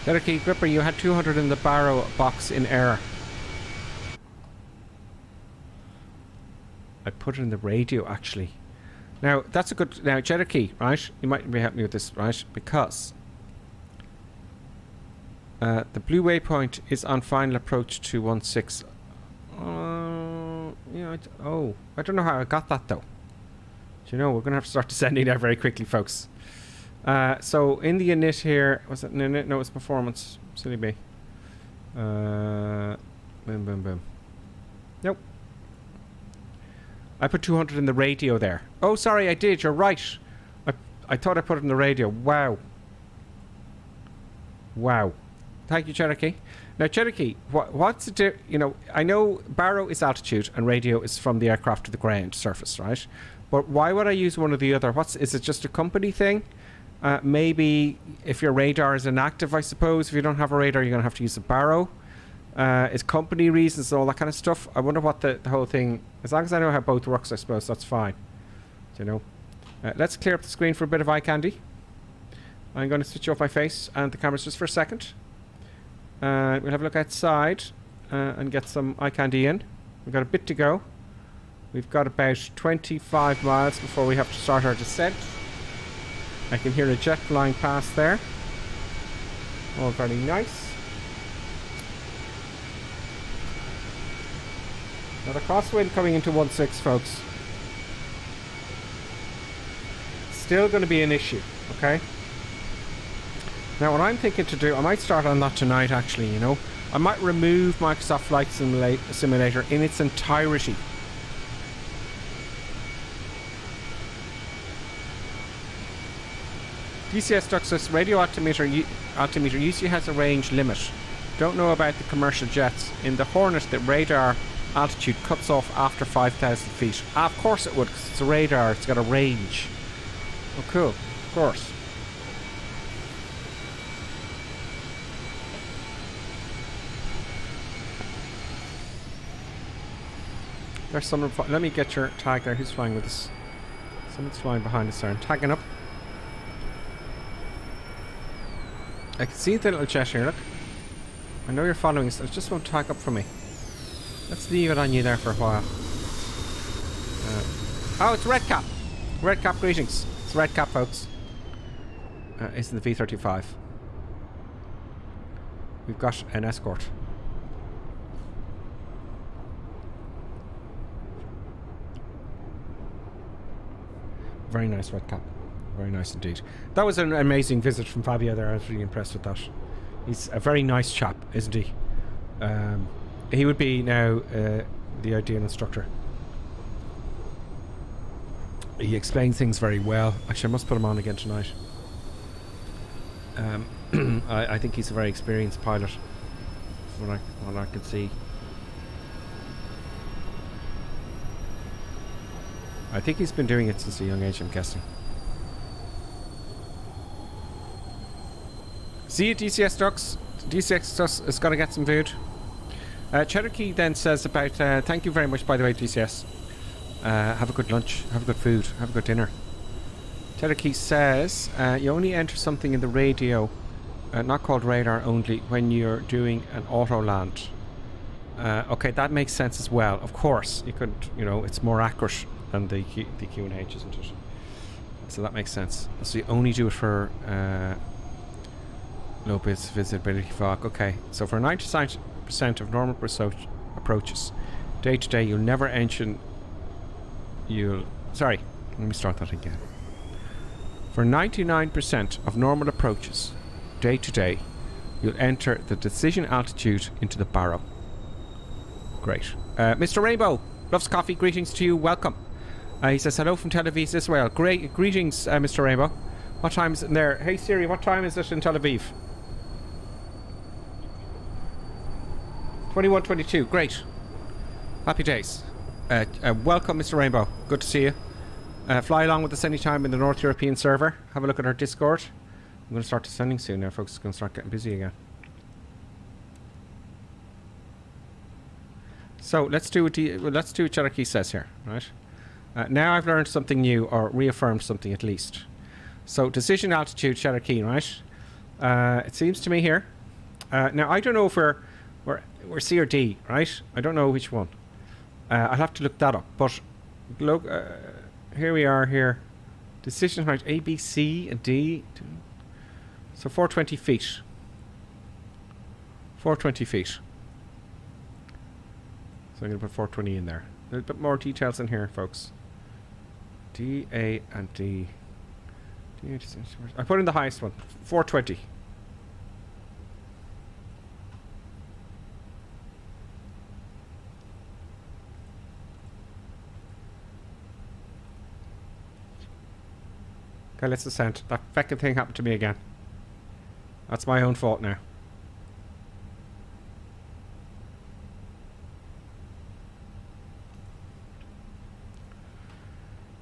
Cherokee Gripper, you had 200 in the barrow box in error. I put it in the radio, actually. Now, that's a good... Now, Cherokee, right? You might be helping me with this, right? Because... the blue waypoint is on final approach to 16. Yeah, I don't know how I got that, though. Do you know, we're going to have to start descending there very quickly, folks. So, in the init here... Was it an init? No, it's performance. Silly me. Boom, boom, boom. Nope. I put 200 in the radio there. Oh, sorry, I did. You're right. I thought I put it in the radio. Wow. Wow. Thank you, Cherokee. Now, Cherokee, what's the... You know, I know barrow is altitude and radio is from the aircraft to the ground surface, right? But why would I use one or the other? Is it just a company thing? Maybe if your radar is inactive, I suppose. If you don't have a radar, you're going to have to use a barrow. It's company reasons and all that kind of stuff. I wonder what the whole thing... As long as I know how both works, I suppose that's fine. Do you know? Let's clear up the screen for a bit of eye candy. I'm going to switch off my face and the cameras just for a second. We'll have a look outside and get some eye candy in. We've got a bit to go. We've got about 25 miles before we have to start our descent. I can hear a jet flying past there. All very nice. Now the crosswind coming into 16, folks. Still going to be an issue, okay? Now what I'm thinking to do, I might start on that tonight actually, you know. I might remove Microsoft Flight Simulator in its entirety. DCS Duxus radio altimeter usually has a range limit. Don't know about the commercial jets. In the Hornet, the radar altitude cuts off after 5,000 feet. Of course it would, because it's a radar, it's got a range. Oh cool, of course. There's someone, let me get your tag there, who's flying with us? Someone's flying behind us there, I'm tagging up. I can see the little jet here, look. I know you're following us, it just won't tag up for me. Let's leave it on you there for a while. Oh, it's Red Cap. Red Cap, greetings. It's Red Cap, folks. It's in the V-35. We've got an escort. Very nice, Red Cap. Very nice indeed. That was an amazing visit from Fabio there. I was really impressed with that. He's a very nice chap, isn't he? He would be now the ideal instructor. He explains things very well. Actually, I must put him on again tonight. I think he's a very experienced pilot. That's what I can see. I think he's been doing it since a young age, I'm guessing. See you, DCS Ducks. DCS Ducks has got to get some food. Cherokee then says about, thank you very much, by the way, DCS. Have a good lunch, have a good food, have a good dinner. Cherokee says, you only enter something in the radio, not called radar only, when you're doing an auto land. Okay, that makes sense as well. Of course, you could, you know, it's more accurate than the Q&H, isn't it? So that makes sense. So you only do it for low visibility fog. Okay, so for 99% of normal approaches, day to day, you'll never enter. Sorry, let me start that again. For 99% of normal approaches, day to day, you'll enter the decision altitude into the barrow. Great. Mr. Rainbow loves coffee. Greetings to you. Welcome. He says hello from Tel Aviv, Israel. Great. Greetings, Mr. Rainbow. What time is it in there? Hey Siri, what time is it in Tel Aviv? 21:22. Great. Happy days. Welcome, Mr. Rainbow. Good to see you. Fly along with us anytime in the North European server. Have a look at our Discord. I'm going to start descending soon now, folks. It's going to start getting busy again. So let's do what Cherokee says here, right? Now I've learned something new, or reaffirmed something at least. So decision altitude, Cherokee, right? It seems to me here Now I don't know if we're C or D, right? I don't know which one. I'll have to look that up. But look, here we are here. Decision height A, B, C, and D. So 420 feet. 420 feet. So I'm going to put 420 in there. A little bit more details in here, folks. D, A, and D. I put in the highest one. 420. Okay, let's descend. That feckin' thing happened to me again. That's my own fault now.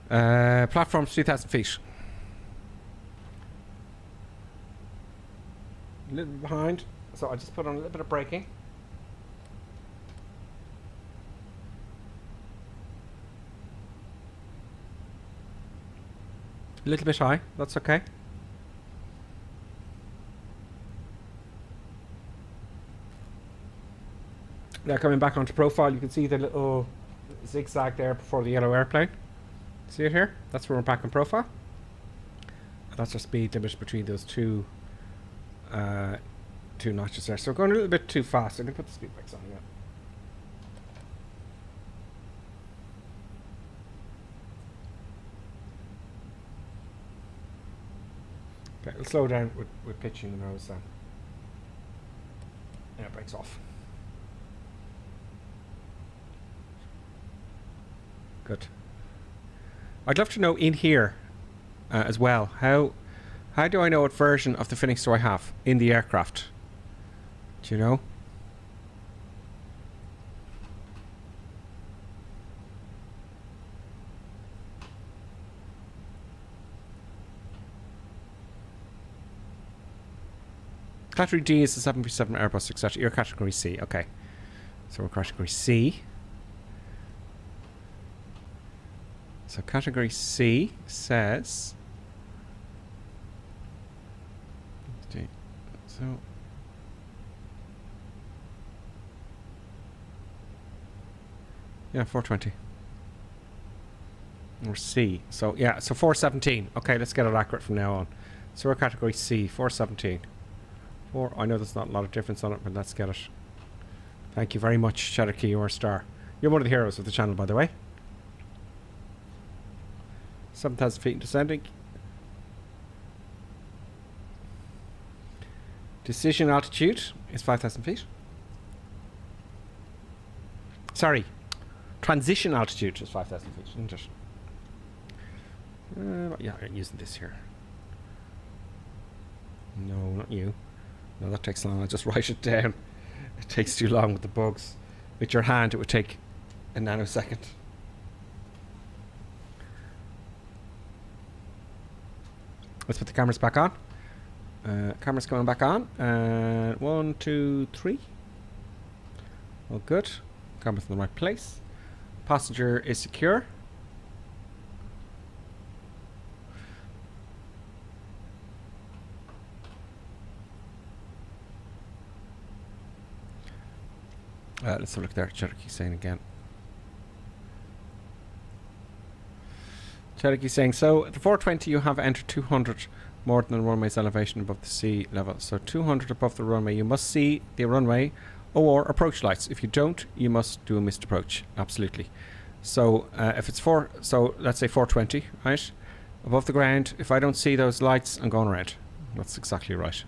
Platform's 2,000 feet. A little bit behind, so I just put on a little bit of braking. A little bit high, that's okay. Now coming back onto profile, you can see the little zigzag there before the yellow airplane. See it here? That's where we're back on profile. And that's our speed limit between those two notches there. So we're going a little bit too fast. I'm going to put the speed brakes on again. Okay, we'll slow down with pitching the nose then. Yeah, brakes off. Good. I'd love to know in here as well, how do I know what version of the Fenix do I have in the aircraft? Do you know? Category D is the 737 Airbus, etc. You're category C, okay. So we're category C. So category C says... So... Yeah, 420. Or C. So, yeah, so 417. Okay, let's get it accurate from now on. So we're category C, 417. I know there's not a lot of difference on it, but let's get it. Thank you very much, Cherokee. You're a star. You're one of the heroes of the channel, by the way. 7,000 feet and descending. Decision altitude is 5,000 feet. Sorry. Transition altitude is 5,000 feet, isn't it? Yeah, I'm using this here. No, not you. No, that takes long. I'll just write it down. It takes too long with the bugs. With your hand, it would take a nanosecond. Let's put the cameras back on. Cameras going back on. 1, 2, 3. All good. Cameras in the right place. Passenger is secure. Let's have a look there. Cherokee saying again. Cherokee saying, so the 420 you have entered 200 more than the runway's elevation above the sea level. So 200 above the runway. You must see the runway or approach lights. If you don't, you must do a missed approach. Absolutely. So if it's so let's say 420, right? Above the ground, if I don't see those lights, I'm going around. That's exactly right.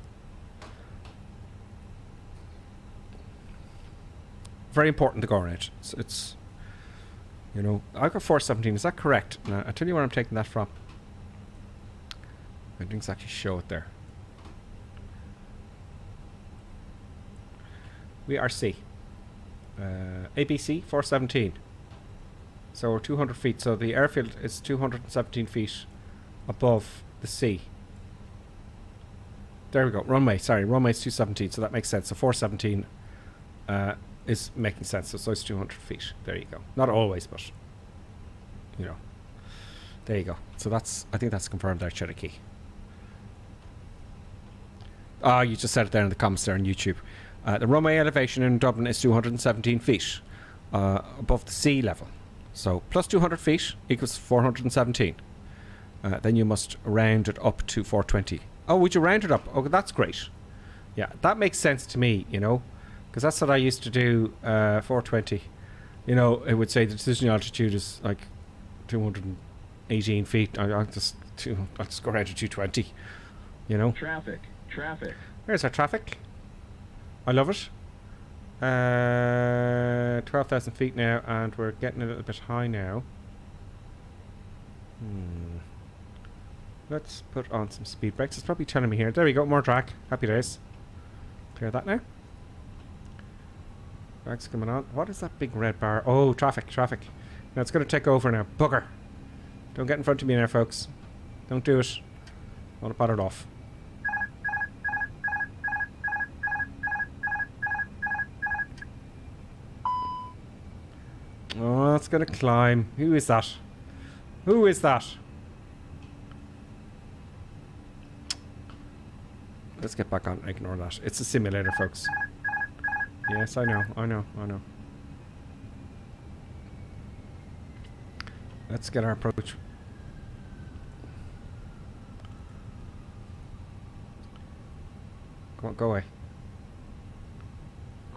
Very important to go around. It's you know, I've got 417. Is that correct? Now, I'll tell you where I'm taking that from. I didn't exactly show it there. We are C. ABC 417. So we're 200 feet. So the airfield is 217 feet above the sea. There we go. Runway. Sorry, runway is 217. So that makes sense. So 417 is making sense. So it's 200 feet. There you go. Not always, but you know. There you go. So that's, I think that's confirmed there, Cherokee. Oh, you just said it there in the comments there on YouTube. The runway elevation in Dublin is 217 feet above the sea level. So plus 200 feet equals 417. Then you must round it up to 420. Oh, would you round it up? Oh, that's great. Yeah, that makes sense to me, you know, because that's what I used to do, 420. You know, it would say the decision altitude is like 218 feet. I'll just go around to 220, you know. Traffic. There's our traffic. I love it. 12,000 feet now, and we're getting a little bit high now. Let's put on some speed brakes. It's probably telling me here. There we go, more drag. Happy days. Clear that now. Brakes coming on. What is that big red bar? Oh, traffic. Now it's going to take over now. Bugger. Don't get in front of me now, folks. Don't do it. I want to pat it off. Oh, it's going to climb. Who is that? Let's get back on. Ignore that. It's a simulator, folks. Yes, I know. Let's get our approach. Come on, go away.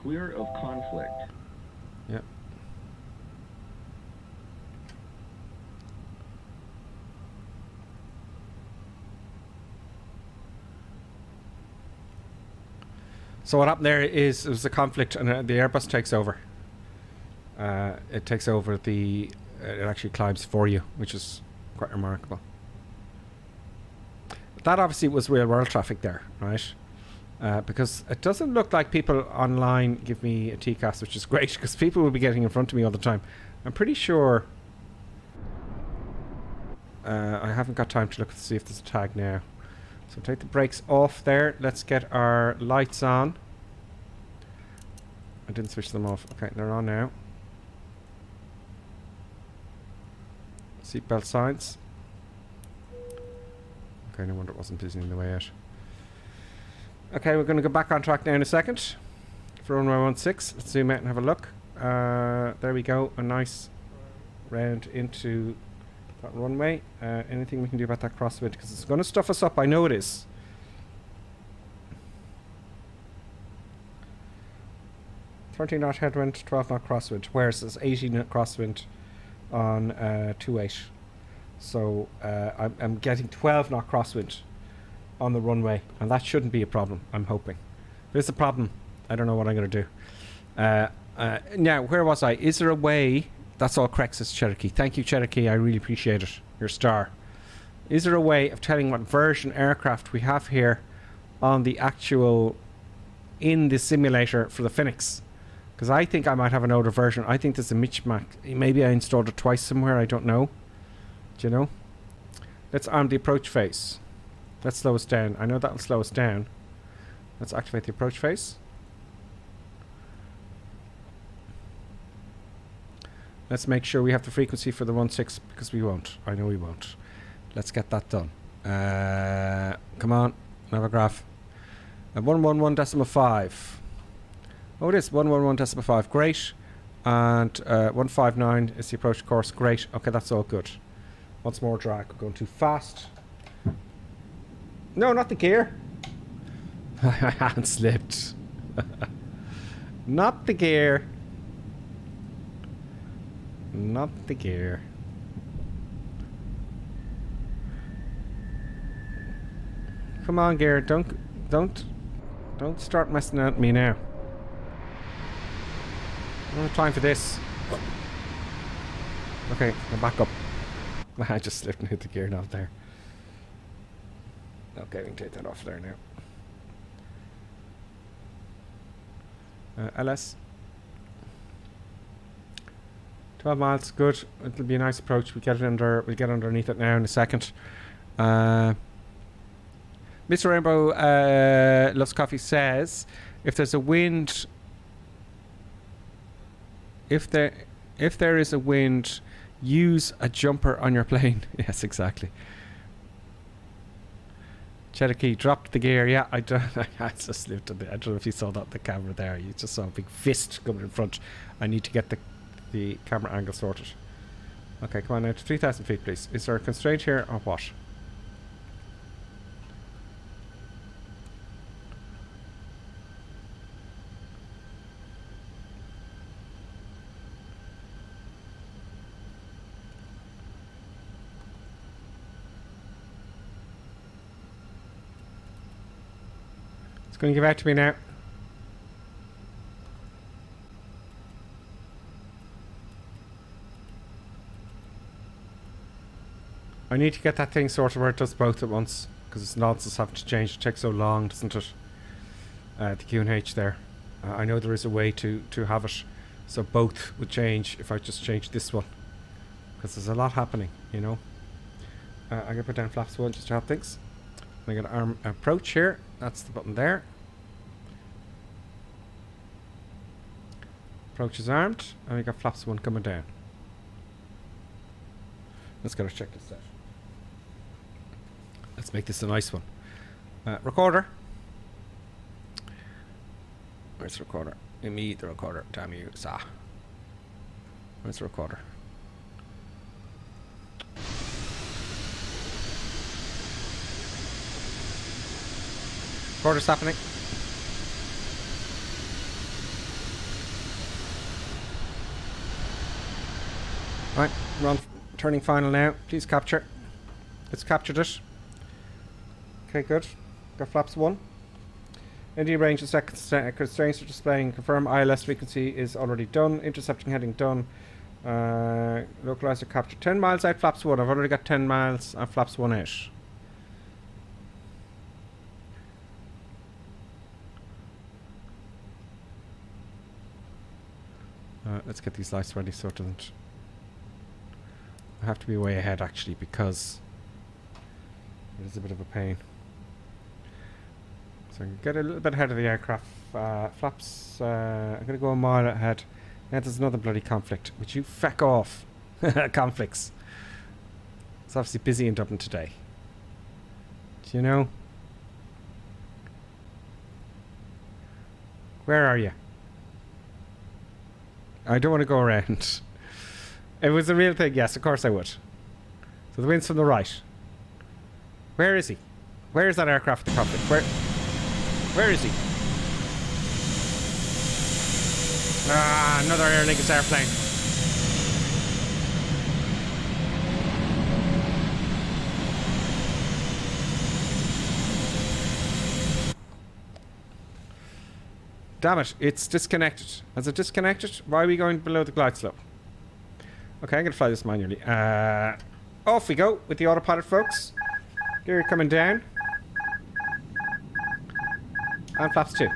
Clear of conflict. Yep. So what happened there is it was a conflict, and the Airbus takes over. It takes over it actually climbs for you, which is quite remarkable. That obviously was real world traffic there, right? Because it doesn't look like people online give me a TCAS, which is great, because people will be getting in front of me all the time. I'm pretty sure I haven't got time to look to see if there's a tag now. So take the brakes off there. Let's get our lights on. I didn't switch them off. Okay, they're on now. Seatbelt signs. Okay, no wonder it wasn't busy in the way out. Okay, we're going to go back on track now in a second for runway 16. Let's zoom out and have a look. There we go. A nice round into that runway. Anything we can do about that crosswind, because it's going to stuff us up. I know it is. $13 knot headwind, 12 knot crosswind. Whereas there's 18 knot crosswind on 28. So I'm getting 12 knot crosswind on the runway, and that shouldn't be a problem. I'm hoping. If it's a problem, I don't know what I'm going to do. Now, where was I? Is there a way? That's all correct, says Cherokee. Thank you, Cherokee. I really appreciate it. You're a star. Is there a way of telling what version aircraft we have here on the actual, in the simulator for the Fenix? Because I think I might have an older version. I think there's a mismatch. Maybe I installed it twice somewhere. I don't know. Do you know? Let's arm the approach face. Let's slow us down. I know that'll slow us down. Let's activate the approach face. Let's make sure we have the frequency for the 16, because we won't. I know we won't. Let's get that done. Come on. Another graph. 111.5. Oh, it is 111.5. Great. And 159 is the approach course. Great. Okay, that's all good. Once more drag. We're going too fast. No, not the gear. My hand slipped. Not the gear. Not the gear. Come on, gear. Don't start messing at me now. I don't have time for this. Okay, I'm back up. I just slipped and hit the gear knob there. Okay, we can take that off there now. LS. 12 miles, good. It'll be a nice approach. We'll get underneath it now in a second. Mr. Rainbow Loves Coffee says, if there's a wind, if there is a wind, use a jumper on your plane. Yes, exactly. Cherokee dropped the gear. Yeah, I just lived on the. I don't know if you saw that on the camera there. You just saw a big fist coming in front. I need to get the camera angle sorted. Okay, come on now to 3,000 feet, please. Is there a constraint here or what? It's going to give out to me now. I need to get that thing sorted where it does both at once, because it's nonsense having to change. It takes so long, doesn't it? The Q&H there. I know there is a way to have it so both would change if I just change this one, because there's a lot happening, you know. I'm going to put down flaps 1 just to have things. I'm going to arm approach here. That's the button there. Approach is armed, and we got flaps 1 coming down. Let's go to check this out. Let's make this a nice one. Recorder. Where's the recorder? Give me the recorder. Damn you, sir. Where's the recorder? Recorder's happening. Right, we're on turning final now. Please capture. It's captured it. Okay, good. Got flaps 1. India range of constraints are displaying. Confirm ILS frequency is already done. Intercepting heading done. Localizer capture 10 miles out flaps 1. I've already got 10 miles and flaps 1 out. Let's get these lights ready so it doesn't. I have to be way ahead actually because it is a bit of a pain. So I can get a little bit ahead of the aircraft. Flaps, I'm going to go a mile ahead. Yeah, there's another bloody conflict. Would you feck off? Conflicts. It's obviously busy in Dublin today. Do you know? Where are you? I don't want to go around. If it was a real thing, yes, of course I would. So the wind's from the right. Where is he? Where is that aircraft at the cockpit? Where is he? Ah, another Aer Lingus airplane. Damn it, it's disconnected. Has it disconnected? Why are we going below the glide slope? Okay, I'm going to fly this manually. Off we go with the autopilot, folks. Gear coming down. And flaps 2.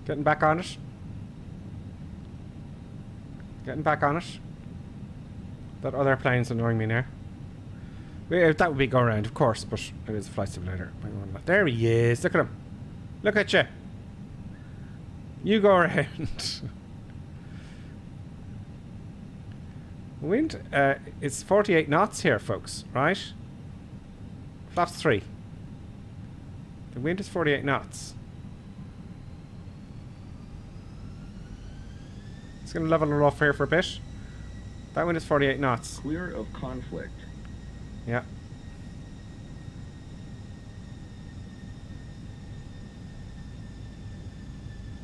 Getting back on it. Getting back on it. That other plane's annoying me now. That would be go around, of course, but it is a flight simulator. There he is. Look at him. Look at you. You go around. Wind it's 48 knots here, folks, right? Flaps 3. The wind is 48 knots. It's going to level it off here for a bit. That wind is 48 knots. Clear of conflict. Yeah.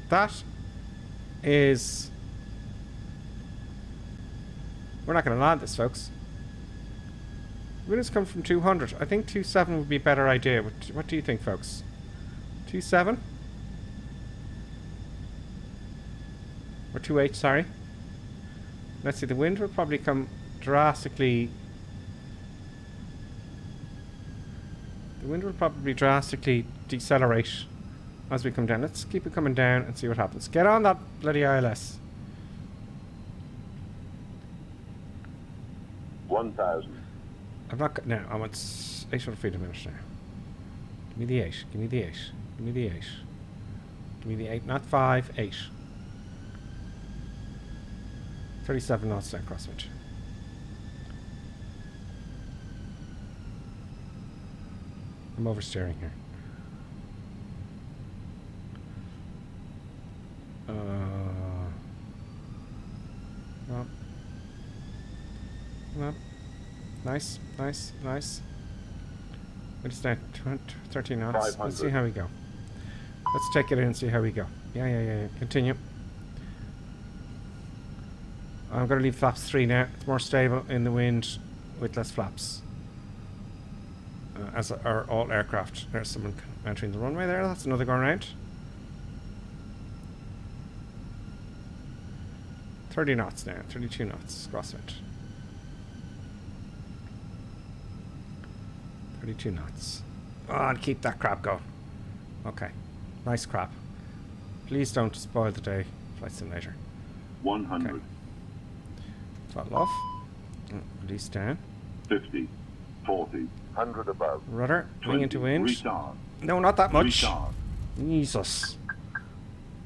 That is... We're not going to land this, folks. Wind has come from 200. I think 27 would be a better idea. What do you think, folks? 27? Or 28, sorry. Let's see, the wind will probably come drastically... The wind will probably drastically decelerate as we come down. Let's keep it coming down and see what happens. Get on that bloody ILS. 1,000. I'm not... No, I'm at 800 feet a minute now. Give me the 8. Give me the 8. Give me the 8. Give me the 8. Not 5. 8. 37 knots now, crosswind. I'm oversteering here. No. No. Nice, nice, nice. What is that? 13 knots. Let's see how we go. Let's take it in and see how we go. Yeah. Continue. I'm going to leave flaps 3 now. It's more stable in the wind with less flaps. As are all aircraft. There's someone entering the runway there. That's another going around. 30 knots now. 32 knots. Crosswind. 32 knots. Oh, and keep that crab going. Okay. Nice crab. Please don't spoil the day. Flight simulator. 100. Okay. Throttle off. Release down. 50. 40. 100 above. Rudder. Wing into wind. Retard. No, not that much. Retard. Jesus.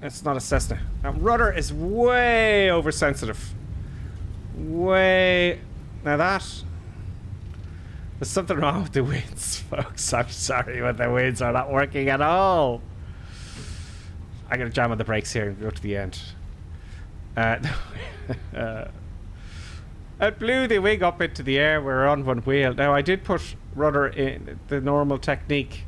It's not a Cessna. Now, rudder is way oversensitive. Way. Now that. There's something wrong with the winds, folks. I'm sorry, but the winds are not working at all. I'm going to jam on the brakes here and go to the end. It blew the wing up into the air. We're on one wheel. Now, I did put rudder in the normal technique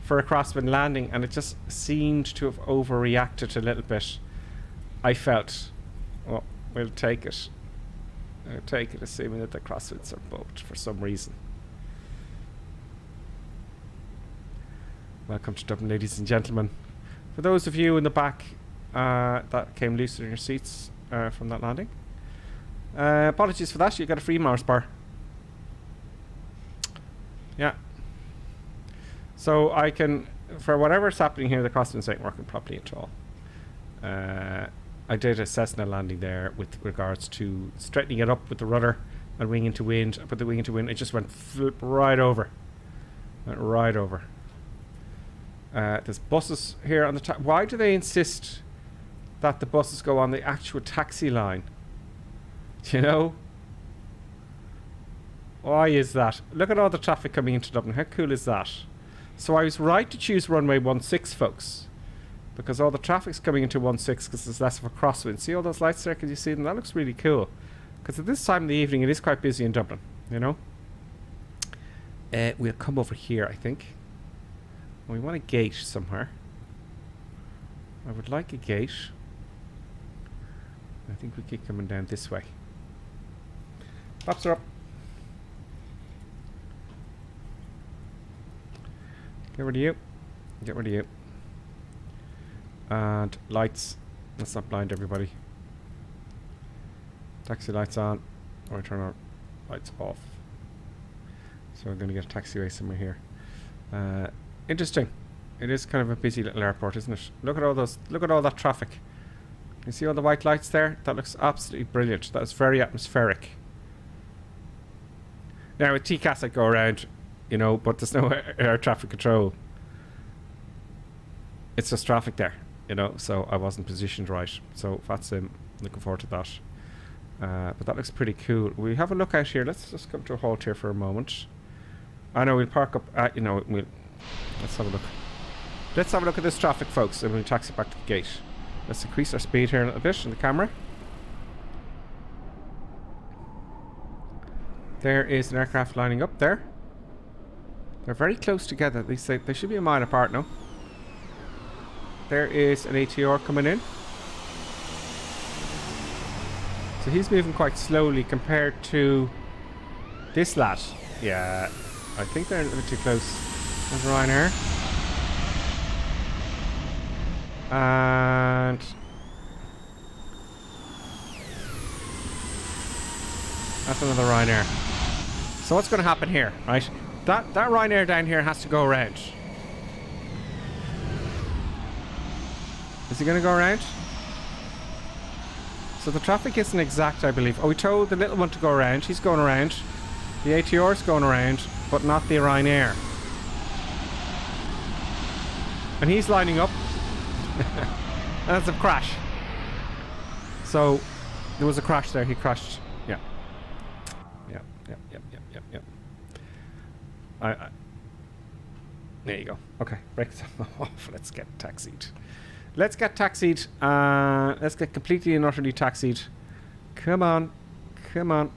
for a crosswind landing, and it just seemed to have overreacted a little bit. I felt. Well, we'll take it. I'll take it, assuming that the crosswinds are booked for some reason. Welcome to Dublin, ladies and gentlemen. For those of you in the back that came loose in your seats from that landing, apologies for that. You got a free Mars bar. Yeah. So I can, for whatever's happening here, the crosswinds ain't working properly at all. I did a Cessna landing there with regards to straightening it up with the rudder and wing into wind. I put the wing into wind. It just went flip right over. Went right over. There's buses here on the top. Why do they insist that the buses go on the actual taxi line? Do you know? Why is that? Look at all the traffic coming into Dublin. How cool is that? So I was right to choose runway 16, folks. Because all the traffic's coming into 16 because there's less of a crosswind. See all those lights there? Can you see them? That looks really cool. Because at this time of the evening, it is quite busy in Dublin, you know? We'll come over here, I think. We want a gate somewhere. I would like a gate. I think we keep coming down this way. Flaps are up. Get rid of you. Get rid of you. And lights. Let's not blind everybody. Taxi lights on. Or turn our lights off. So we're going to get a taxiway somewhere here. Interesting. It is kind of a busy little airport, isn't it? Look at all those. Look at all that traffic. You see all the white lights there? That looks absolutely brilliant. That is very atmospheric. Now with TCAS I go around, you know, but there's no air traffic control. It's just traffic there, you know, so I wasn't positioned right. So FATSIM, looking forward to that. But that looks pretty cool. We have a look out here. Let's just come to a halt here for a moment. I know we'll park up, you know, let's have a look. Let's have a look at this traffic, folks, and we'll taxi back to the gate. Let's increase our speed here a little bit in the camera. There is an aircraft lining up there. They're very close together. They say they should be a mile apart now. There is an ATR coming in. So he's moving quite slowly compared to this lad. Yeah, I think they're a little bit too close. There's Ryanair. And that's another Ryanair. So what's going to happen here, right? That Ryanair down here has to go around. Is he going to go around? So the traffic isn't exact, I believe. Oh, we told the little one to go around. He's going around. The ATR's going around, but not the Ryanair. And he's lining up. And that's a crash. So There was a crash there. He crashed. Yeah. Yeah. There you go. Okay, brakes off. Let's get taxied. Let's get taxied. Let's get completely and utterly taxied. Come on. Come on.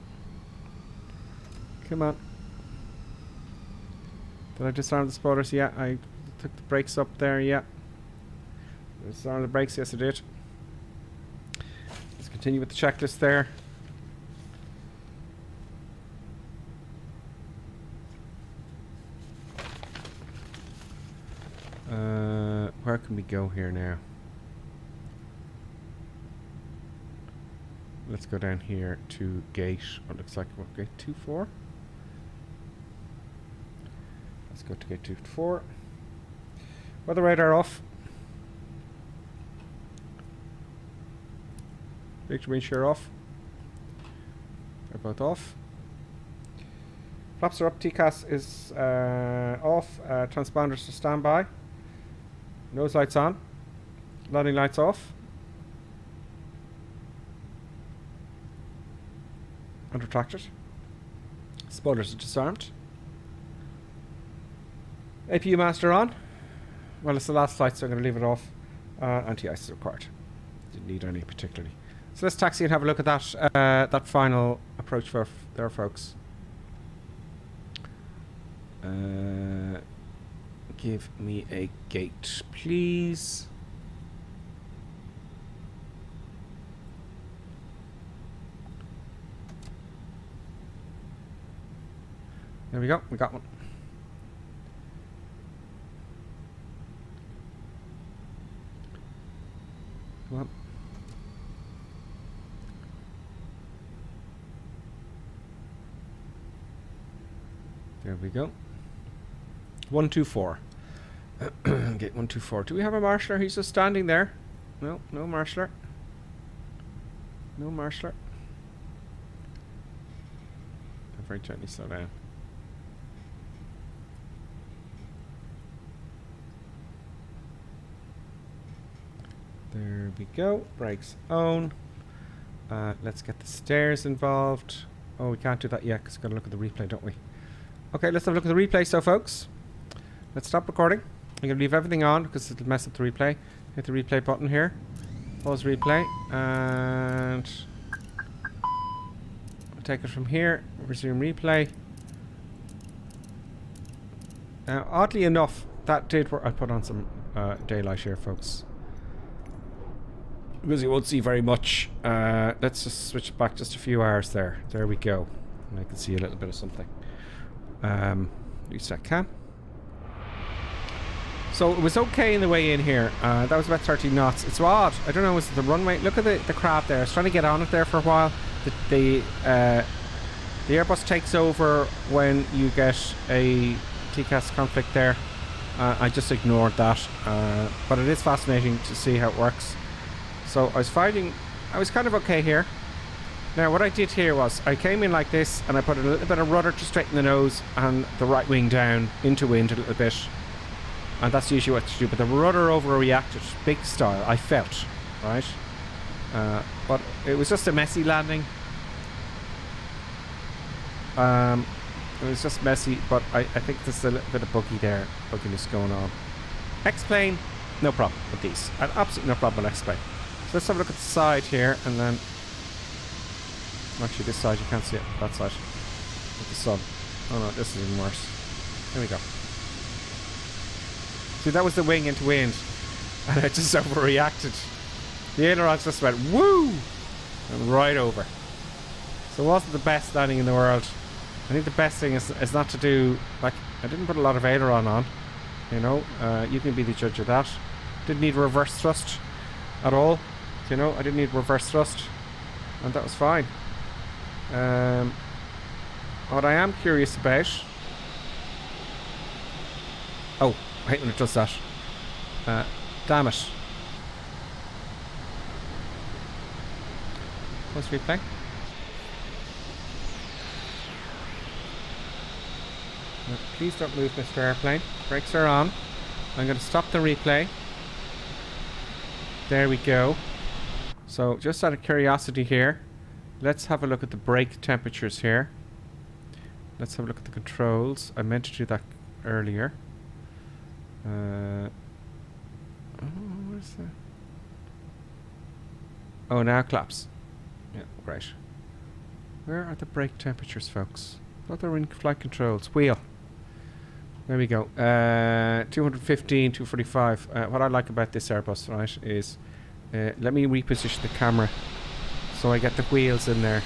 Come on. Did I disarm the spoilers? Yeah, I took the brakes up there. Yeah. Disarm the brakes. Yes, I did. Let's continue with the checklist there. Where can we go here now? Let's go down here to gate. What looks like what, gate 24. Let's go to gate 24. Weather radar off. Victor wind shear off. They're both off. Flaps are up. TCAS is off. Transponders to standby. Nose lights on. Landing lights off. Unretracted. Spoilers are disarmed. APU master on. Well, it's the last flight, so I'm going to leave it off. Anti-ice is required. Didn't need any particularly. So let's taxi and have a look at that that final approach for there, folks. Give me a gate, please. There we go. We got one. Come on. There we go. 124. Gate 124. Do we have a marshaller? He's just standing there. No, no marshaller. No marshaller. Very gently slow down. There we go. Brakes on. Let's get the stairs involved. Oh, we can't do that yet because we've got to look at the replay, don't we? Okay, let's have a look at the replay, so folks. Let's stop recording. I'm going to leave everything on because it'll mess up the replay. Hit the replay button here. Pause replay. And I'll take it from here. Resume replay. Now, oddly enough, that did work. I'll put on some daylight here, folks, because you won't see very much. Let's just switch back just a few hours there. There we go. And I can see a little bit of something. Reset cam. So it was okay in the way in here. That was about 30 knots. It's odd. I don't know, was it the runway? Look at the crab there. I was trying to get on it there for a while. The Airbus takes over when you get a TCAS conflict there. I just ignored that. But it is fascinating to see how it works. So I was kind of okay here. Now what I did here was I came in like this and I put a little bit of rudder to straighten the nose and the right wing down into wind a little bit. And that's usually what to do. But the rudder overreacted, big style, I felt, right? But it was just a messy landing. It was just messy, but I think there's a little bit of bugginess going on. X-plane, no problem with these. Absolutely no problem with X-plane. So let's have a look at the side here, and then... Actually, this side, you can't see it. That side. With the sun. Oh no, this is even worse. There we go. See, that was the wing into wind. And it just overreacted. The ailerons just went woo! And right over. So it wasn't the best landing in the world. I think the best thing is not to do... Like, I didn't put a lot of aileron on. You know, you can be the judge of that. Didn't need reverse thrust at all. You know, I didn't need reverse thrust. And that was fine. What I am curious about... Oh, I hate when it does that. Damn it. Post replay. No, please don't move, Mr. Airplane. Brakes are on. I'm going to stop the replay. There we go. So, just out of curiosity here, let's have a look at the brake temperatures here. Let's have a look at the controls. I meant to do that earlier. Oh, where's that? Oh, now claps. Yeah, great. Where are the brake temperatures, folks? Thought they were in flight controls. Wheel. There we go. 215, 245. What I like about this Airbus, right, is let me reposition the camera so I get the wheels in there.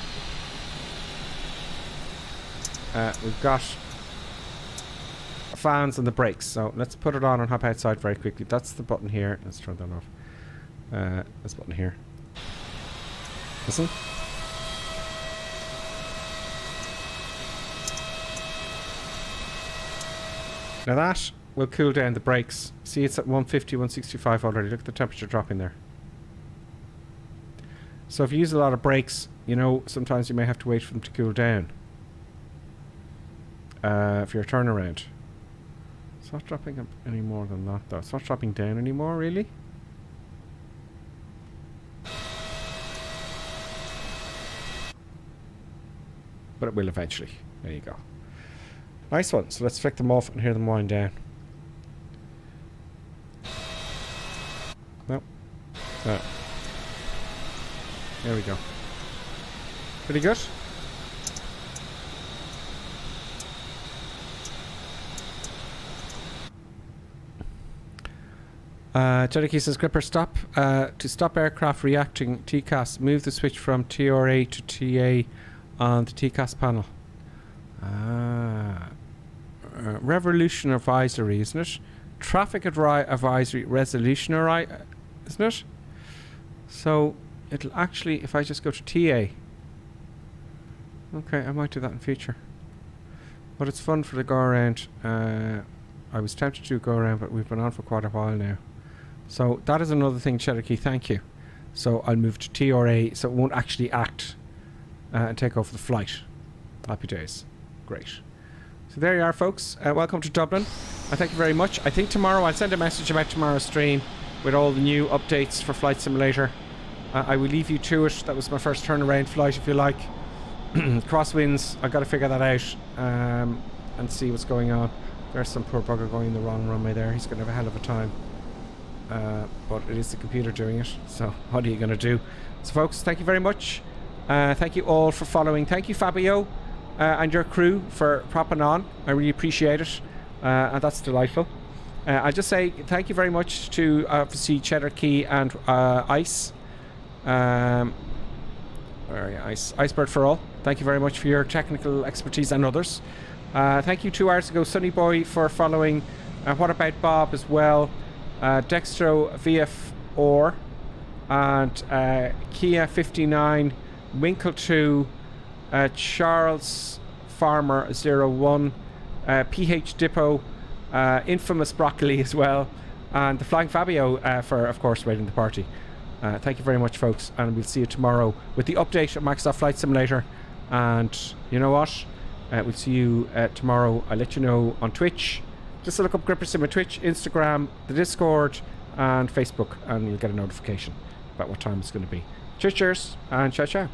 We've got fans and the brakes, so let's put it on and hop outside very quickly. That's the button here. Let's turn that off. This button here. Listen. Now that will cool down the brakes. See, it's at 150, 165 already. Look at the temperature dropping there. So if you use a lot of brakes, you know, sometimes you may have to wait for them to cool down. For your turnaround. It's not dropping up any more than that, though. It's not dropping down anymore, really. But it will eventually. There you go. Nice one. So let's flick them off and hear them wind down. No. There we go. Pretty good. Cherokee says, Gripper, stop. To stop aircraft reacting TCAS, move the switch from TRA to TA on the TCAS panel. Revolution advisory, isn't it? Traffic advisory resolution, isn't it? So it'll actually, if I just go to TA. Okay, I might do that in future. But it's fun for the go around. I was tempted to go around, but we've been on for quite a while now. So that is another thing, Cherokee, thank you. So I'll move to TRA so it won't actually act and take over the flight. Happy days. Great. So there you are, folks. Welcome to Dublin. Thank you very much. I think tomorrow I'll send a message about tomorrow's stream with all the new updates for Flight Simulator. I will leave you to it. That was my first turnaround flight, if you like. Crosswinds, I've got to figure that out and see what's going on. There's some poor bugger going the wrong runway there. He's going to have a hell of a time. But it is the computer doing it, so what are you going to do? So folks, thank you very much. Thank you all for following. Thank you, Fabio, and your crew for propping on. I really appreciate it, and that's delightful. I'll just say thank you very much to obviously Cherokee and Ice. Where are you? Icebird for all. Thank you very much for your technical expertise and others. Thank you 2 hours ago, Sunny Boy, for following. What about Bob as well? Dextro VF Or and Kia 59, Winkle 2, Charles Farmer 01, PH Dippo, Infamous Broccoli as well, and the Flying Fabio for, of course, raiding the party. Thank you very much, folks, and we'll see you tomorrow with the update of Microsoft Flight Simulator. And you know what? We'll see you tomorrow. I'll let you know on Twitch. Just look up Gripper Sim on Twitch, Instagram, the Discord, and Facebook, and you'll get a notification about what time it's going to be. Cheers, and ciao, ciao.